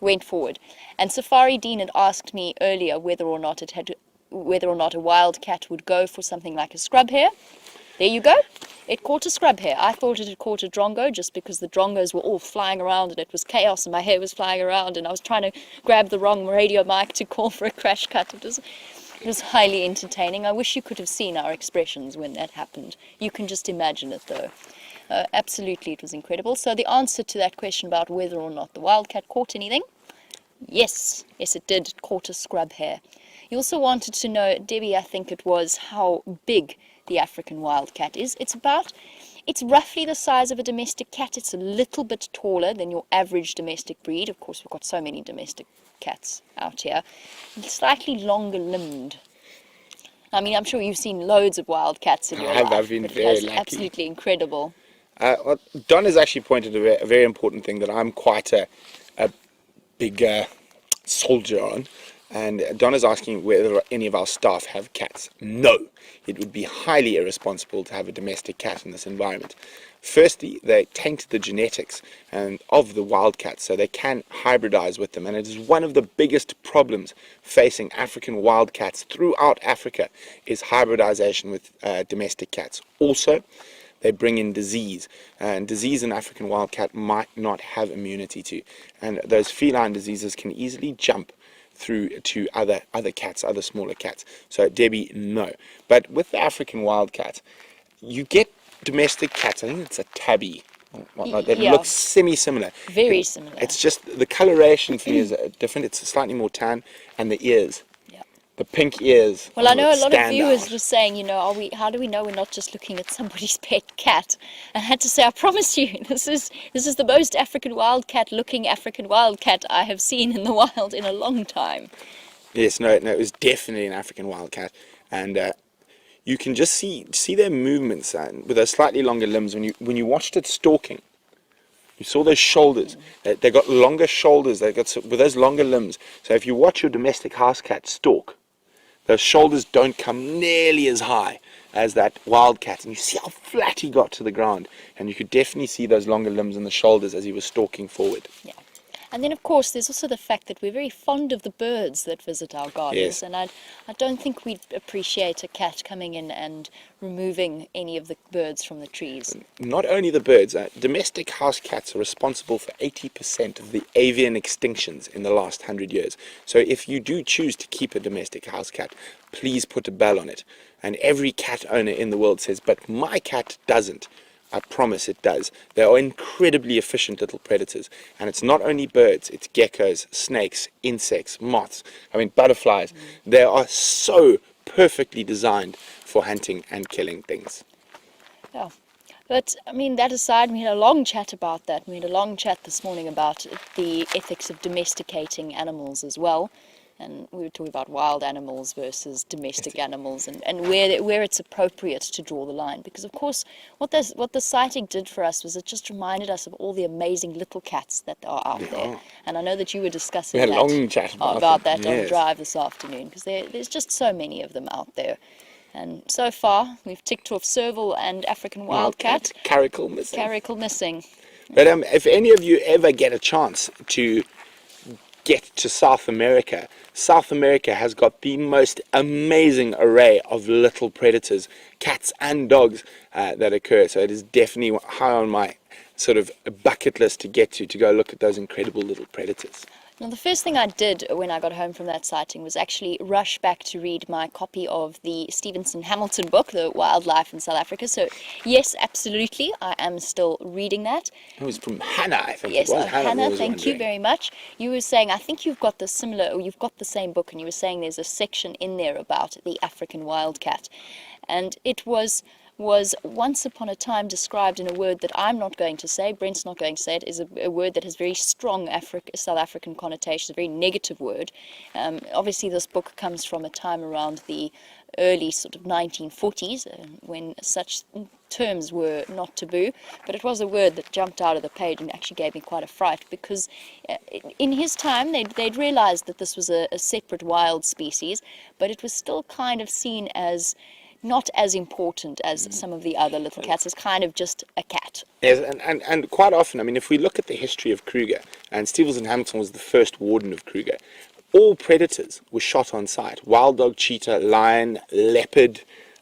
went forward. And Safari Dean had asked me earlier whether or not a wildcat would go for something like a scrub hare. There you go. It caught a scrub hare. I thought it had caught a drongo just because the drongos were all flying around and it was chaos and my hair was flying around and I was trying to grab the wrong radio mic to call for a crash cut. It was highly entertaining. I wish you could have seen our expressions when that happened. You can just imagine it though. Absolutely, it was incredible. So the answer to that question about whether or not the wildcat caught anything, yes, it did. It caught a scrub hare. You also wanted to know, Debbie, I think it was, how big the African wildcat is. It's roughly the size of a domestic cat. It's a little bit taller than your average domestic breed. Of course, we've got so many domestic cats out here. Slightly longer limbed. I mean, I'm sure you've seen loads of wildcats in your life. I've been but very it's lucky. Absolutely incredible. Well, Don has actually pointed a very important thing that I'm quite a big soldier on. And Don is asking whether any of our staff have cats. No, it would be highly irresponsible to have a domestic cat in this environment. Firstly, they taint the genetics of the wildcats, so they can hybridize with them. And it is one of the biggest problems facing African wildcats throughout Africa is hybridization with domestic cats. Also, they bring in disease, and disease an African wildcat might not have immunity to. And those feline diseases can easily jump through to other cats, other smaller cats. So Debbie, no. But with the African wildcat, you get domestic cats. I think it's a tabby. They look semi-similar. Very similar. It's just the coloration for me is different. It's slightly more tan, and the ears. The pink ears. Well, I know a lot of stand viewers out. were saying, how do we know we're not just looking at somebody's pet cat? And I had to say, I promise you, this is the most African wildcat looking African wildcat I have seen in the wild in a long time. Yes, no, it was definitely an African wildcat, and you can just see their movements with those slightly longer limbs when you watched it stalking. You saw those shoulders. They got longer shoulders. With those longer limbs. So if you watch your domestic house cat stalk, those shoulders don't come nearly as high as that wildcat, and you see how flat he got to the ground, and you could definitely see those longer limbs and the shoulders as he was stalking forward. Yeah. And then, of course, there's also the fact that we're very fond of the birds that visit our gardens. Yes. And I don't think we'd appreciate a cat coming in and removing any of the birds from the trees. Not only the birds, domestic house cats are responsible for 80% of the avian extinctions in the last 100 years. So if you do choose to keep a domestic house cat, please put a bell on it. And every cat owner in the world says, but my cat doesn't. I promise it does. They are incredibly efficient little predators. And it's not only birds, it's geckos, snakes, insects, moths, butterflies. They are so perfectly designed for hunting and killing things. Yeah. But, that aside, we had a long chat about that. We had a long chat this morning about the ethics of domesticating animals as well. And we were talking about wild animals versus domestic animals and where it's appropriate to draw the line. Because, of course, what the sighting did for us was it just reminded us of all the amazing little cats that are out there. And I know that you were discussing We had a long chat about that on yes. the drive this afternoon, because there's just so many of them out there. And so far, we've ticked off serval and African wildcat. Caracal missing. Caracal missing. But if any of you ever get a chance to get to South America has got the most amazing array of little predators, cats and dogs, that occur. So it is definitely high on my sort of bucket list to get to go look at those incredible little predators. Now, the first thing I did when I got home from that sighting was actually rush back to read my copy of the Stevenson Hamilton book, The Wildlife in South Africa. So, yes, absolutely, I am still reading that. It was from Hannah, I think. Yes, it was. Hannah, thank you very much. You were saying, I think you've got the same book, and you were saying there's a section in there about the African wildcat. And it was once upon a time described in a word that I'm not going to say, Brent's not going to say it, is a word that has very strong South African connotations, a very negative word. Obviously this book comes from a time around the early sort of 1940s when such terms were not taboo, but it was a word that jumped out of the page and actually gave me quite a fright, because in his time they'd realized that this was a separate wild species, but it was still kind of seen as not as important as some of the other little cats. It's kind of just a cat. Yes, and quite often, I mean, if we look at the history of Kruger, and Stevenson Hamilton was the first warden of Kruger, all predators were shot on sight. Wild dog, cheetah, lion, leopard,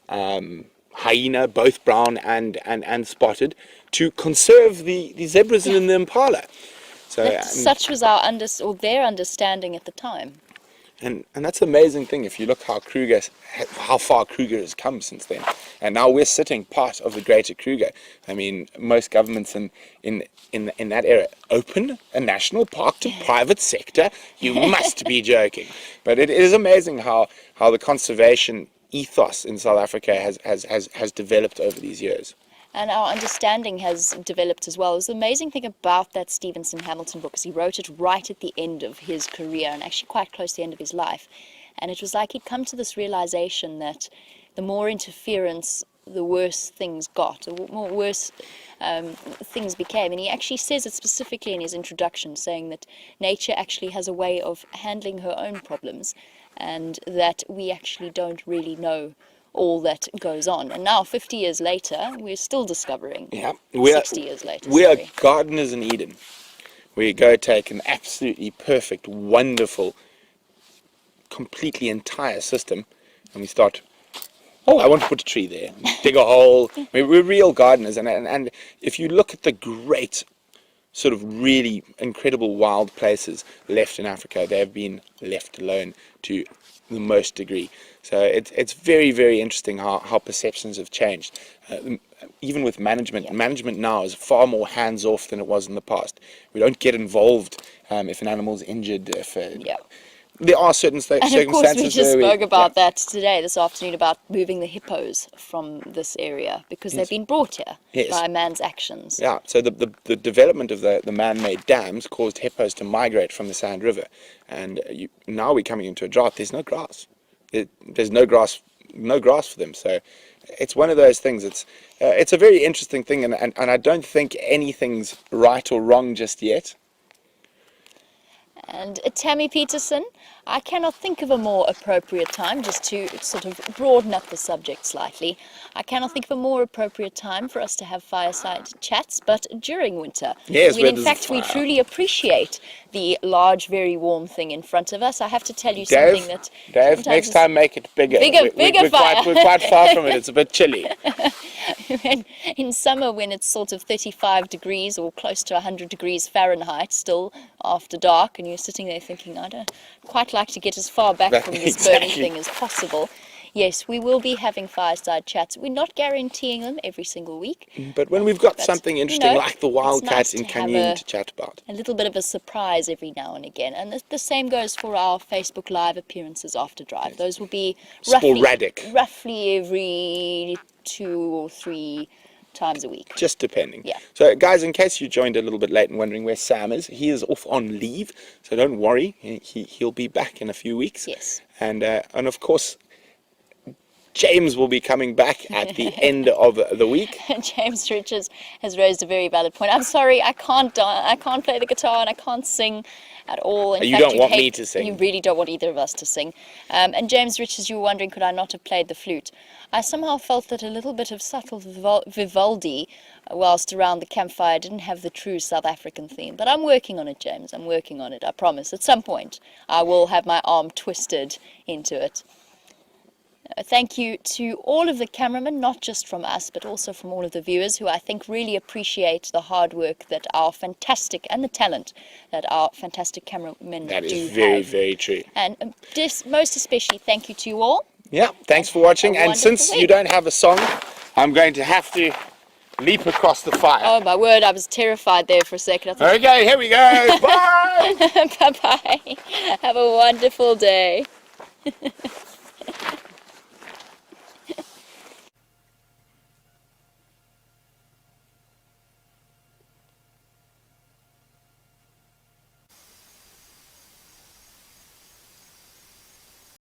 hyena, both brown and spotted, to conserve the zebras and the impala. So Such was our their understanding at the time. And that's an amazing thing if you look how far Kruger has come since then. And now we're sitting part of the greater Kruger. I mean, most governments in that era open a national park to private sector. You must be joking. But it is amazing how the conservation ethos in South Africa has developed over these years. And our understanding has developed as well. It was the amazing thing about that Stevenson Hamilton book is he wrote it right at the end of his career and actually quite close to the end of his life. And it was like he'd come to this realization that the more interference, the worse things got, the more worse things became. And he actually says it specifically in his introduction, saying that nature actually has a way of handling her own problems and that we actually don't really know all that goes on. And now 50 years later we're still discovering. 60 years later we are gardeners in Eden. We go take an absolutely perfect, wonderful, completely entire system and we start, I want to put a tree there, dig a hole. We're real gardeners, and if you look at the great sort of really incredible wild places left in Africa, they have been left alone to the most degree. So it's very, very interesting how perceptions have changed. Even with management, management now is far more hands-off than it was in the past. We don't get involved if an animal's injured. There are certain circumstances. And of course we just spoke about that this afternoon, about moving the hippos from this area because they've been brought here by man's actions. Yeah, so the development of the man-made dams caused hippos to migrate from the Sand River. And now we're coming into a drought. There's no grass. There's no grass for them. So it's one of those things. It's a very interesting thing, and I don't think anything's right or wrong just yet. And Tammy Peterson, I cannot think of a more appropriate time, just to sort of broaden up the subject slightly, I cannot think of a more appropriate time for us to have fireside chats, but during winter. Yes, when in fact we truly appreciate the large, very warm thing in front of us. I have to tell you something that... Dave, next time make it bigger. Bigger fire. We're quite far from it. It's a bit chilly. In summer, when it's sort of 35 degrees or close to 100 degrees Fahrenheit still after dark, and you're sitting there thinking, I don't quite like to get as far back from this burning thing as possible. Yes, we will be having fireside chats. We're not guaranteeing them every single week. But when we've got something interesting like the wildcat in Canyon to chat about. A little bit of a surprise every now and again. And the same goes for our Facebook Live appearances after Drive. Yes. Those will be roughly every 2 or 3 times a week. Just depending. Yeah. So guys, in case you joined a little bit late and wondering where Sam is, he is off on leave. So don't worry. He'll be back in a few weeks. Yes. And of course, James will be coming back at the end of the week. James Richards has raised a very valid point. I'm sorry, I can't play the guitar and I can't sing at all. You don't want me to sing. You really don't want either of us to sing. And James Richards, you were wondering, could I not have played the flute? I somehow felt that a little bit of subtle Vivaldi, whilst around the campfire, didn't have the true South African theme. But I'm working on it, James. I'm working on it. I promise. At some point, I will have my arm twisted into it. Thank you to all of the cameramen, not just from us, but also from all of the viewers who I think really appreciate the hard work that our fantastic, and the talent that our fantastic cameramen do have. That is very, very true. And most especially, thank you to you all. Yeah, thanks for watching. And since you don't have a song, I'm going to have to leap across the fire. Oh my word, I was terrified there for a second. Okay, here we go. Bye! Bye-bye. Have a wonderful day.